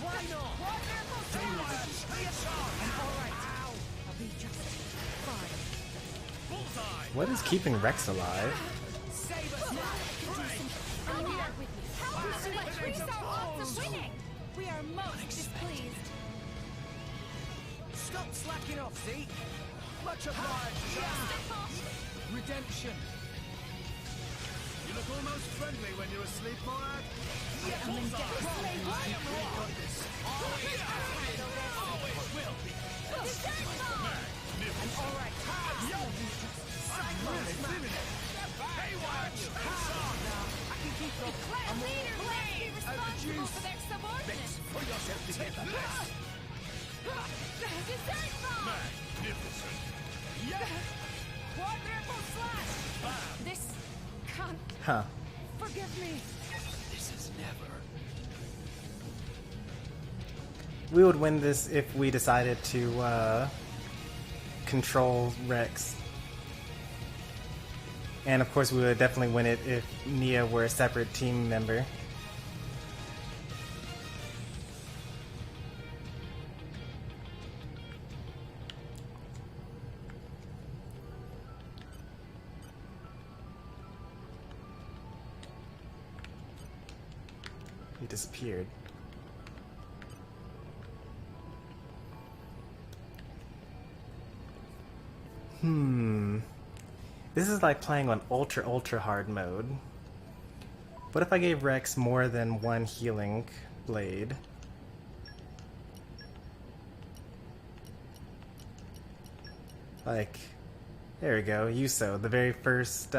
Why not? Alright. I'll be just fine. What is keeping Rex alive? Save us now. We are most displeased. Stop slacking off, see? Much obliged. Redemption. You look almost friendly when you're asleep, Morag. I am in debt. I am wrong. Always will be. And all right. I can keep them. I'm responsible for their subordinates. Put yourself together. Dessert bomb! Magnificent. Quadruple slash! This can't. Huh. Forgive me. This is never. We would win this if we decided to control Rex. And of course we would definitely win it if Nia were a separate team member. He disappeared. This is like playing on ultra hard mode. What if I gave Rex more than one healing blade? Like, there we go, Yuso, the very first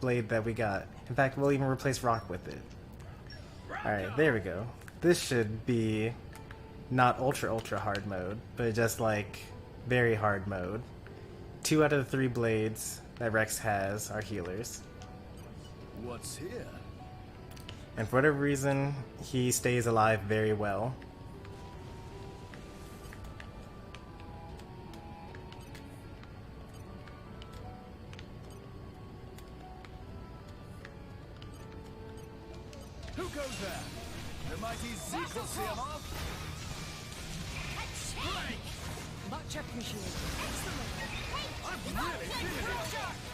blade that we got. In fact, we'll even replace rock with it. Alright, there we go. This should be not ultra hard mode, but just like very hard mode. 2 out of the 3 blades that Rex has are healers. What's here? And for whatever reason, he stays alive very well. Who goes there? The mighty Xenosaga. Much appreciated. Excellent. I'm really feeling it.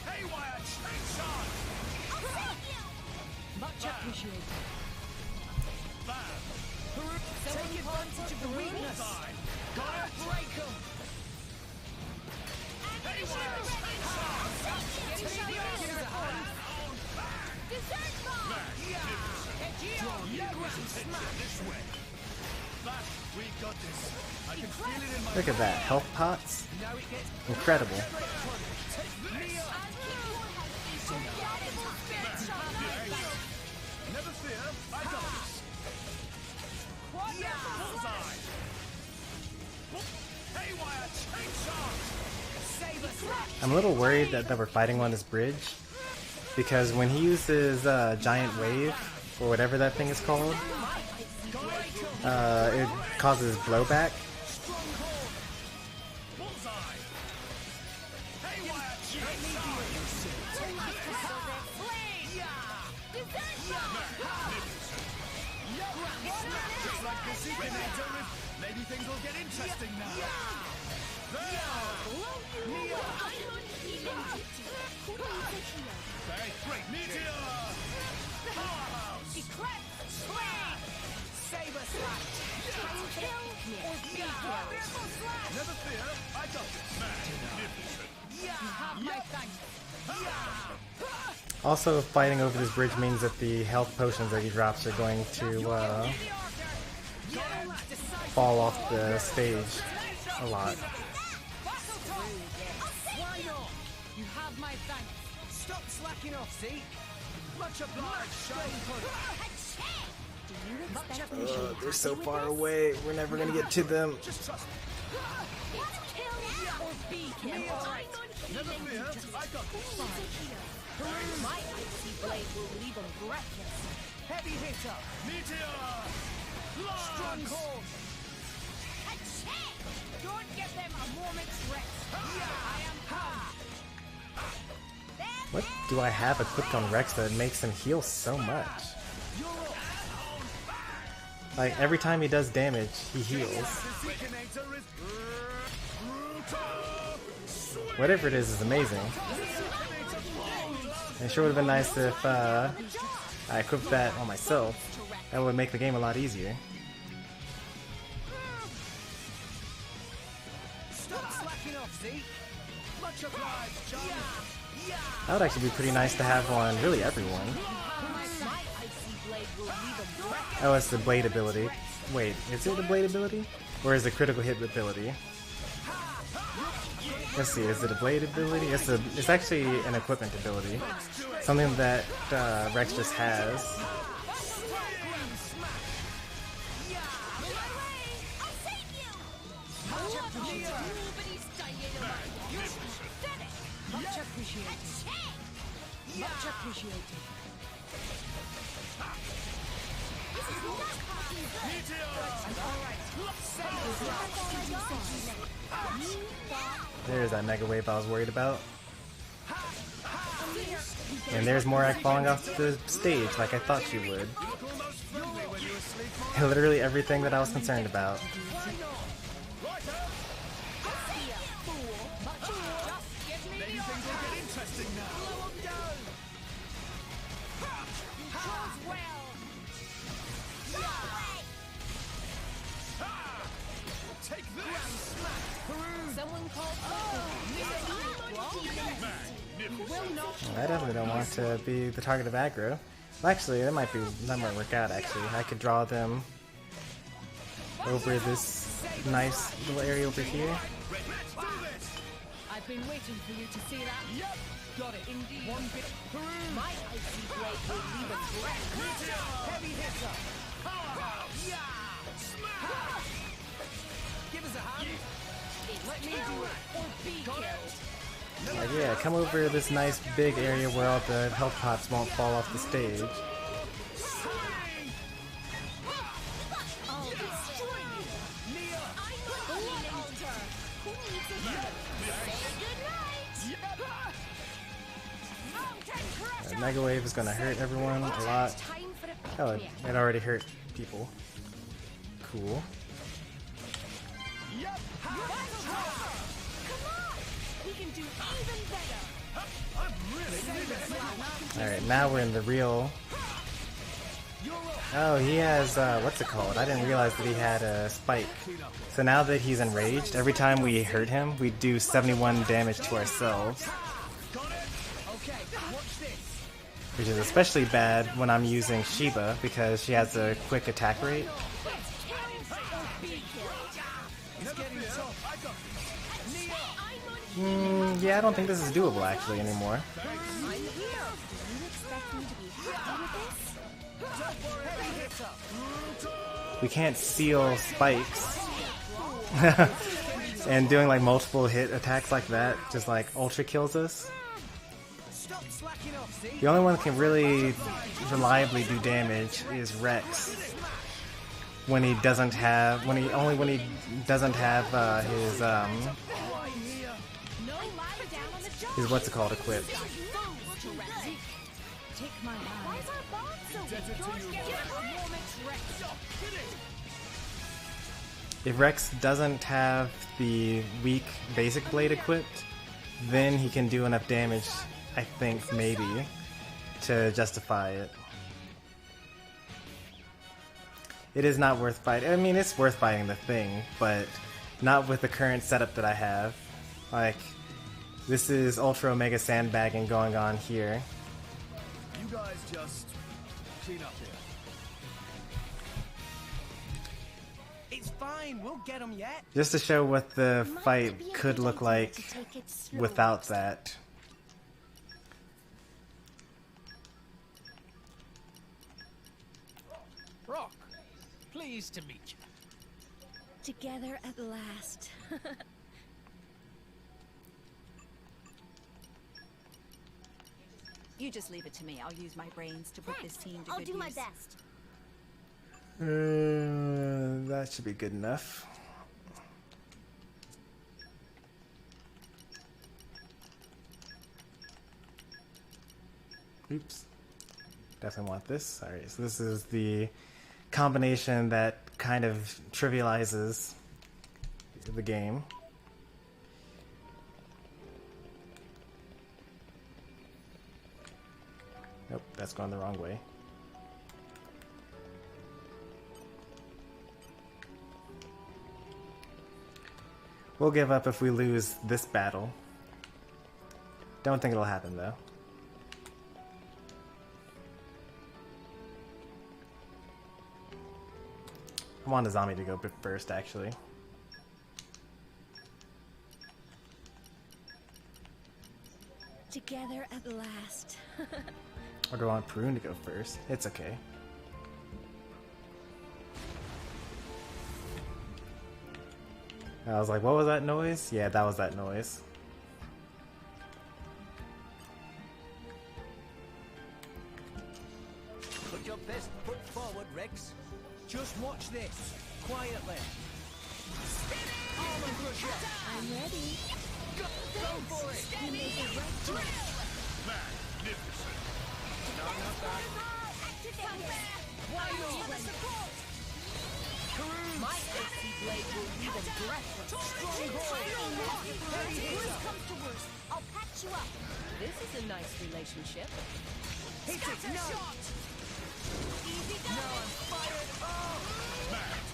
Haywire chainsaw. I'll save you. Much appreciated. Bam. Take advantage of the weakness. Gotta break them. Haywire chainsaw. Dessert bomb. This way. Back. We got this. I can feel it in my Look at that, health pots. Incredible. Never fear. I got this. Bullseye. Haywire chainsaw. I'm a little worried that we're fighting on this bridge, because when he uses giant wave, or whatever that thing is called, it causes blowback. Maybe things will get interesting now. Very great. Meteor! Powerhouse! Saber slash. Kill or be killed. Never fear, I got this. Magnificent. You have my thanks. Also, fighting over this bridge means that the health potions that he drops are going to fall off the stage a lot. Why not? You have my thanks. Stop slacking off, see? Much obliged, Shine Much appreciated. They're so far away, we're never gonna get to them. Just trust me. Kill or be killed. Never fear, I got this. My icy blade will leave them breathless. Heavy hitter. Meteor! Strong cord. Don't give them a moment's rest. I am come. What do I have equipped on Rex that makes him heal so much? Like, every time he does damage, he heals. Whatever it is amazing. It sure would have been nice if I equipped that on myself. That would make the game a lot easier. Stop slacking off, see? Much obliged, John. That would actually be pretty nice to have on really everyone. Oh, it's the blade ability. Wait, is it the blade ability? Or is it critical hit ability? Let's see, is it a blade ability? It's actually an equipment ability. Something that Rex just has. Much appreciated. Much appreciated. There's that Mega Wave I was worried about. And there's Morak falling off the stage like I thought she would. Literally everything that I was concerned about. I definitely don't want to be the target of aggro. Well, actually, that might work out. Actually, I could draw them over this nice little area over here. I've been waiting for you to see that. Yep, got it. Indeed. One bit. My icy blade will leave them breathless. Heavy hitter. Powerhouse. Give us a hand. Let me do it. Or be killed. Like, yeah, come over this nice big area where all the health pots won't fall off the stage. Mega Wave is gonna hurt everyone a lot. Oh, it already hurt people. Cool. Alright, now we're in the real... Oh, he has, what's it called? I didn't realize that he had a spike. So now that he's enraged, every time we hurt him, we do 71 damage to ourselves. Which is especially bad when I'm using Shiba, because she has a quick attack rate. Yeah, I don't think this is doable actually anymore. We can't seal spikes. And doing like multiple hit attacks like that just like ultra kills us. The only one that can really reliably do damage is Rex. When he doesn't have when he doesn't have his what's it called equipped. If Rex doesn't have the weak basic blade equipped, then he can do enough damage, I think, maybe, to justify it. It is not worth fighting. I mean, it's worth fighting the thing, but not with the current setup that I have. Like, this is Ultra Omega sandbagging going on here. You guys just clean up here. It's fine, we'll get them yet. Just to show what the fight could look like without that. Rock, pleased to meet you. Together at last. You just leave it to me. I'll use my brains to put this team to I'll good do use. my best. That should be good enough. Oops. Definitely want this. Alright, so this is the combination that kind of trivializes the game. Nope, that's going the wrong way. We'll give up if we lose this battle. Don't think it'll happen though. I want a zombie to go first actually. Together at last. Or do I want Prune to go first? It's okay. I was like, what was that noise? Yeah, that was that noise. Put your best foot forward, Rex. Just watch this, quietly. Armor Crusher! I'm ready. Go for it! You made the right choice. Magnificent. No, not that. Why not? My AC blade will leave them breathless. Worst comes to worst, I'll patch you up. This is a nice relationship. Hit it! No! Easy Now going. I'm fired up!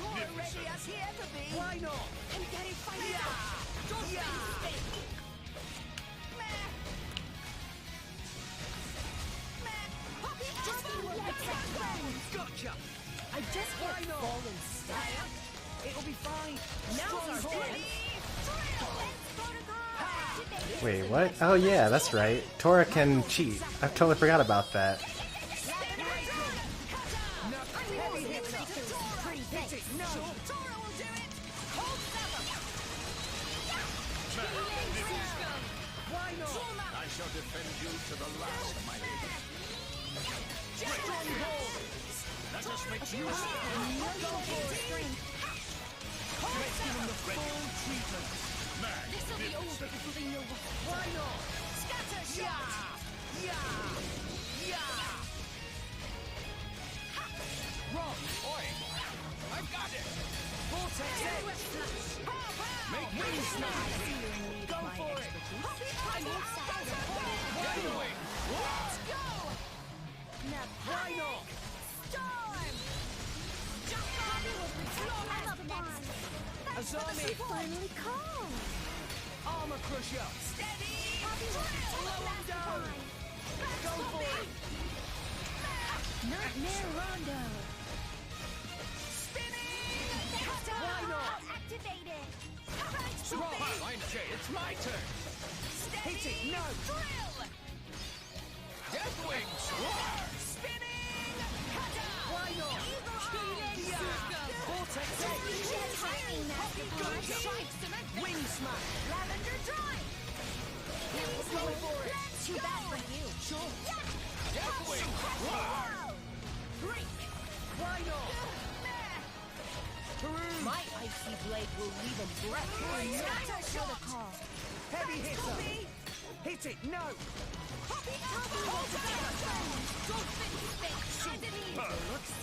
Tora ready as he ever be. Why not? And get it fired up. Don't make a mistake. Meh. Poppy, just Gotcha! I just Why hit not? fallen style. It'll be fine. Now's our Strong chance. Wait, what? Oh yeah, that's right. Tora can cheat. I totally forgot about that. I shall defend you to the last, my lady. That just makes you Let's give them the full treatment. This'll be over before they know what. Why not? Scatter shot. Yeah! Wing smash! Go for it! Let's go! Why not? Storm! Jump on! Azami! Finally calm. Armor crusher! Steady! Slow him down! Go for it! Nightmare Rondo. Why not? Activated. It's my turn. Hit it! No! Death Wings! Why not? Vortex Edge! Wing smash! Lavender Drive! Go for it! Too bad for you. Sure! Death Wings! Break! Why not? My icy blade will leave a Protocol. Heavy hitter! Hit it! No!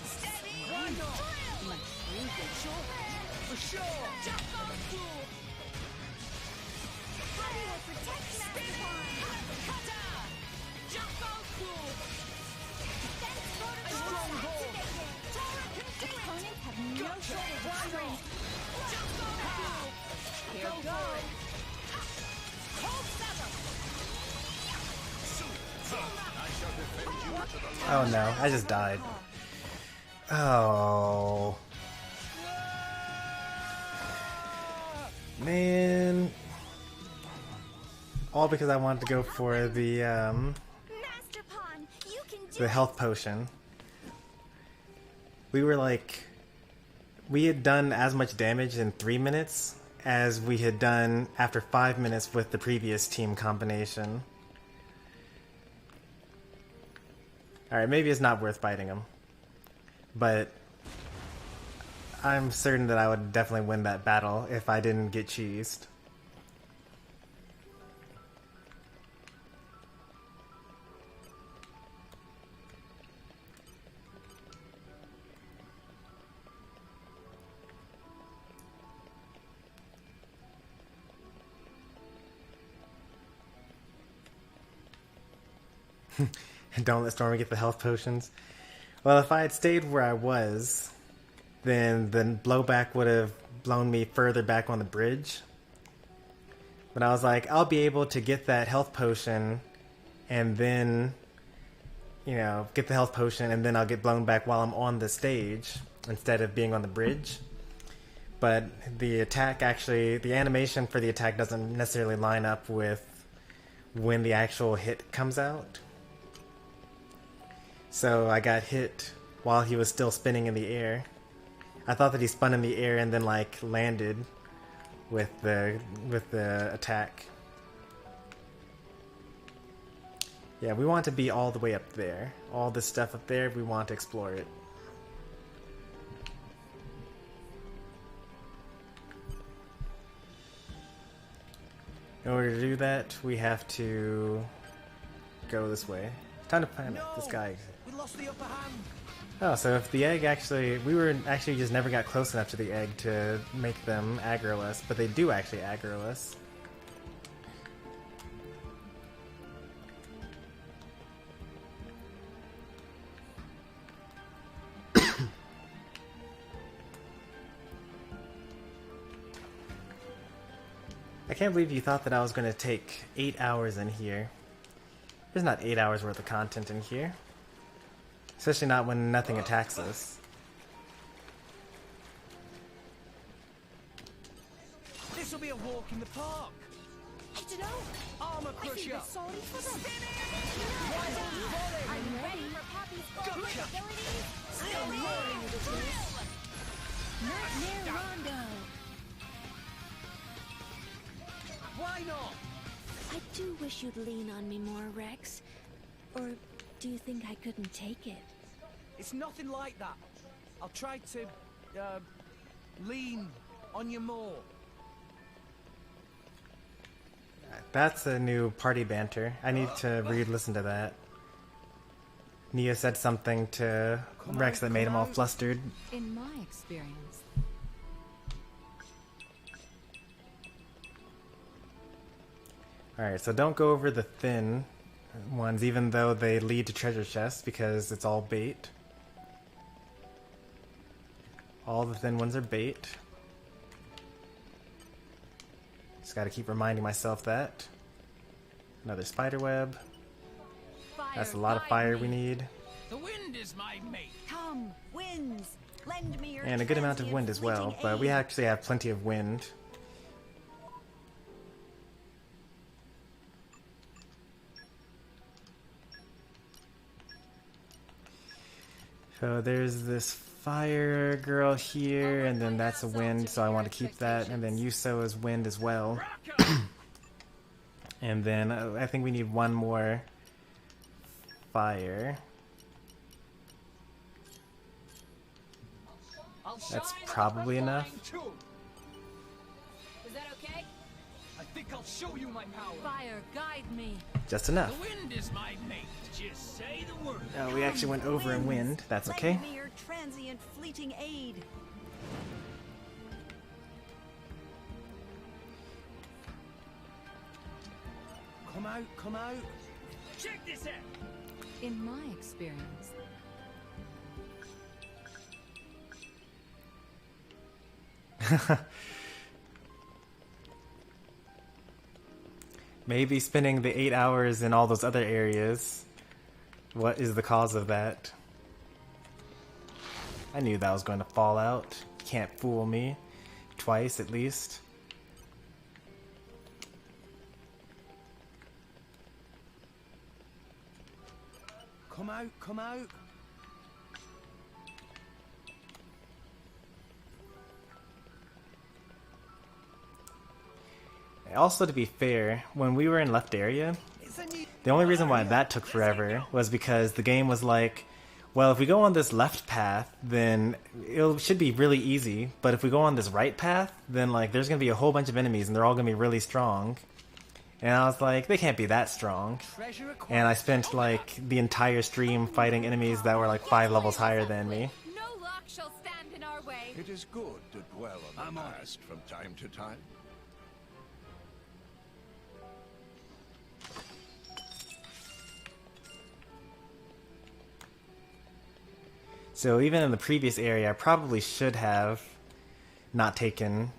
Steady! Why not? Sure! For sure! Jump on cool! Kata! Jump on cool! Strong ball! Opponents have no shortage of strength. Jump on cool! Here goes! Hold seven! Oh no, I just died. Oh. Man. All because I wanted to go for the health potion. We were like, we had done as much damage in 3 minutes as we had done after 5 minutes with the previous team combination. Alright, maybe it's not worth fighting him. But I'm certain that I would definitely win that battle if I didn't get cheesed. And don't let Stormy get the health potions. Well, if I had stayed where I was, then the blowback would have blown me further back on the bridge. But I was like, I'll be able to get that health potion and then, you know, get the health potion and then I'll get blown back while I'm on the stage instead of being on the bridge. But the attack actually, the animation for the attack doesn't necessarily line up with when the actual hit comes out. So I got hit while he was still spinning in the air. I thought that he spun in the air and then like landed with the attack. Yeah, we want to be all the way up there. All this stuff up there, we want to explore it. In order to do that, we have to go this way. Time to find this guy. We lost the upper hand! Oh, so if the egg actually... We were actually just never got close enough to the egg to make them aggro us, but they do actually aggro us. I can't believe you thought that I was going to take 8 hours in here. There's not 8 hours worth of content in here. Especially not when nothing attacks us. This'll be a walk in the park! I don't know. Armor crusher! Sorry for them. Volley! Are you ready for Poppy's full Gotcha. abilities? Still roaring with the Nightmare Rondo. Why not? I do wish you'd lean on me more, Rex. Or do you think I couldn't take it? It's nothing like that. I'll try to, lean on you more. That's a new party banter. I need to re-listen to that. Nia said something to Rex that made him all flustered. In my experience, Alright, so don't go over the thin ones, even though they lead to treasure chests, because it's all bait. All the thin ones are bait. Just gotta keep reminding myself that. Another spider web. That's a lot of fire we need. The wind is my mate. Come, winds, lend me your And a good amount of wind as well, but we actually have plenty of wind. So there's this fire girl here, and then that's a wind, so I want to keep that, and then Yuso is wind as well. And then I think we need one more fire. That's probably enough. Is that okay? I think I'll show you my power. Fire, guide me. Just enough. The wind is my mate. Just say the word. Oh, we actually went over in wind. That's okay. Lend me your transient fleeting aid. Come out, come out. Check this out. In my experience, Maybe spending the 8 hours in all those other areas. What is the cause of that? I knew that was going to fall out. You can't fool me. Twice, at least. Come out, come out. Also, to be fair, when we were in left area, the only reason why that took forever was because the game was like, well, if we go on this left path, then it should be really easy, but if we go on this right path, then like there's going to be a whole bunch of enemies and they're all going to be really strong. And I was like, they can't be that strong. And I spent like the entire stream fighting enemies that were like 5 levels higher than me. No lock shall stand in our way. It is good to dwell on the past from time to time. So even in the previous area, I probably should have not taken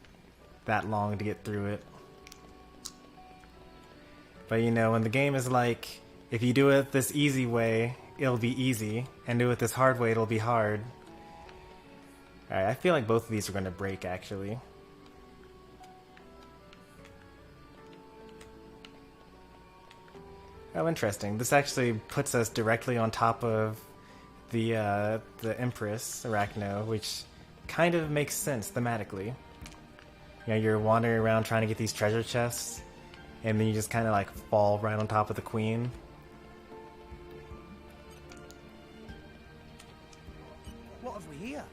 that long to get through it. But you know, when the game is like, if you do it this easy way, it'll be easy, and do it this hard way, it'll be hard. Alright, I feel like both of these are going to break, actually. Oh, interesting. This actually puts us directly on top of the Empress, Arachno, which kind of makes sense thematically. You know, you're wandering around trying to get these treasure chests, and then you just kind of like fall right on top of the Queen. What have we here?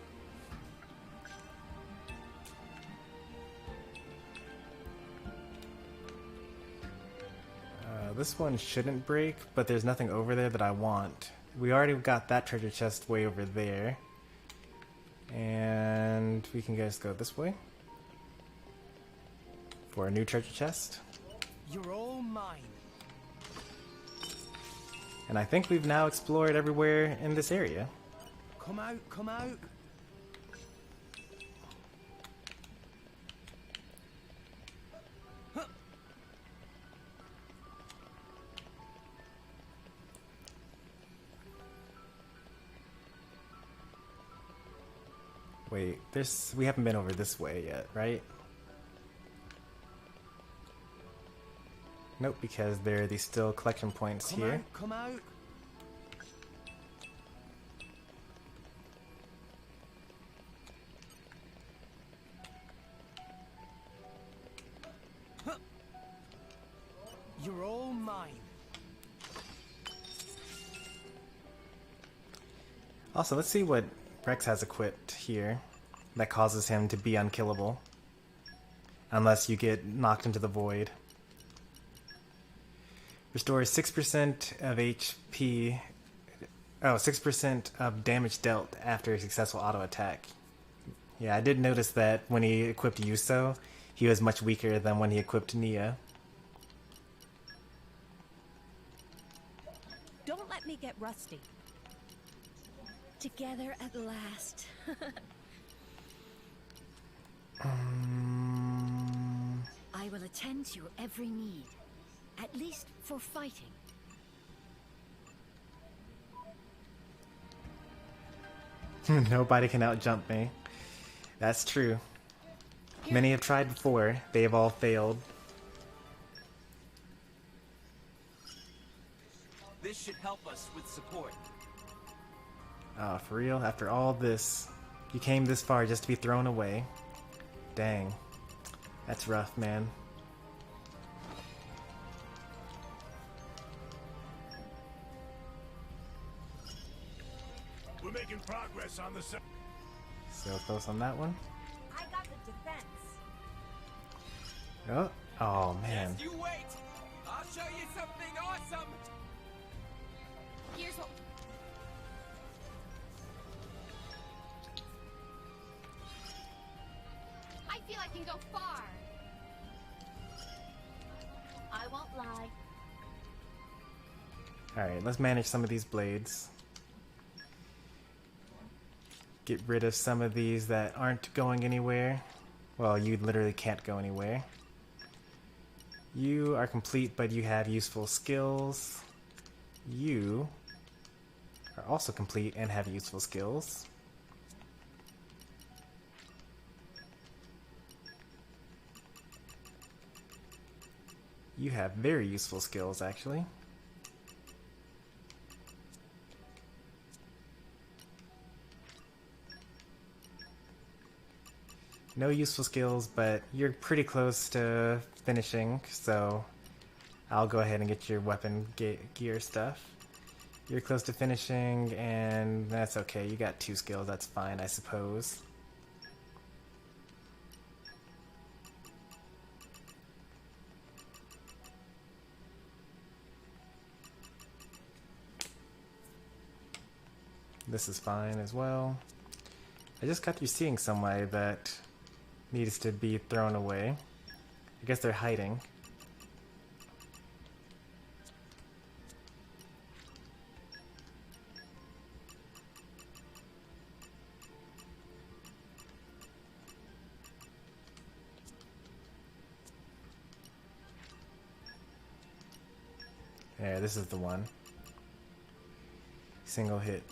This one shouldn't break, but there's nothing over there that I want. We already got that treasure chest way over there. And we can just go this way for a new treasure chest. You're all mine. And I think we've now explored everywhere in this area. Come out, come out. Wait, we haven't been over this way yet, right? Nope, because there are these still collection points here. Come out. You're all mine. Also, let's see what Rex has equipped here that causes him to be unkillable. Unless you get knocked into the void. Restores 6% of HP... Oh, 6% of damage dealt after a successful auto attack. Yeah, I did notice that when he equipped Yuso, he was much weaker than when he equipped Nia. get rusty. Together at last. I will attend to your every need. At least for fighting. Nobody can outjump me. That's true. Many have tried before. They have all failed. This should help us with support. Oh, for real? After all this, you came this far just to be thrown away? Dang. That's rough, man. We're making progress on the So close on that one. I got the defense. Oh man. Yes, you wait! I'll show you something awesome! Here's what... I feel I can go far. I won't lie. Alright, let's manage some of these blades. Get rid of some of these that aren't going anywhere. Well, you literally can't go anywhere. You are complete, but you have useful skills. You are also complete and have useful skills. You have very useful skills, actually. No useful skills, but you're pretty close to finishing, so I'll go ahead and get your weapon gear stuff. You're close to finishing, and that's okay. You got 2 skills, that's fine, I suppose. This is fine as well. I just got through seeing somebody that needs to be thrown away. I guess they're hiding. Yeah, this is the one. Single hit.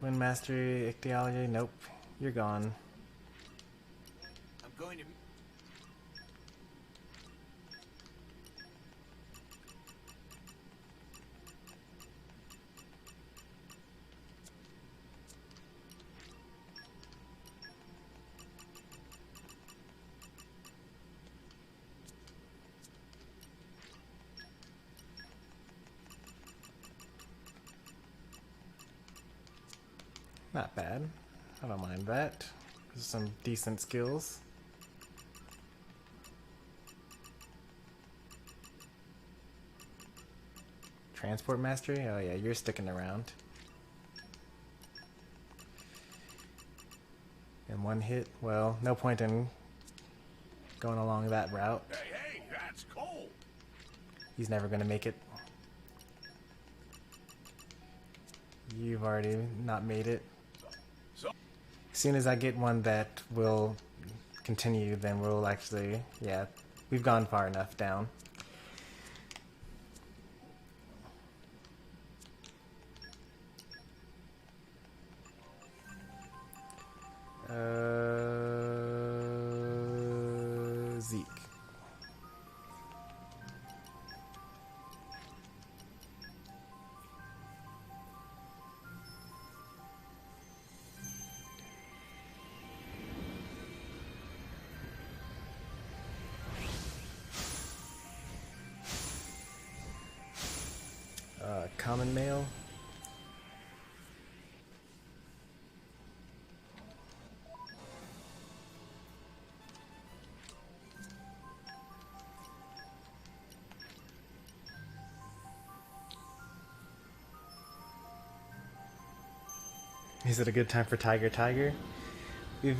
Wind Mastery, Ichthyology, nope. You're gone. I'm going to... Not bad. I don't mind that. Some decent skills. Transport Mastery? Oh yeah, you're sticking around. And one hit? Well, no point in going along that route. Hey, that's cold. He's never gonna make it. You've already not made it. As soon as I get one that will continue, then we'll actually, yeah, we've gone far enough down. Zeke. Common mail. Is it a good time for Tiger? We've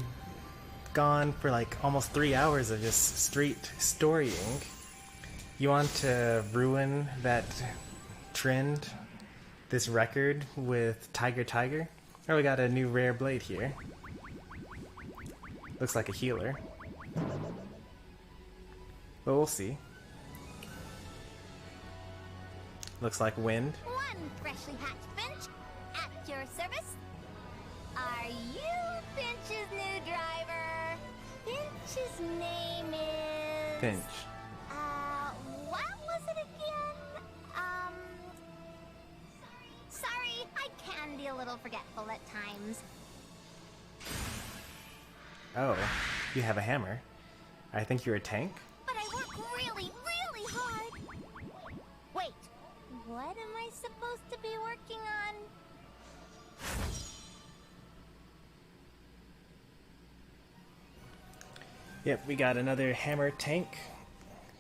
gone for like almost 3 hours of just straight storying. You want to ruin that trend this record with Tiger. Oh, we got a new rare blade here. Looks like a healer. But we'll see. Looks like wind. One freshly hatched Finch at your service. Are you Finch's new driver? Finch's name is... Finch. What was it again? Sorry, I can be a little forgetful at times. Oh, you have a hammer. I think you're a tank. But I work really, really hard. Wait, what am I supposed to be working on? Yep, we got another hammer tank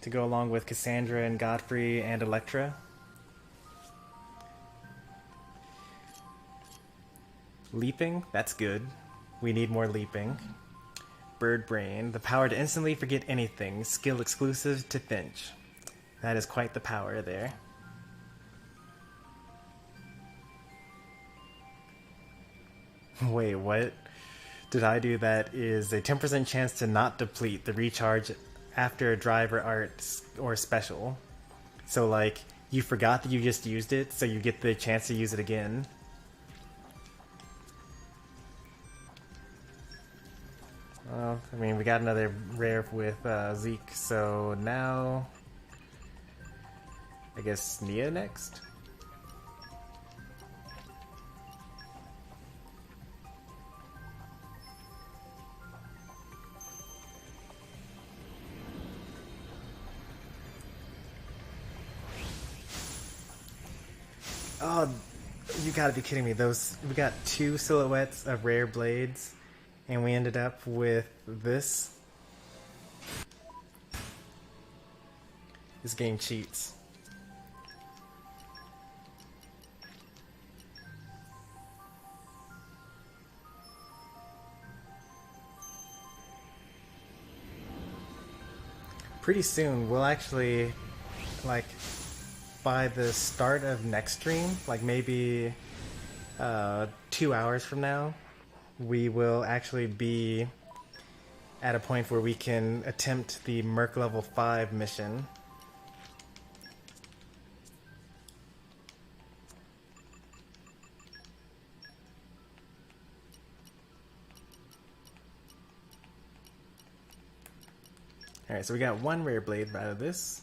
to go along with Cassandra and Godfrey and Electra. Leaping, that's good. We need more leaping. Bird Brain, the power to instantly forget anything, skill exclusive to Finch. That is quite the power there. Wait, what? Did I do that is a 10% chance to not deplete the recharge after a driver art or special. So like, you forgot that you just used it, so you get the chance to use it again. Well, I mean, we got another rare with Zeke, so now I guess Nia next? Oh, you gotta be kidding me. We got 2 silhouettes of rare blades, and we ended up with this. This game cheats. Pretty soon, we'll actually, like, by the start of next stream, like maybe 2 hours from now, we will actually be at a point where we can attempt the Merc level 5 mission. Alright, so we got 1 rare blade out of this.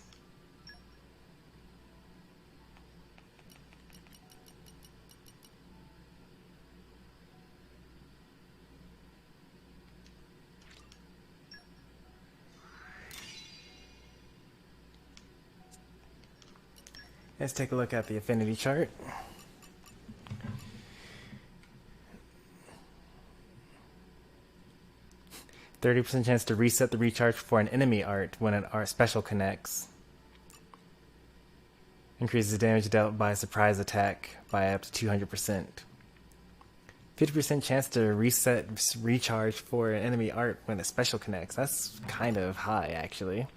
Let's take a look at the affinity chart. %30 chance to reset the recharge for an enemy art when an art special connects. Increases damage dealt by a surprise attack by up to 200%. 50% chance to reset recharge for an enemy art when a special connects. That's kind of high, actually.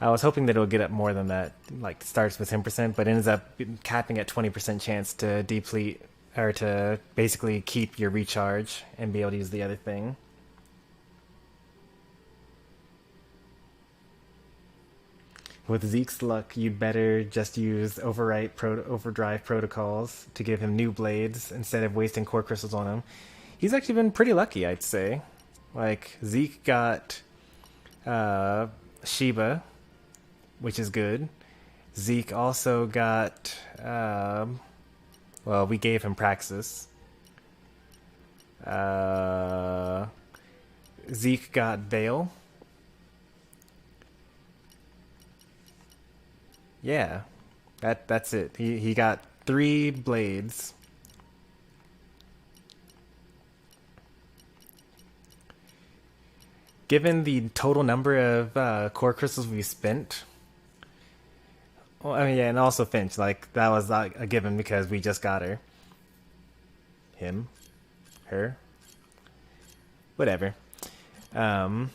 I was hoping that it'll get up more than that, like starts with 10%, but ends up capping at 20% chance to deplete, or to basically keep your recharge and be able to use the other thing. With Zeke's luck, you'd better just use overdrive protocols to give him new blades instead of wasting core crystals on him. He's actually been pretty lucky, I'd say. Like, Zeke got Sheba, which is good. Zeke also got, well, we gave him Praxis. Zeke got Veil. Yeah, that's it. He got 3 blades. Given the total number of core crystals we spent, well, I mean, yeah, and also Finch, like, that was a given because we just got her. Him. Her. Whatever. But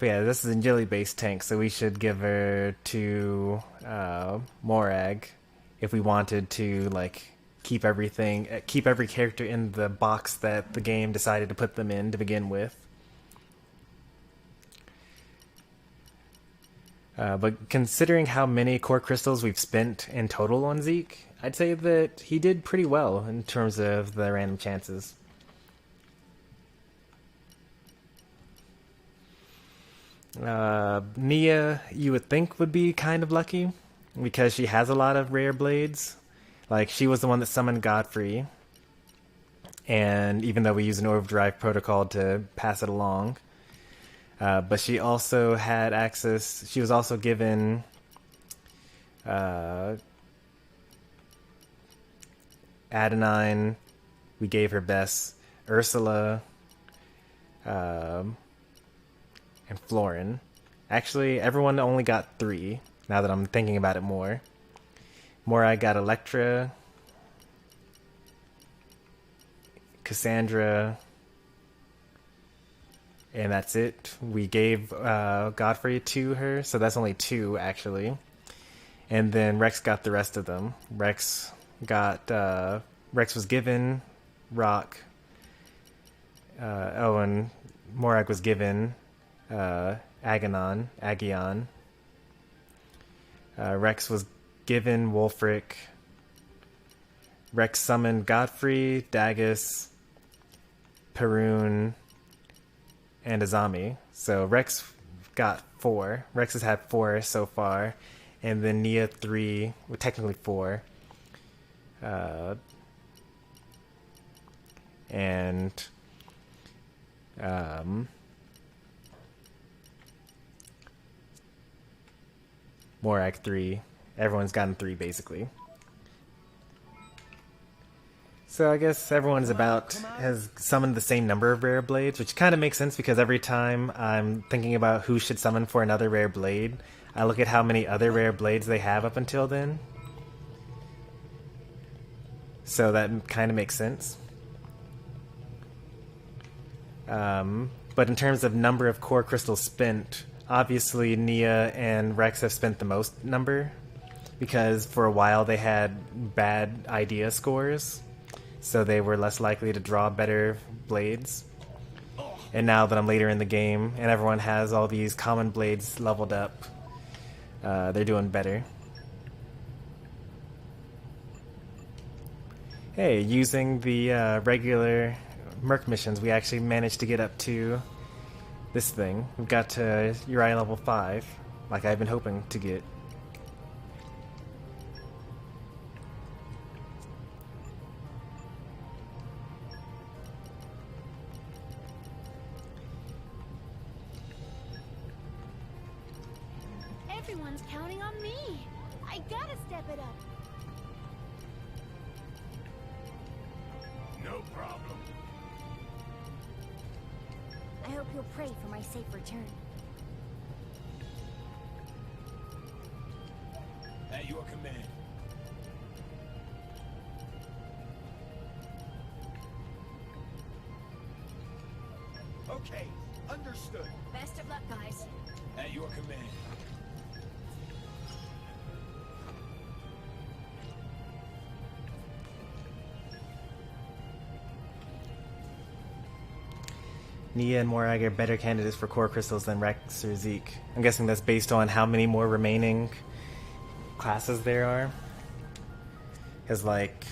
But yeah, this is a Jelly-based tank, so we should give her to Morag if we wanted to, like, keep every character in the box that the game decided to put them in to begin with. But considering how many core crystals we've spent in total on Zeke, I'd say that he did pretty well in terms of the random chances. Nia, you would think, would be kind of lucky because she has a lot of rare blades. Like, she was the one that summoned Godfrey, and even though we use an overdrive protocol to pass it along, but she also had access. She was also given Adenine. We gave her Bess, Ursula, and Florin. Actually, everyone only got 3, now that I'm thinking about it more. Morai got Electra, Cassandra, and that's it. We gave Godfrey to her, so that's only 2, actually. And then Rex got the rest of them. Rex was given Rock. And Morag was given Agion. Rex was given Wolfric. Rex summoned Godfrey, Dagus, Perun, and Azami. So Rex got 4. Rex has had 4 so far. And then Nia 3, well, technically 4. Morag 3. Everyone's gotten 3 basically. So I guess everyone's has summoned the same number of rare blades, which kind of makes sense because every time I'm thinking about who should summon for another rare blade, I look at how many other rare blades they have up until then. So that kind of makes sense. But in terms of number of core crystals spent, obviously Nia and Rex have spent the most number, because for a while they had bad idea scores, so they were less likely to draw better blades. And now that I'm later in the game and everyone has all these common blades leveled up, they're doing better. Hey, using the regular Merc missions, we actually managed to get up to this thing. We've got to Uriah level 5, like I've been hoping to get. Everyone's counting on me. I gotta step it up. No problem. I hope you'll pray for my safe return. At your command. Okay, understood. Best of luck, guys. At your command. Nia and Morag are better candidates for core crystals than Rex or Zeke. I'm guessing that's based on how many more remaining classes there are. Because, like,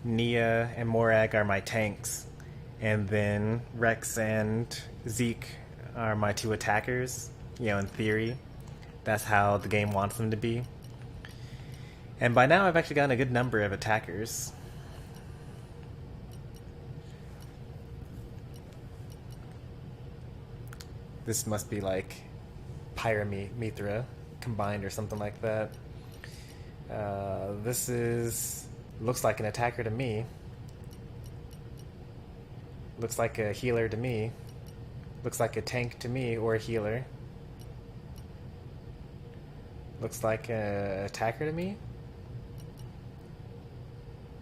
Nia and Morag are my tanks, and then Rex and Zeke are my 2 attackers. You know, in theory, that's how the game wants them to be. And by now I've actually gotten a good number of attackers. This must be like Pyra Mithra combined or something like that. This looks like an attacker to me. Looks like a healer to me. Looks like a tank to me, or a healer. Looks like an attacker to me.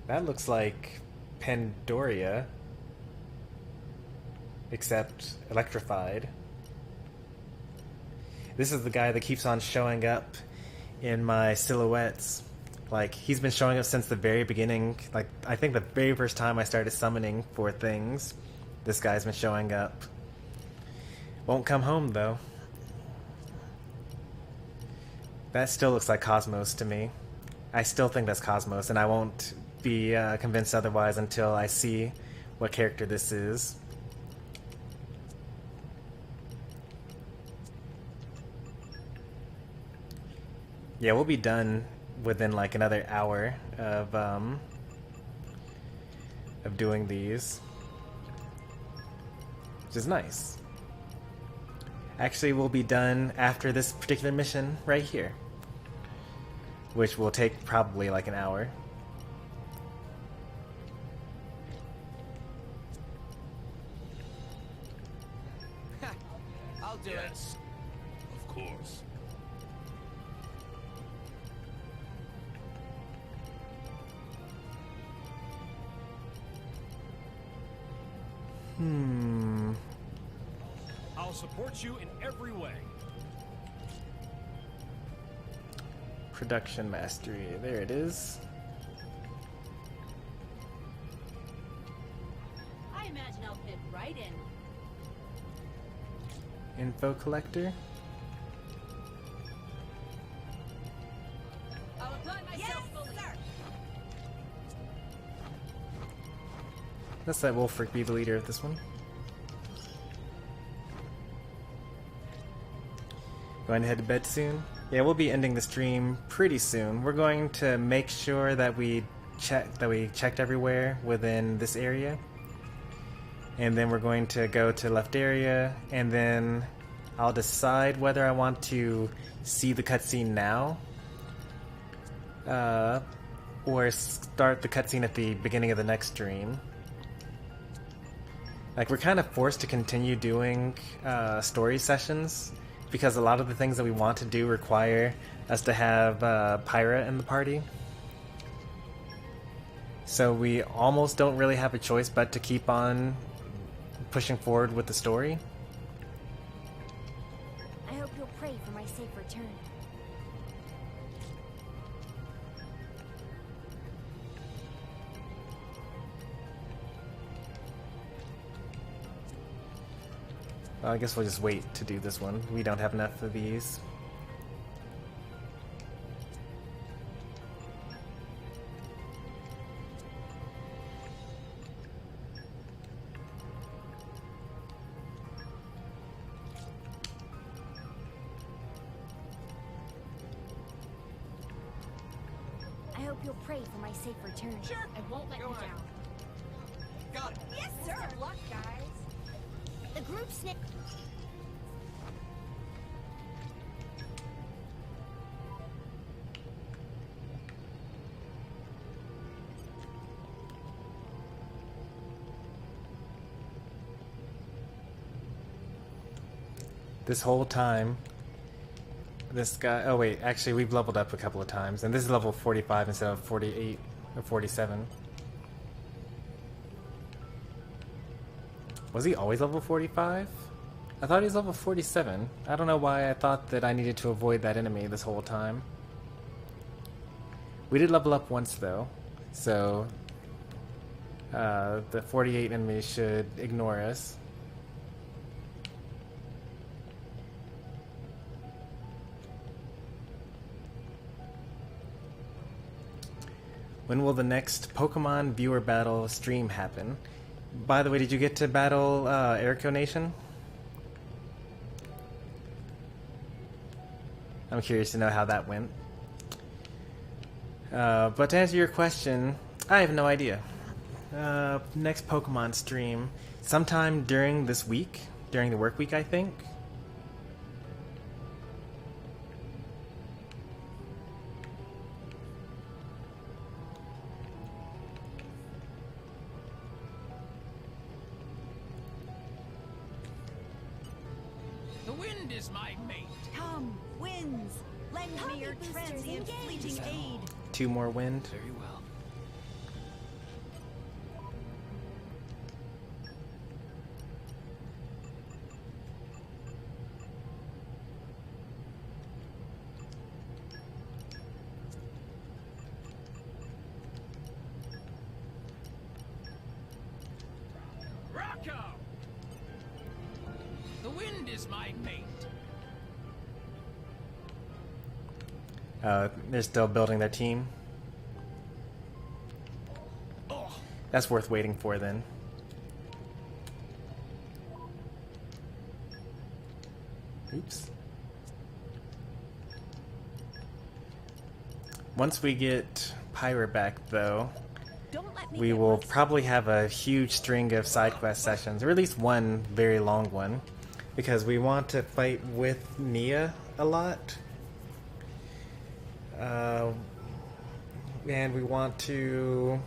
That looks like Pandoria, except electrified. This is the guy that keeps on showing up in my silhouettes. Like, he's been showing up since the very beginning. Like, I think the very first time I started summoning for things, this guy's been showing up. Won't come home, though. That still looks like Cosmos to me. I still think that's Cosmos, and I won't be convinced otherwise until I see what character this is. Yeah, we'll be done within like another hour of doing these, which is nice. Actually, we'll be done after this particular mission right here, which will take probably like an hour. I'll do it. Of course. I'll support you in every way. Production mastery, there it is. I imagine I'll fit right in. Info collector. I'll apply myself fully. Sir. Let's let Wolfric be the leader of this one. Going to head to bed soon? Yeah, we'll be ending the stream pretty soon. We're going to make sure that we checked everywhere within this area. And then we're going to go to left area, and then I'll decide whether I want to see the cutscene now, or start the cutscene at the beginning of the next stream. Like, we're kind of forced to continue doing story sessions, because a lot of the things that we want to do require us to have Pyra in the party. So we almost don't really have a choice but to keep on pushing forward with the story. I hope you'll pray for my safe return. Well, I guess we'll just wait to do this one. We don't have enough of these. I hope you'll pray for my safe return. Sure. I won't let you down. Got it. Yes, sir. Good luck, guys. The group's name. This whole time, this guy... Oh wait, actually we've leveled up a couple of times, and this is level 45 instead of 48 or 47. Was he always level 45? I thought he was level 47. I don't know why I thought that I needed to avoid that enemy this whole time. We did level up once though, so the 48 enemy should ignore us. When will the next Pokemon viewer battle stream happen? By the way, did you get to battle Erico Nation? I'm curious to know how that went. But to answer your question, I have no idea. Next Pokemon stream, sometime during this week, during the work week, I think. The wind is my mate. Come, winds. Lend me your transient fleeting aid. 2 more wind. Very well. wind is my mate. They're still building their team. That's worth waiting for then. Oops. Once we get Pyra back, though, we will probably have a huge string of side quest sessions, or at least one very long one, because we want to fight with Nia a lot. And we want to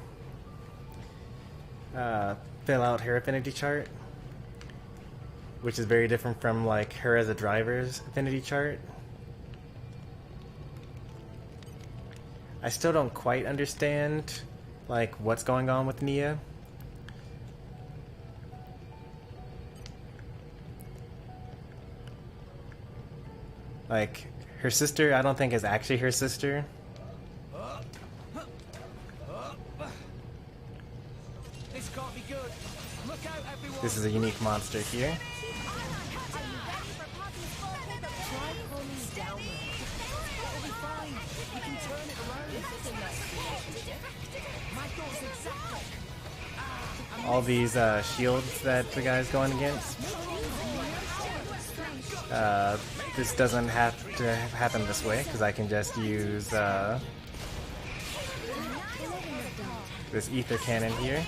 fill out her affinity chart, which is very different from like her as a driver's affinity chart. I still don't quite understand like what's going on with Nia. Like her sister, I don't think is actually her sister. This can't be good. Look out, everyone. This is a unique monster here. All these shields that the guy's going against. This doesn't have to happen this way because I can just use this ether cannon here.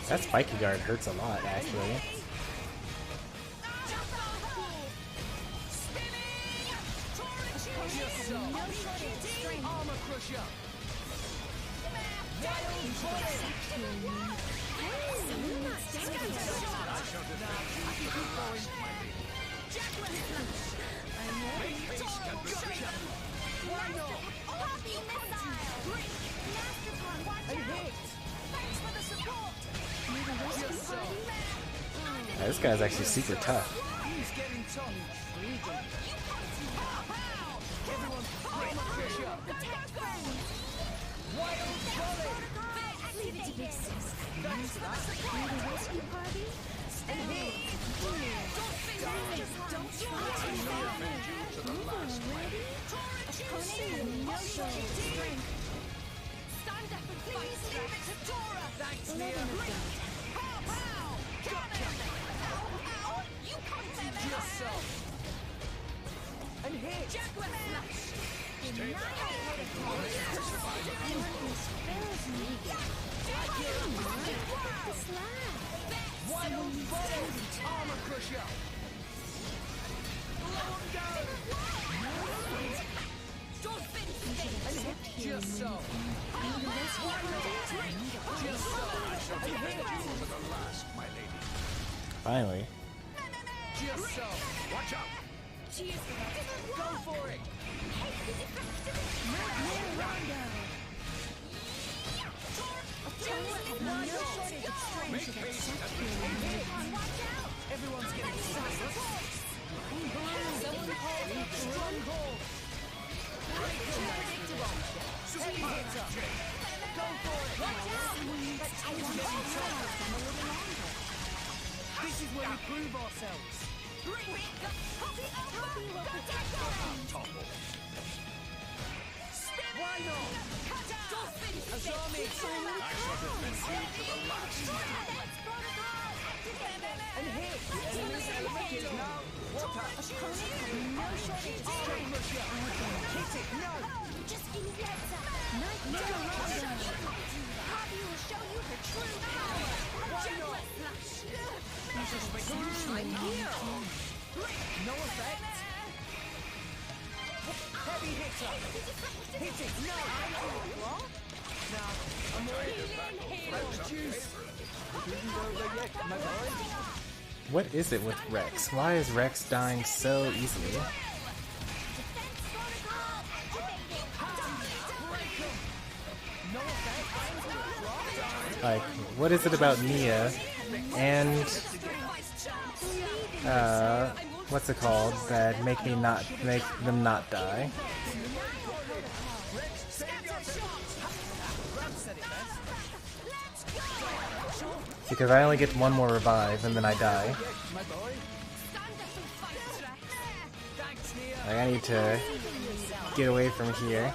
That spiky guard hurts a lot, actually. Yeah, this guy's actually super tough. Finally. Just so. Watch out. Go for it. Make haste. Everyone's getting excited. Stronghold. Go for it. This is where we prove ourselves. Why not? Azami! I shall defend you to the last. And hit! The enemy's element is now water. No shortage of strength. Hit it! No! Just Poppy will show you her true power. Why not? No effect. Heavy hitter. Hit it. No. What? Now, I'm ready to battle. Fresh juice. You didn't go there yet, my boy. What is it with Rex? Why is Rex dying so easily? Like, what is it about Nia and what's it called that make them not die? Because I only get one more revive and then I die. Like, I need to get away from here.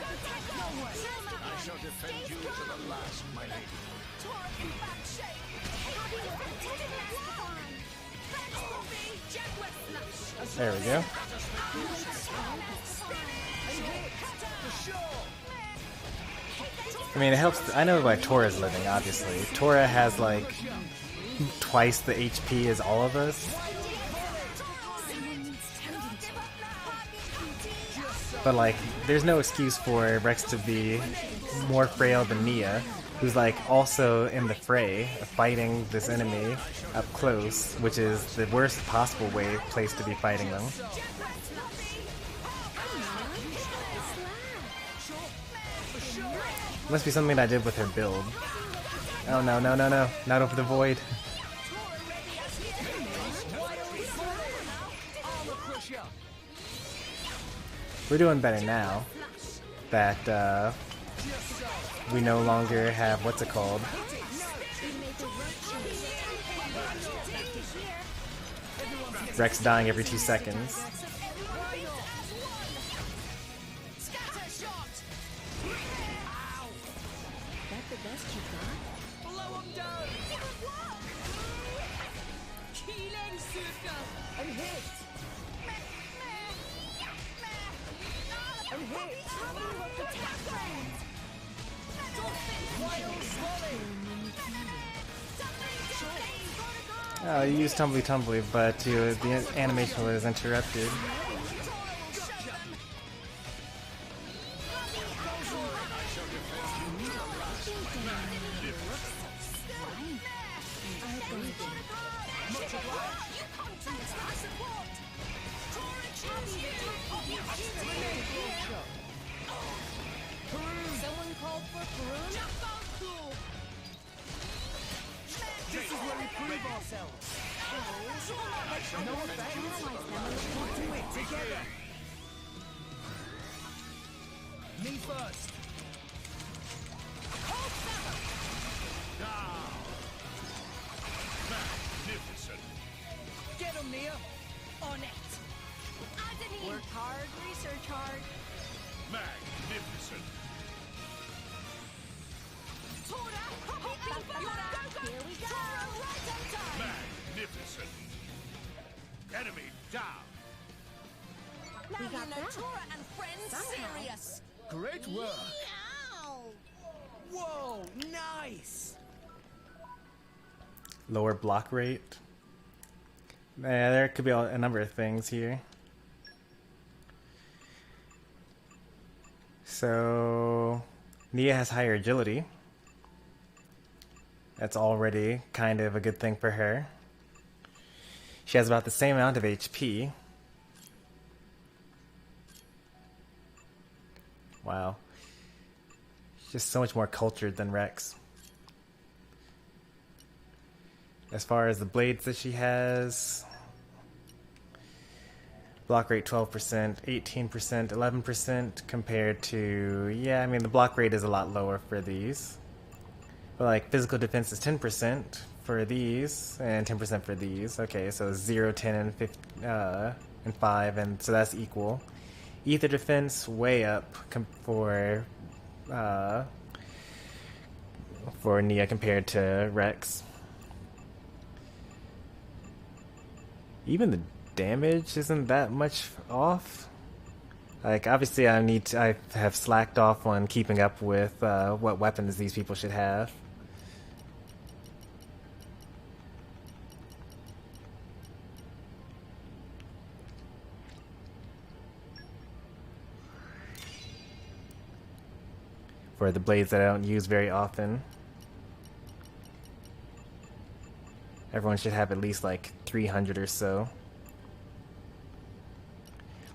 There we go. I mean, it helps. I know why Tora's living, obviously. Tora has like twice the HP as all of us. But like, there's no excuse for Rex to be more frail than Nia, who's like also in the fray, fighting this enemy up close, which is the worst possible place to be fighting them. Must be something I did with her build. Oh no, no, no, no. Not over the void. We're doing better now that we no longer have, what's it called? Rex dying every 2 seconds. Oh, you used Tumbly Tumbly, but the animation was interrupted. Someone called for Peru? This is where we prove ourselves. No effect. We'll do it together. Me first. Now. Magnificent. Get him, Nia. On it. Work hard, research hard. Magnificent. Here we go. Magnificent. Enemy down. Now you know Tora and friends serious. Great work. Whoa, nice. Lower block rate. Yeah, there could be a number of things here. So, Nia has higher agility. That's already kind of a good thing for her. She has about the same amount of HP. Wow. She's just so much more cultured than Rex. As far as the blades that she has, block rate 12%, 18%, 11% compared to, yeah, I mean the block rate is a lot lower for these. But like physical defense is 10% for these and 10% for these. Okay, so 0, 10, and 5, and so that's equal. Ether defense way up for Nia compared to Rex. Even the damage isn't that much off. Like, obviously I have slacked off on keeping up with what weapons these people should have. For the blades that I don't use very often. Everyone should have at least like 300 or so.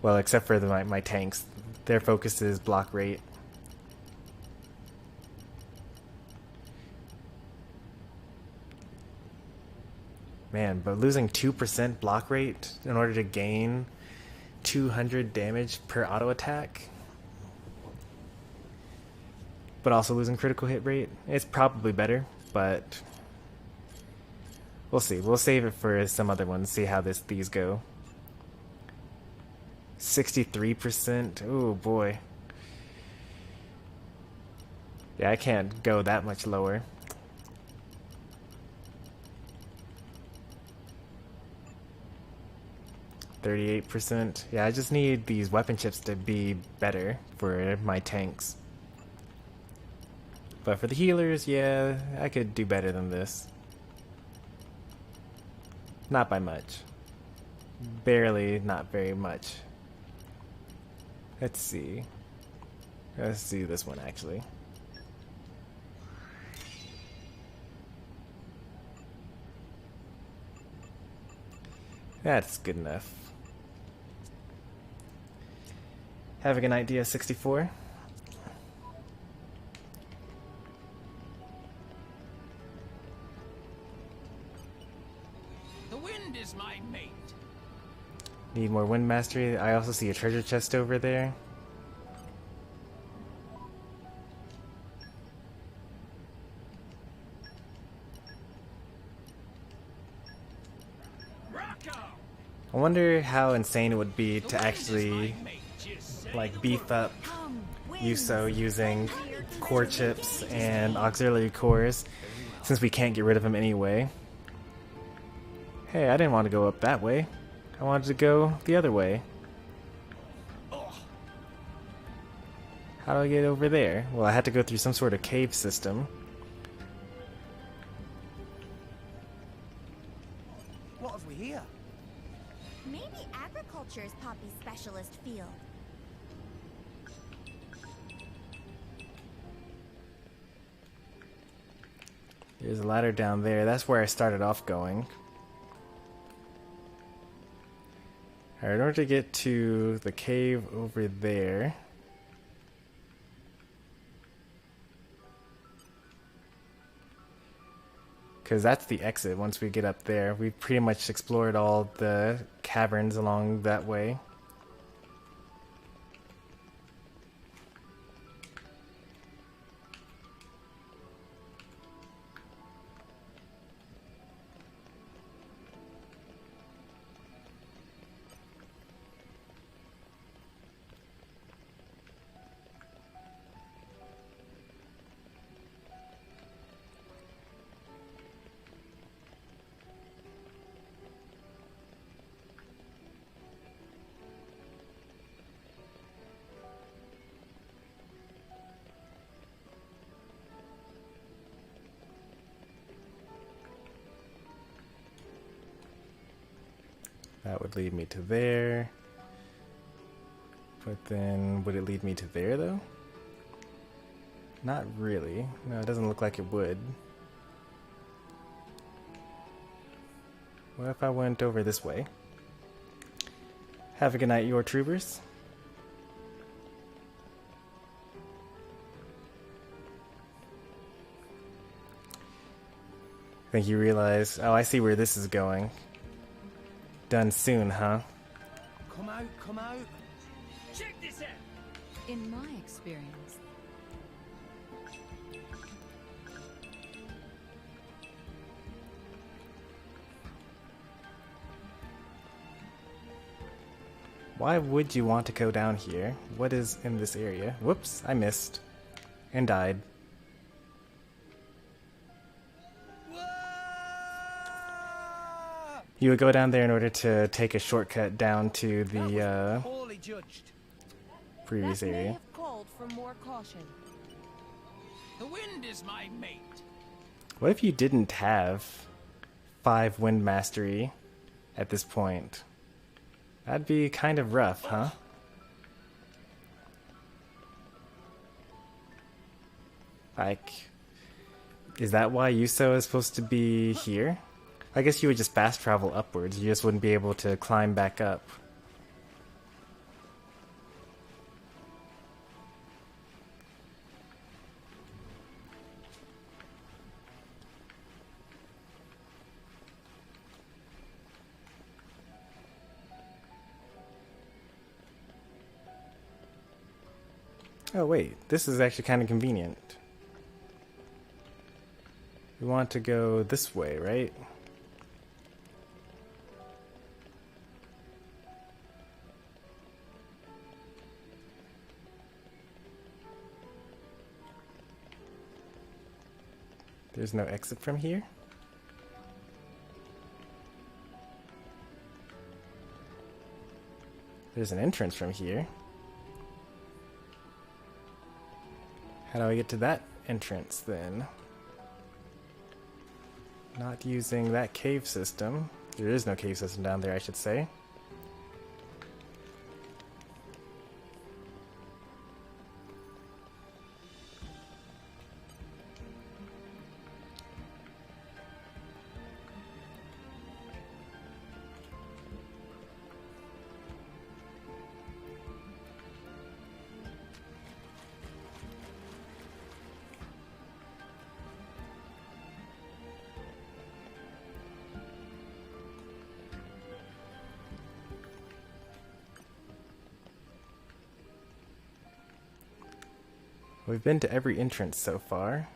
Well, except for my tanks. Their focus is block rate. Man, but losing 2% block rate in order to gain 200 damage per auto attack, but also losing critical hit rate, it's probably better, but we'll see. We'll save it for some other ones, see how these go. 63%, oh boy. Yeah, I can't go that much lower. %. Yeah, I just need these weapon chips to be better for my tanks. But for the healers, yeah, I could do better than this. Not by much. Barely, not very much. Let's see. Let's do this one actually. That's good enough. Having an idea, 64. The wind is my mate. Need more wind mastery. I also see a treasure chest over there. I wonder how insane it would be to actually like beef up Yuso using core chips and auxiliary cores, since we can't get rid of him anyway. Hey, I didn't want to go up that way. I wanted to go the other way. How do I get over there? Well, I had to go through some sort of cave system. What have we here? Maybe agriculture is Poppy's specialist field. There's a ladder down there. That's where I started off going. Alright, in order to get to the cave over there, because that's the exit once we get up there. We've pretty much explored all the caverns along that way. That would lead me to there. But then, would it lead me to there, though? Not really. No, it doesn't look like it would. What if I went over this way? Have a good night, your troopers. I think you realize... Oh, I see where this is going. Done soon, huh? Come out, come out. Check this out. In my experience, Why would you want to go down here? What is in this area? Whoops, I missed. And died. You would go down there in order to take a shortcut down to the previous area. Called for more caution. The wind is my mate. What if you didn't have 5 wind mastery at this point? That'd be kind of rough, huh? Like, is that why Yuso is supposed to be here? I guess you would just fast travel upwards. You just wouldn't be able to climb back up. Oh wait, this is actually kind of convenient. We want to go this way, right? There's no exit from here? There's an entrance from here. How do I get to that entrance then? Not using that cave system. There is no cave system down there, I should say. We've been to every entrance so far.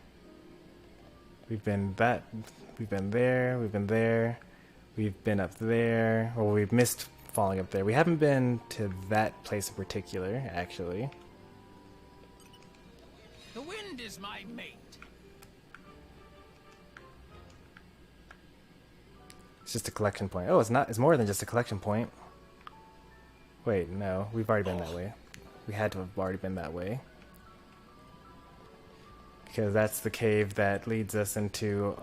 We've been there, we've been there, we've been up there, or we've missed falling up there. We haven't been to that place in particular, actually. The wind is my mate. It's just a collection point. Oh, it's not, it's more than just a collection point. Wait, no, we've already been that way. We had to have already been that way. Because that's the cave that leads us into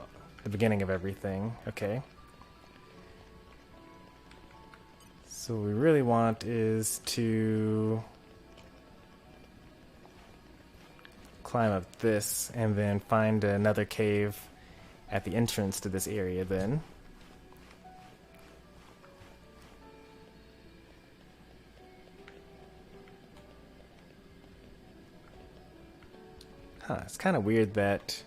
the beginning of everything. Okay. So what we really want is to climb up this and then find another cave at the entrance to this area then. It's kind of weird that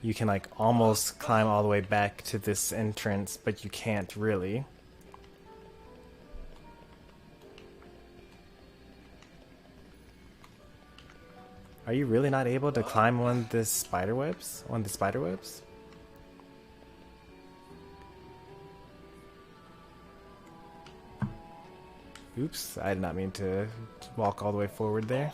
you can like almost climb all the way back to this entrance, but you can't really. Are you really not able to climb on the spider webs? On the spider webs? Oops, I did not mean to walk all the way forward there.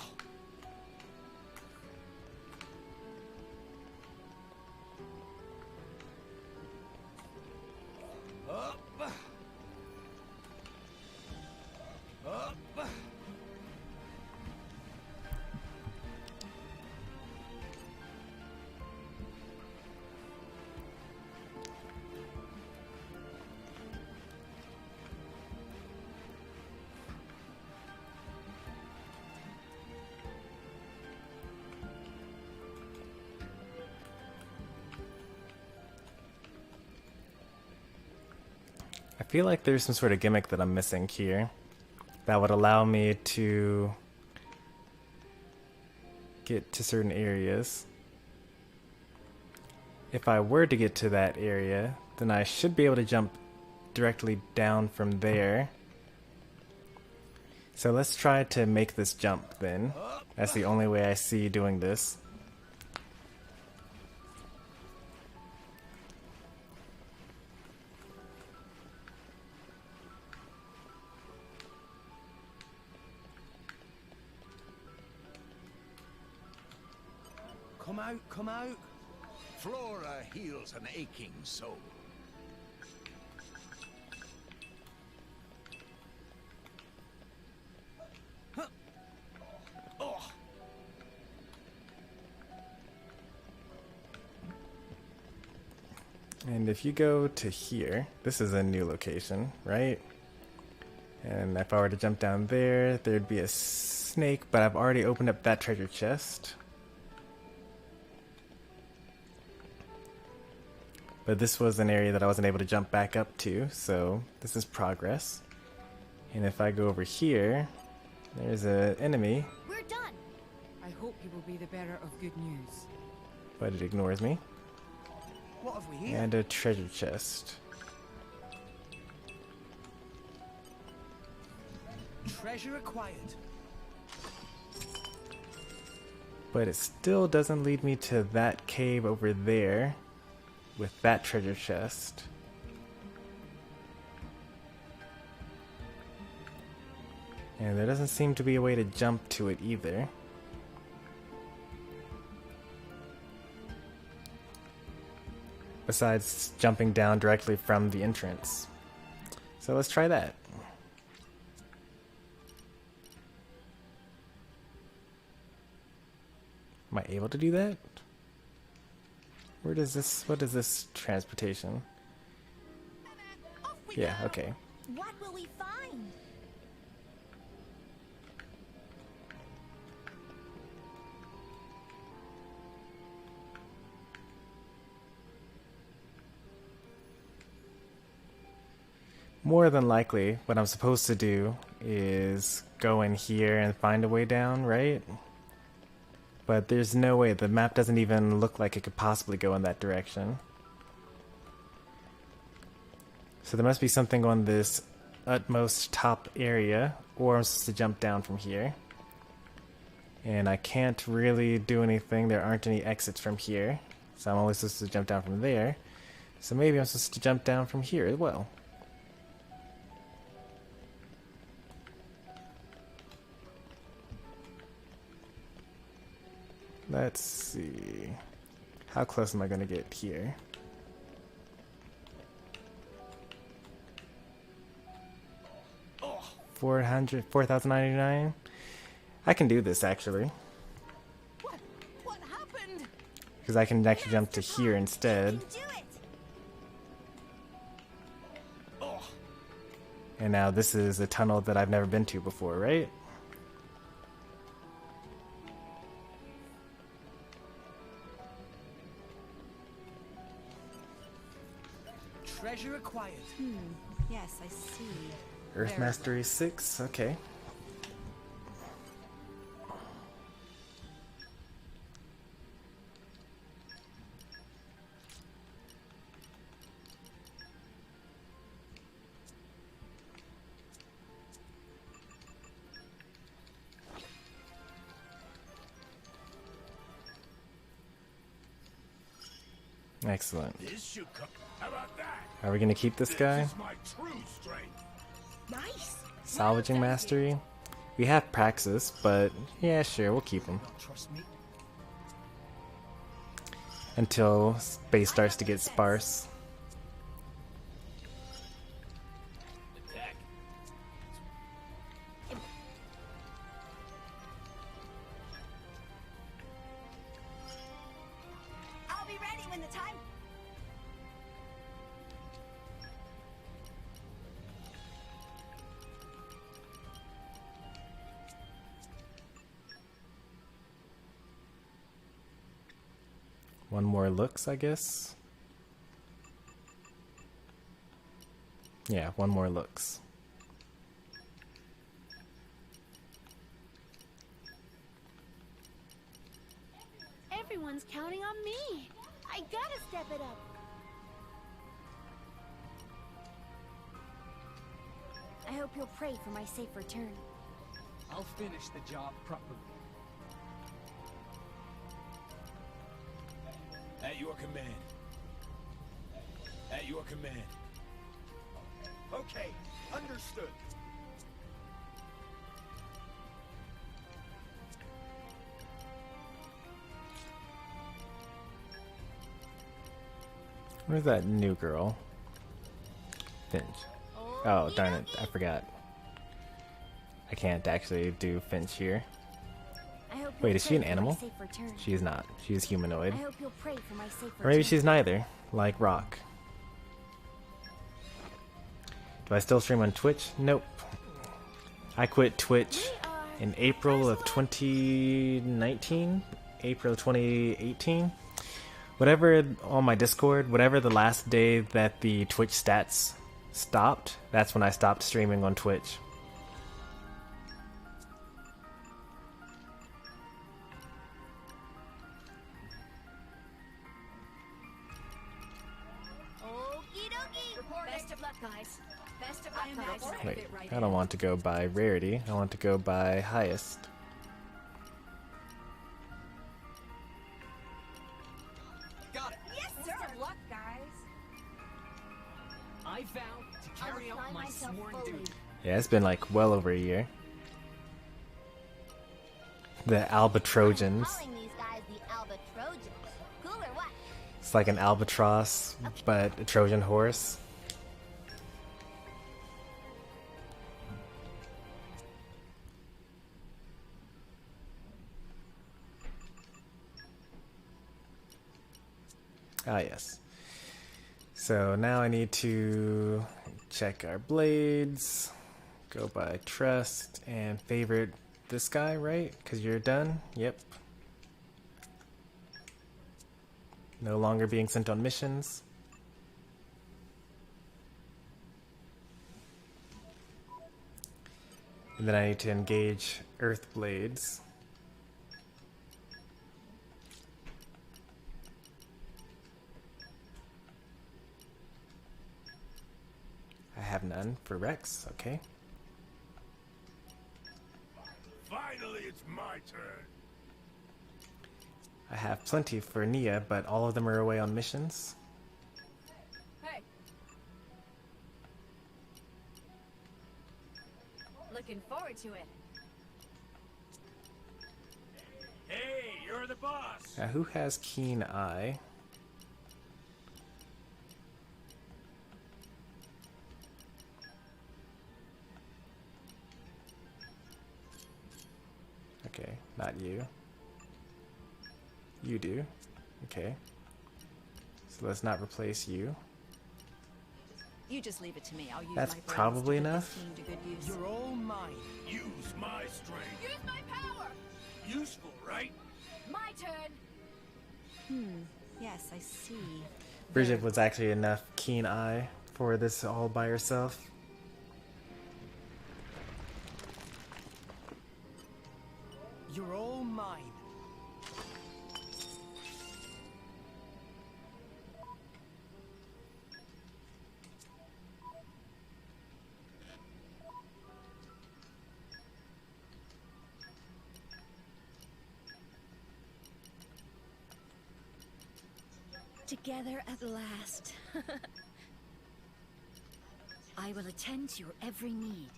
I feel like there's some sort of gimmick that I'm missing here that would allow me to get to certain areas. If I were to get to that area, then I should be able to jump directly down from there. So let's try to make this jump then. That's the only way I see doing this. Come out, come out. Flora heals an aching soul. Huh. Oh. And if you go to here, this is a new location, right? And if I were to jump down there, there'd be a snake, but I've already opened up that treasure chest. But this was an area that I wasn't able to jump back up to, so this is progress. And if I go over here, there's an enemy. We're done. I hope you will be the bearer of good news. But it ignores me. What have we here? And a treasure chest. Treasure acquired. But it still doesn't lead me to that cave over there with that treasure chest. And there doesn't seem to be a way to jump to it either. Besides jumping down directly from the entrance. So let's try that. Am I able to do that? What is this transportation? Yeah, okay. What will we find? More than likely, what I'm supposed to do is go in here and find a way down, right? But there's no way. The map doesn't even look like it could possibly go in that direction. So there must be something on this utmost top area, or I'm supposed to jump down from here. And I can't really do anything. There aren't any exits from here. So I'm only supposed to jump down from there. So maybe I'm supposed to jump down from here as well. Let's see. How close am I going to get here? Oh, 4,099? I can do this actually. What happened? Because I can actually jump to here instead. And now this is a tunnel that I've never been to before, right? Treasure acquired. Yes, I see. Earth Mastery 6, okay. Excellent. This should come. How about that? Are we gonna keep this guy? This is my true strength. Nice. Salvaging Mastery? We have Praxis, but yeah, sure, we'll keep him. Trust me. Until space starts to get sparse. I'll be ready when the time. One more looks, I guess. Yeah, one more looks. Everyone's counting on me. I gotta step it up. I hope you'll pray for my safe return. I'll finish the job properly. At your command. At your command. Okay, understood. Where's that new girl? Finch. Oh, darn it, I forgot. I can't actually do Finch here. Wait, is she an animal? She is not. She is humanoid. Or maybe she's neither, like Rock. Do I still stream on Twitch? Nope. I quit Twitch in April of 2019? April 2018? Whatever on my Discord, whatever the last day that the Twitch stats stopped, that's when I stopped streaming on Twitch. Okie dokie. Best of luck, guys. Best of luck, guys. Wait, I don't want to go by rarity. I want to go by highest. Got it. Yes, sir. Best of luck, guys. I vow to carry out my sworn duty. Yeah, it's been like well over a year. The Albatrojans. Calling these guys the Albatrojans. Cool or what? It's like an albatross, but a Trojan horse. Ah, yes. So now I need to check our blades, go by trust, and favorite this guy, right? Because you're done? Yep. No longer being sent on missions. And then I need to engage Earth Blades. I have none for Rex, okay. Finally, it's my turn. I have plenty for Nia, but all of them are away on missions. Hey. Looking forward to it. Hey, you're the boss. Now, who has Keen Eye? Okay, not you. You do. Okay. So let's not replace you. You just leave it to me. I'll use That's my brains probably to put enough. this team to good use. You're all mine. Use my strength. Use my power. Useful, right? My turn. Yes, I see. Bridget was actually enough Keen Eye for this all by herself. You're all mine. Together at last. I will attend to your every need,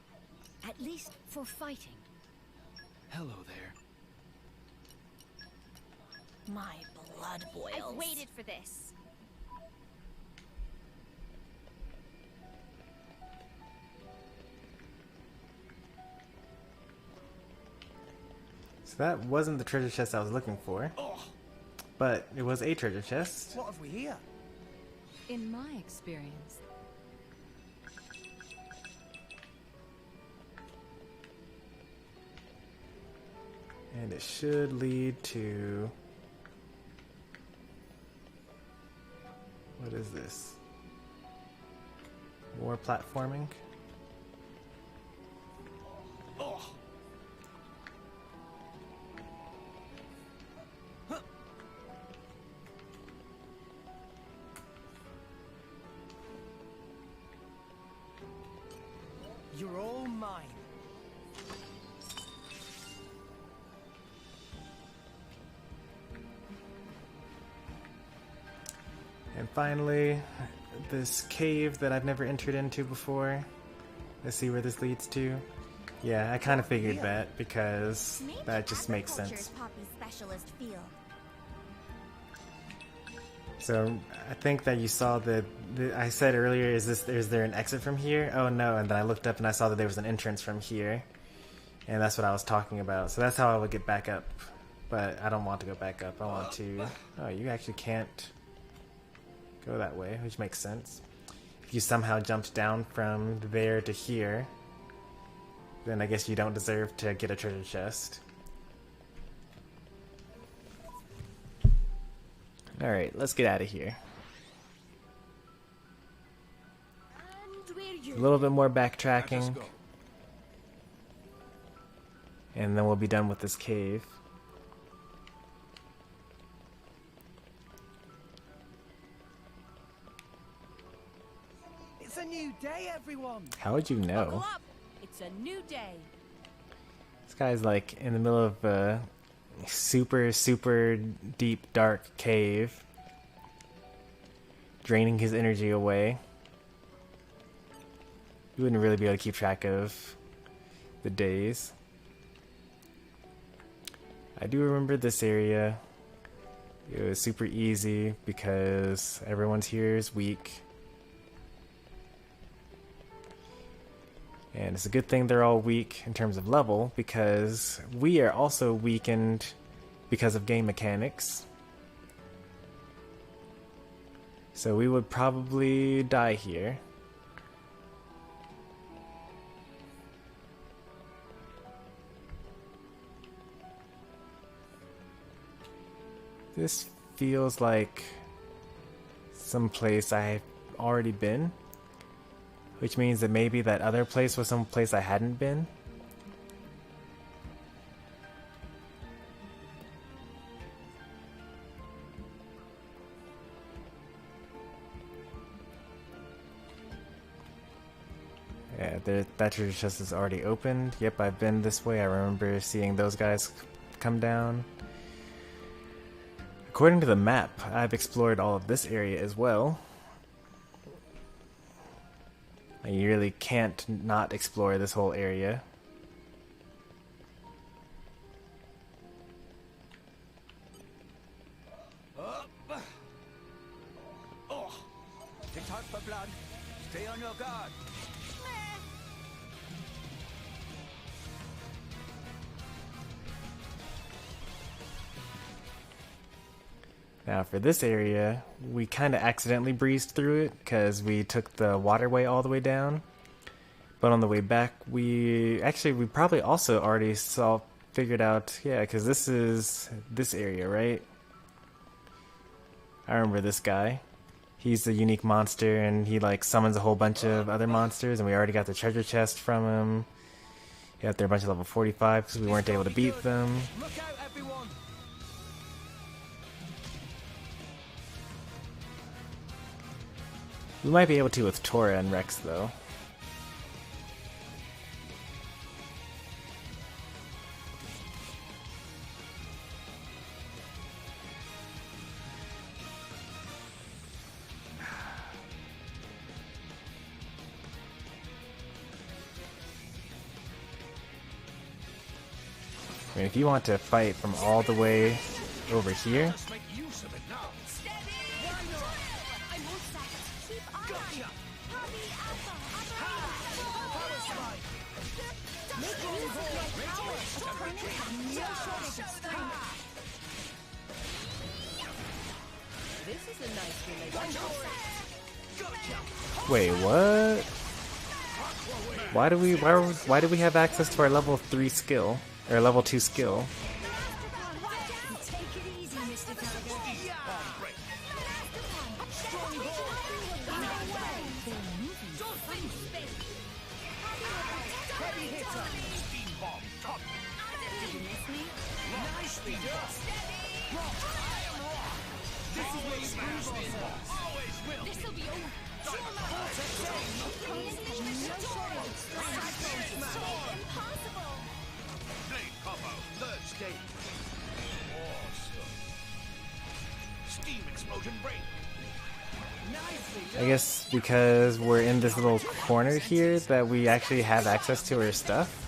at least for fighting. Hello there. My blood boils. I've waited for this. So that wasn't the treasure chest I was looking for. But it was a treasure chest. What have we here? In my experience, And it should lead to... What is this? More platforming? You're all mine. And finally, this cave that I've never entered into before. Let's see where this leads to. Yeah, I kind of figured that because that just makes sense. Poppy's specialist field. So I think that you saw I said earlier, is there an exit from here? Oh no, and then I looked up and I saw that there was an entrance from here. And that's what I was talking about. So that's how I would get back up. But I don't want to go back up. I want to... Oh, you actually can't go that way, which makes sense. If you somehow jumped down from there to here, then I guess you don't deserve to get a treasure chest. Alright, let's get out of here. A little bit more backtracking. And then we'll be done with this cave. It's a new day, everyone. How would you know? Buckle up. It's a new day. This guy's like in the middle of a super, super deep, dark cave. Draining his energy away. You wouldn't really be able to keep track of the days. I do remember this area. It was super easy because everyone's here is weak. And it's a good thing they're all weak in terms of level, because we are also weakened because of game mechanics. So we would probably die here. This feels like some place I've already been. Which means that maybe that other place was some place I hadn't been. Yeah, that treasure chest is already opened. Yep, I've been this way. I remember seeing those guys come down. According to the map, I've explored all of this area as well. You really can't not explore this whole area. Oh, it's hot for blood. Stay on your guard. Now for this area, we kind of accidentally breezed through it because we took the waterway all the way down. But on the way back, we probably also already figured out, yeah, because this is this area, right? I remember this guy. He's the unique monster, and he like summons a whole bunch of other monsters, and we already got the treasure chest from him. Yeah, they're a bunch of level 45 because we weren't able to beat them. Look out, everyone. We might be able to with Tora and Rex, though. I mean, if you want to fight from all the way over here, This is a nice relationship. wait, what? Why do we have access to our level 3 skill or level 2 skill? I guess because we're in this little corner here that we actually have access to her stuff.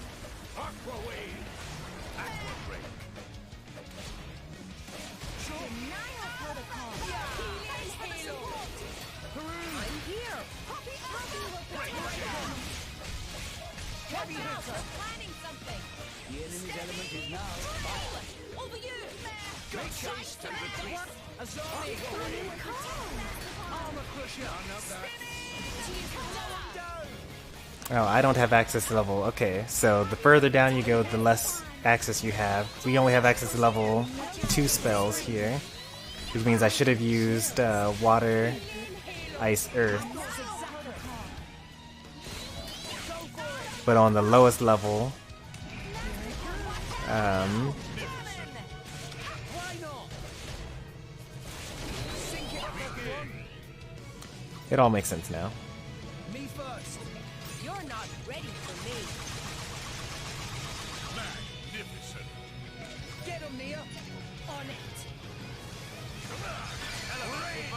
Oh, I don't have access to level. Okay, so the further down you go, the less access you have. We only have access to level 2 spells here. which means I should have used water, ice, earth. But on the lowest level, it all makes sense now. Me first. You're not ready for me. Magnificent. Get him, Nia. On it. Come on.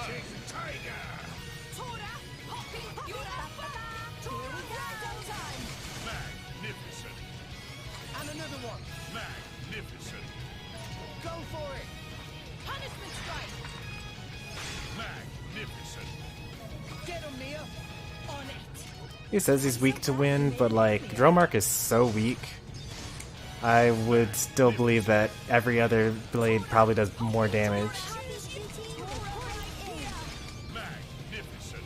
Raging tiger. Tora, hopping, beautiful. Tora, time. Magnificent. And another one. Magnificent. Go for it. Punishment strike. Magnificent. Get him, Nia. On it. He says he's weak to wind, but like Dromark is so weak. I would still believe that every other blade probably does more damage. Magnificent.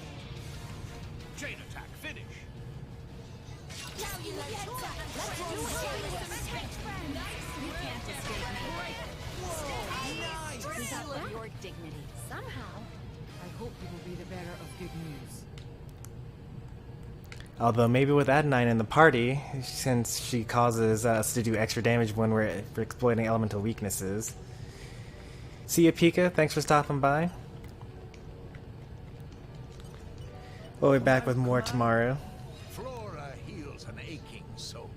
Chain attack finish. Your dignity. Somehow. I hope you will be the bearer of good news. Although maybe with Adenine in the party, since she causes us to do extra damage when we're exploiting elemental weaknesses. See ya, Pika. Thanks for stopping by. We'll be back with more tomorrow. Flora heals an aching soul.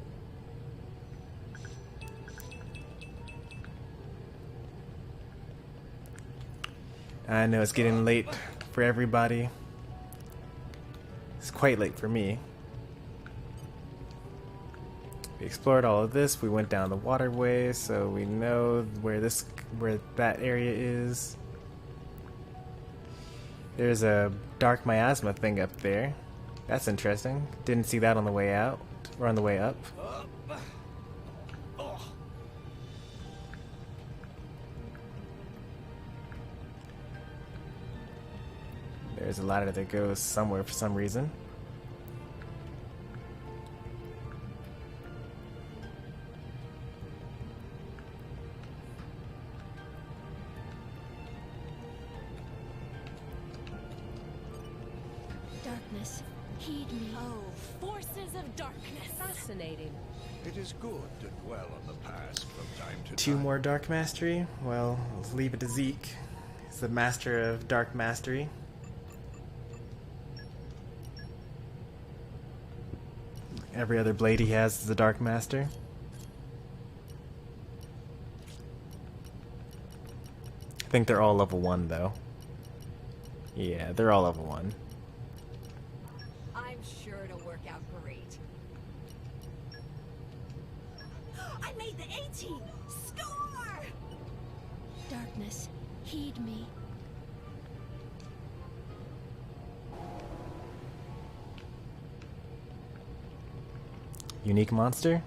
I know it's getting late for everybody. It's quite late for me. We explored all of this. We went down the waterway, so we know where that area is. There's a dark miasma thing up there. That's interesting. Didn't see that on the way out or on the way up. There's a ladder that goes somewhere for some reason. Darkness, heed me. Oh, forces of darkness. Fascinating. It is good to dwell on the past from time to time. 2 more Dark Mastery? Well, let's leave it to Zeke. He's the master of Dark Mastery. Every other blade he has is the Dark Master. I think they're all level 1 though. Yeah, they're all level 1. I'm sure it'll work out great. I made the 18! Score! Darkness, heed me. Unique monster?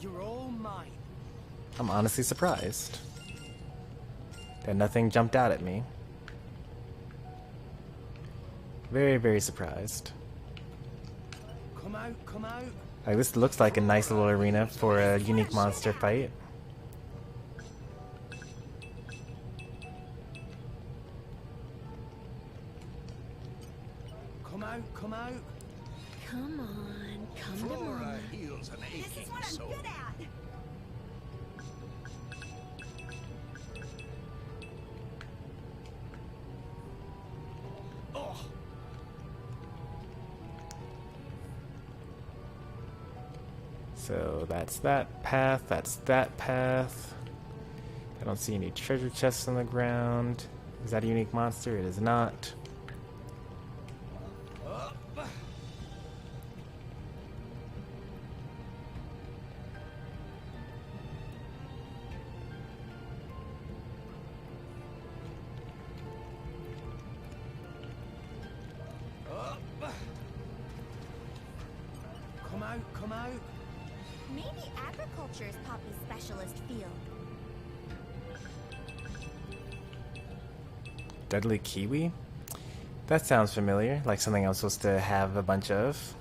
You're all mine. I'm honestly surprised that nothing jumped out at me. Very, very surprised. Come out, come out. Like, this looks like a nice little arena for a unique monster fight. Come out, come out. Come on, come to Flora mama. heals an aching This is what I'm soul. good at. Oh, So that's that path, that's that path. I don't see any treasure chests on the ground. Is that a unique monster? It is not. come out, come out. Maybe agriculture is Poppy's specialist field. Deadly kiwi? That sounds familiar, like something I'm supposed to have a bunch of.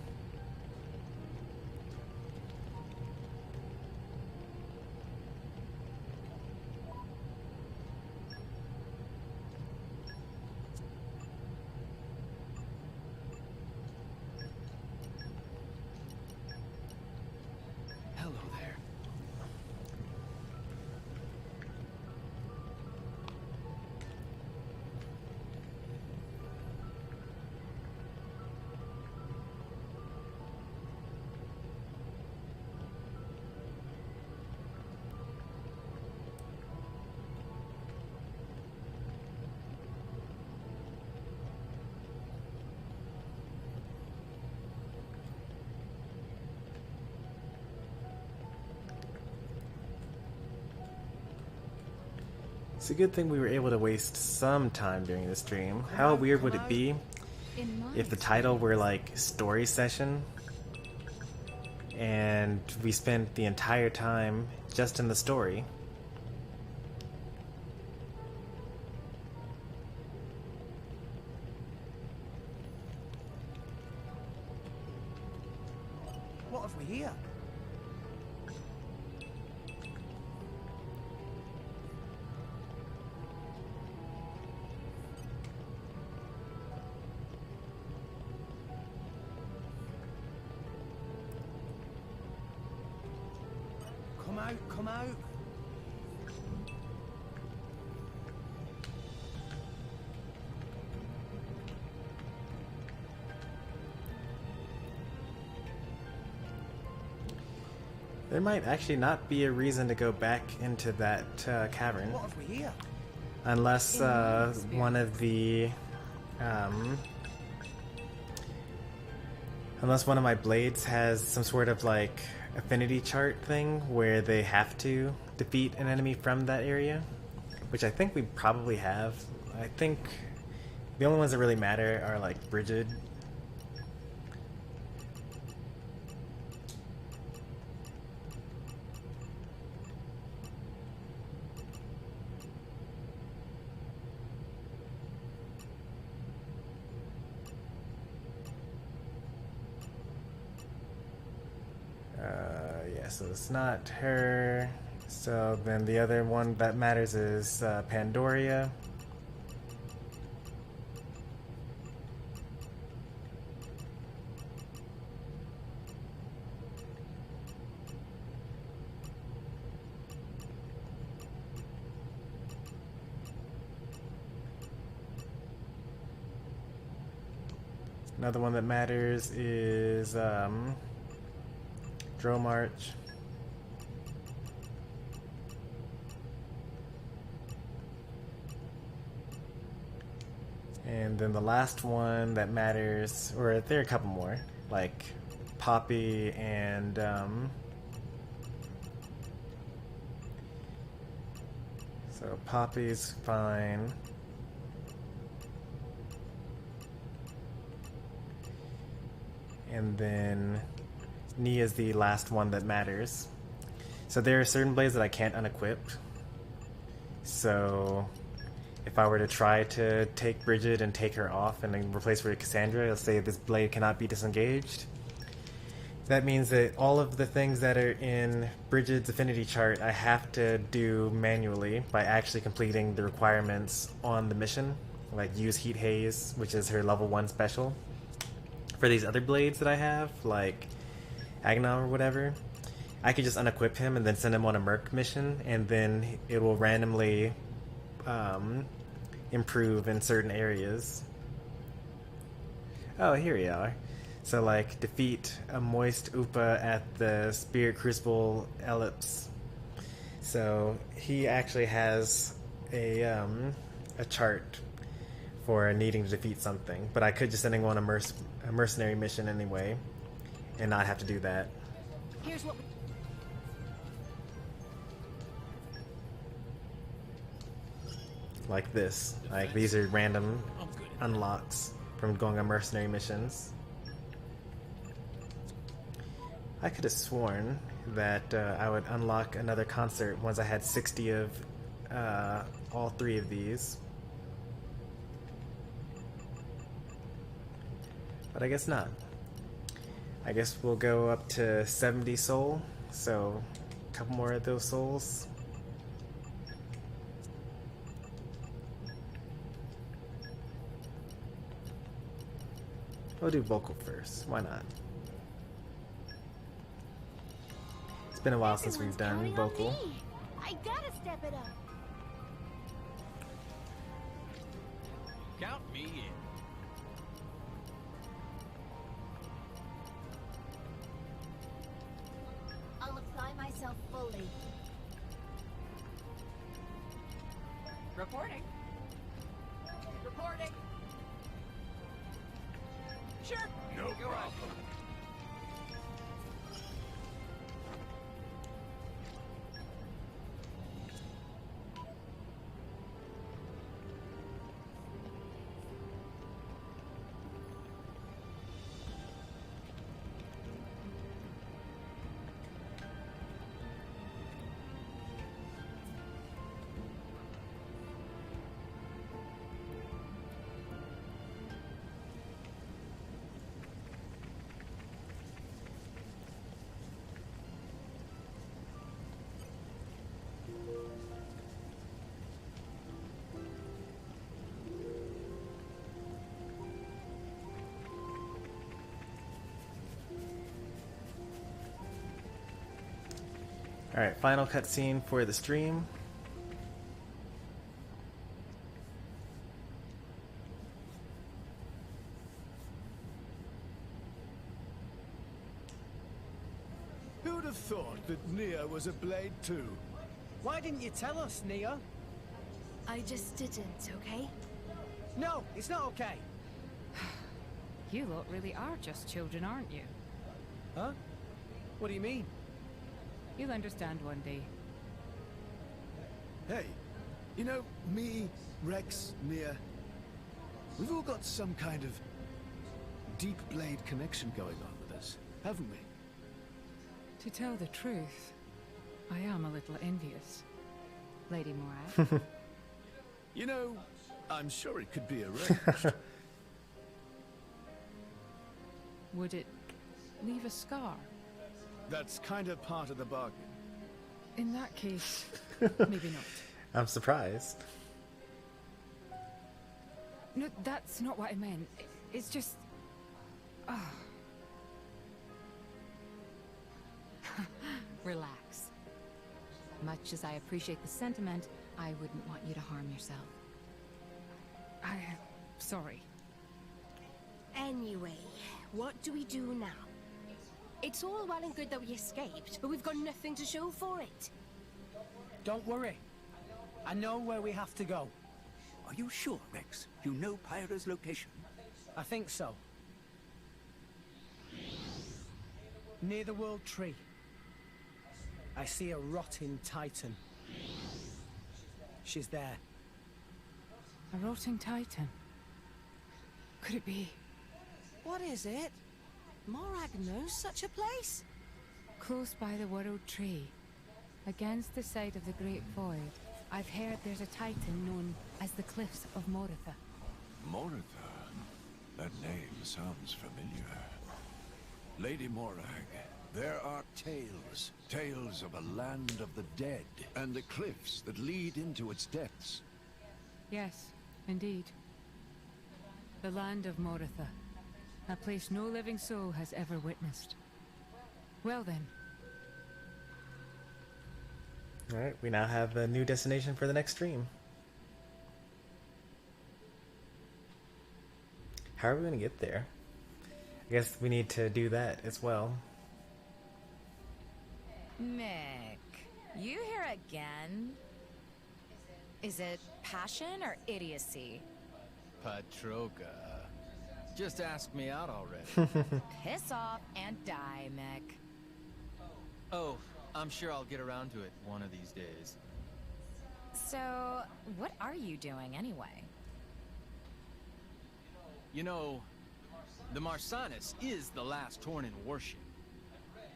It's a good thing we were able to waste some time during the stream. How weird would it be if the title were like story session and we spent the entire time just in the story? What have we here? Come out. There might actually not be a reason to go back into that cavern. What have we here? Unless one of the... unless one of my blades has some sort of like affinity chart thing where they have to defeat an enemy from that area, which I think we probably have. I think the only ones that really matter are like Brigid. So it's not her. So then the other one that matters is Pandoria. Another one that matters is Dromarch. And then the last one that matters, or there are a couple more, like Poppy and so Poppy's fine. And then Nia's the last one that matters. So there are certain blades that I can't unequip. So if I were to try to take Brigid and take her off and then replace her with Cassandra, let's say this blade cannot be disengaged. That means that all of the things that are in Brigid's affinity chart I have to do manually by actually completing the requirements on the mission. Like use Heat Haze, which is her level 1 special. For these other blades that I have, like Aghanim or whatever, I could just unequip him and then send him on a Merc mission, and then it will randomly improve in certain areas. Oh, here we are. So, like, defeat a moist Upa at the Spirit Crucible Ellipse. So, he actually has a chart for needing to defeat something, but I could just send him on a mercenary mission anyway, and not have to do that. Here's what we... Like this. Like, these are random unlocks from going on mercenary missions. I could have sworn that I would unlock another concert once I had 60 of all 3 of these. But I guess not. I guess we'll go up to 70 soul, so a couple more of those souls. We'll do vocal first, why not? It's been a while since we've done vocal. I gotta step it up. Count me in. I'll apply myself fully. Reporting. Reporting. Sure. No problem. Alright, final cutscene for the stream. Who'd have thought that Nia was a blade too? Why didn't you tell us, Nia? I just didn't, okay? No, it's not okay. You lot really are just children, aren't you? Huh? What do you mean? You'll understand one day. Hey, you know, me, Rex, Nia, we've all got some kind of deep blade connection going on with us, haven't we? To tell the truth, I am a little envious. Lady Morag. You know, I'm sure it could be arranged. Would it leave a scar? That's kind of part of the bargain. In that case, maybe not. I'm surprised. No, that's not what I meant. It's just... Ah. Relax. Much as I appreciate the sentiment, I wouldn't want you to harm yourself. I'm sorry. Anyway, what do we do now? It's all well and good that we escaped, but we've got nothing to show for it. Don't worry. I know where we have to go. Are you sure, Rex? You know Pyra's location? I think so. Near the World Tree. I see a rotting titan. She's there. A rotting titan? Could it be? What is it? Morag knows such a place? Close by the World Tree, against the side of the Great Void, I've heard there's a titan known as the Cliffs of Moritha. Moritha? That name sounds familiar. Lady Morag, there are tales. Tales of a land of the dead, and the cliffs that lead into its depths. Yes, indeed. The land of Moritha. A place no living soul has ever witnessed. Well then. Alright, we now have a new destination for the next stream. How are we going to get there? I guess we need to do that as well. Mick, you here again? Is it passion or idiocy? Patroka. Just ask me out already. Piss off and die, Mick. Oh, I'm sure I'll get around to it one of these days. So, what are you doing anyway? You know, the Marsanis is the last Tornin warship.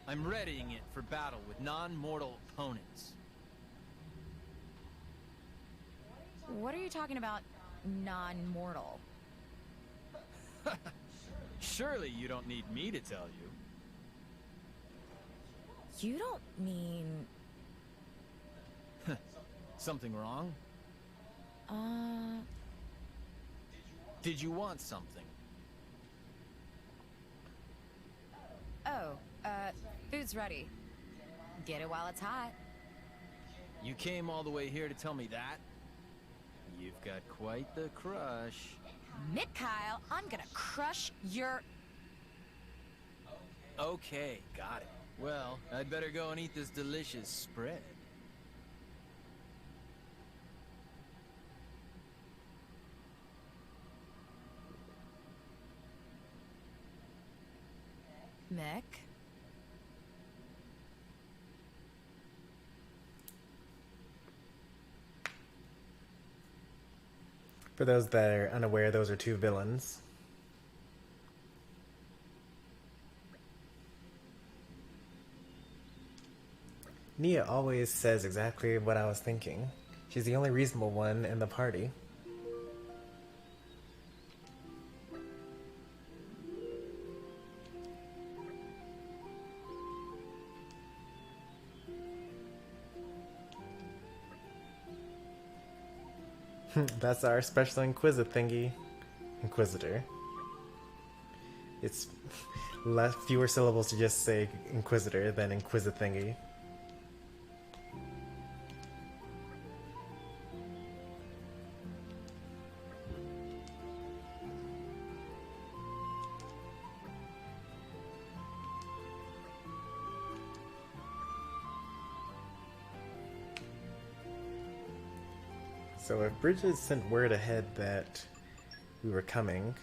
I'm readying it for battle with non-mortal opponents. What are you talking about, non-mortal? Surely you don't need me to tell you. You don't mean... Something wrong? Did you want something? Oh, food's ready. Get it while it's hot. You came all the way here to tell me that? You've got quite the crush. Mick Kyle, I'm gonna crush your... Okay, got it. Well, I'd better go and eat this delicious spread. Mick? For those that are unaware, those are two villains. Nia always says exactly what I was thinking. She's the only reasonable one in the party. That's our special Inquisitor. It's fewer syllables to just say Inquisitor than Inquisithingy. So if Bridget sent word ahead that we were coming...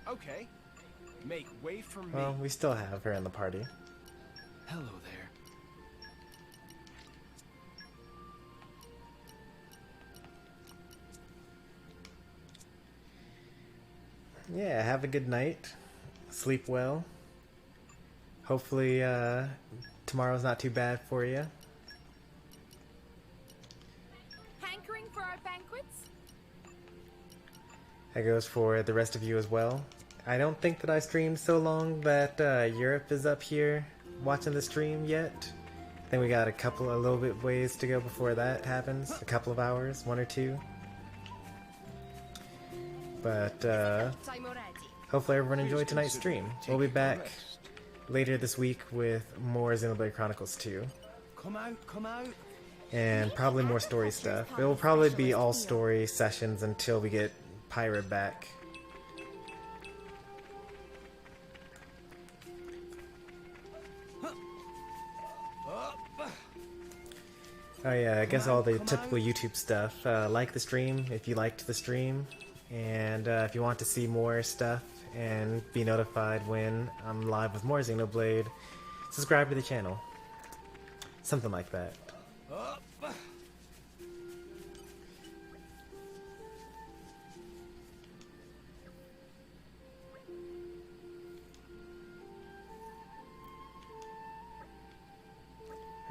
Okay. Make way for me. Well, we still have her in the party. Hello there. Yeah, have a good night. Sleep well. Hopefully, tomorrow's not too bad for you. Hankering for our banquets? That goes for the rest of you as well. I don't think that I streamed so long that Europe is up here watching the stream yet. I think we got a little bit ways to go before that happens. A couple of hours, 1 or 2. But hopefully everyone enjoyed tonight's stream. We'll be back later this week with more Xenoblade Chronicles 2. Come out. And probably more story stuff. It will probably be all story sessions until we get Pyra back. Oh yeah, I guess all the typical YouTube stuff. Like the stream if you liked the stream. And if you want to see more stuff and be notified when I'm live with more Xenoblade, subscribe to the channel. Something like that.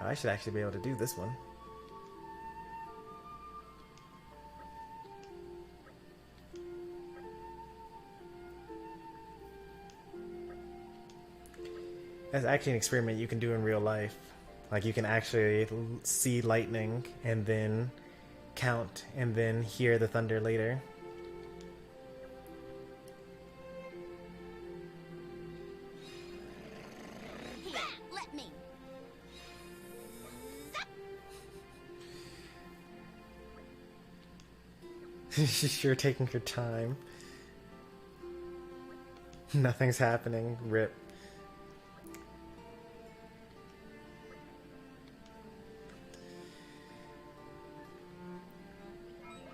I should actually be able to do this one. That's actually an experiment you can do in real life. Like, you can actually see lightning and then count and then hear the thunder later. Here, let me. She's sure taking her time. Nothing's happening. Rip.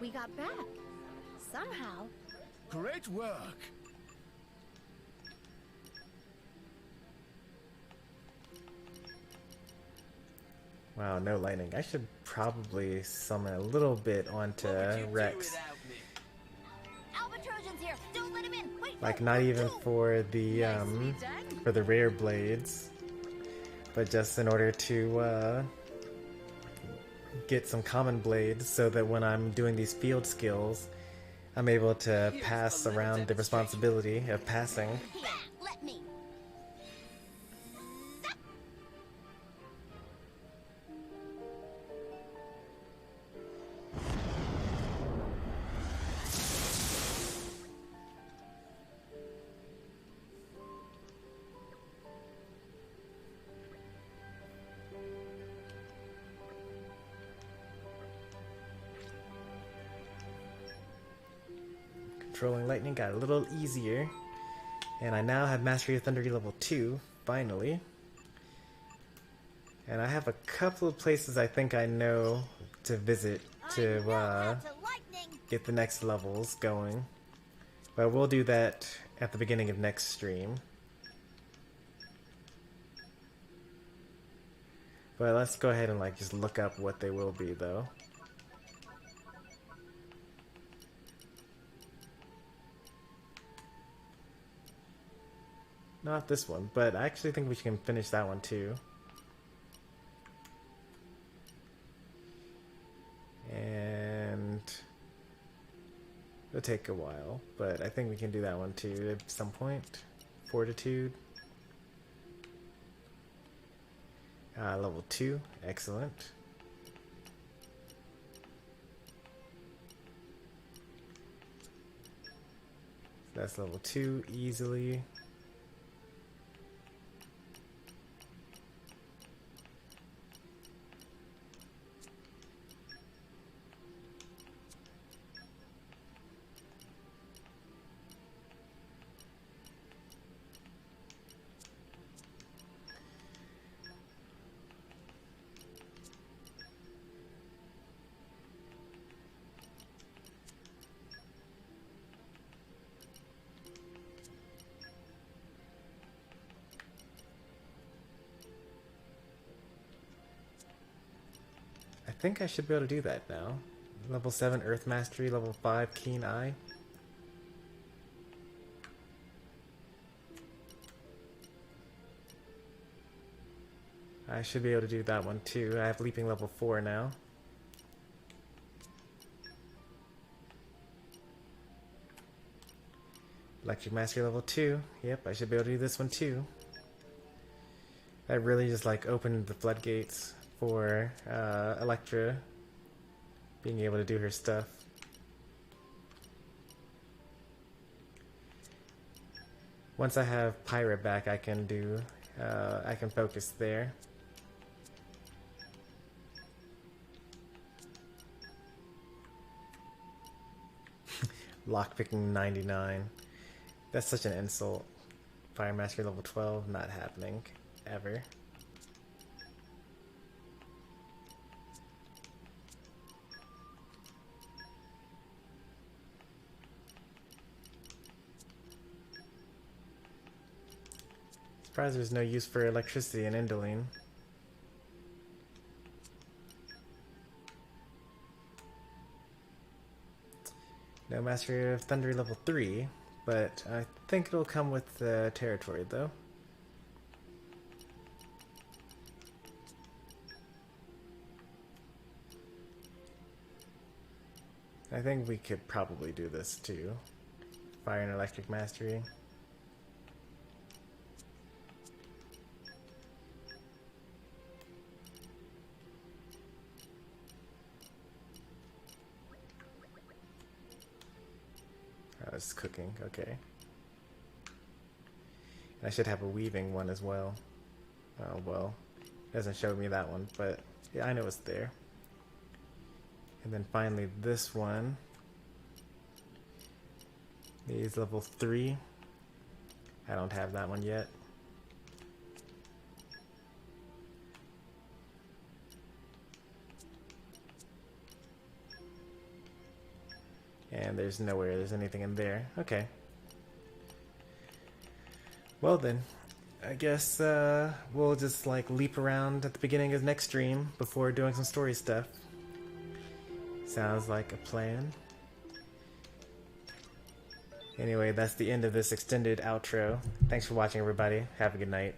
We got back. Somehow. Great work. Wow, no lightning. I should probably summon a little bit onto Rex. Here. Don't let him in. Wait, Like, not even for the rare blades, but just in order to get some common blades so that when I'm doing these field skills, I'm able to pass around the responsibility of passing. Here, let me. Controlling lightning got a little easier, and I now have Mastery of Thunder level 2, finally. And I have a couple of places I think I know to visit to get the next levels going. But we'll do that at the beginning of next stream. But let's go ahead and just look up what they will be though. Not this one, but I actually think we can finish that one too. And it'll take a while, but I think we can do that one too at some point. Fortitude. Level 2, excellent. That's level 2 easily. think I should be able to do that now. Level 7 Earth Mastery, level 5 Keen Eye. I should be able to do that one too. I have Leaping level 4 now. Electric Mastery level 2. Yep, I should be able to do this one too. That really just like opened the floodgates for Electra being able to do her stuff. Once I have Pyra back, I can do, I can focus there. Lockpicking 99. That's such an insult. Fire Mastery level 12, not happening. Ever. Surprised there's no use for electricity in Indoline. No Mastery of Thunder level 3, but I think it'll come with the territory though. I think we could probably do this too. Fire and Electric Mastery. Oh, it's cooking, okay. And I should have a weaving one as well. Oh well, it doesn't show me that one, but yeah, I know it's there. And then finally this one is level 3. I don't have that one yet. And there's nowhere there's anything in there. Okay. Well then, I guess we'll just like leap around at the beginning of the next stream before doing some story stuff. Sounds like a plan. Anyway, that's the end of this extended outro. Thanks for watching, everybody. Have a good night.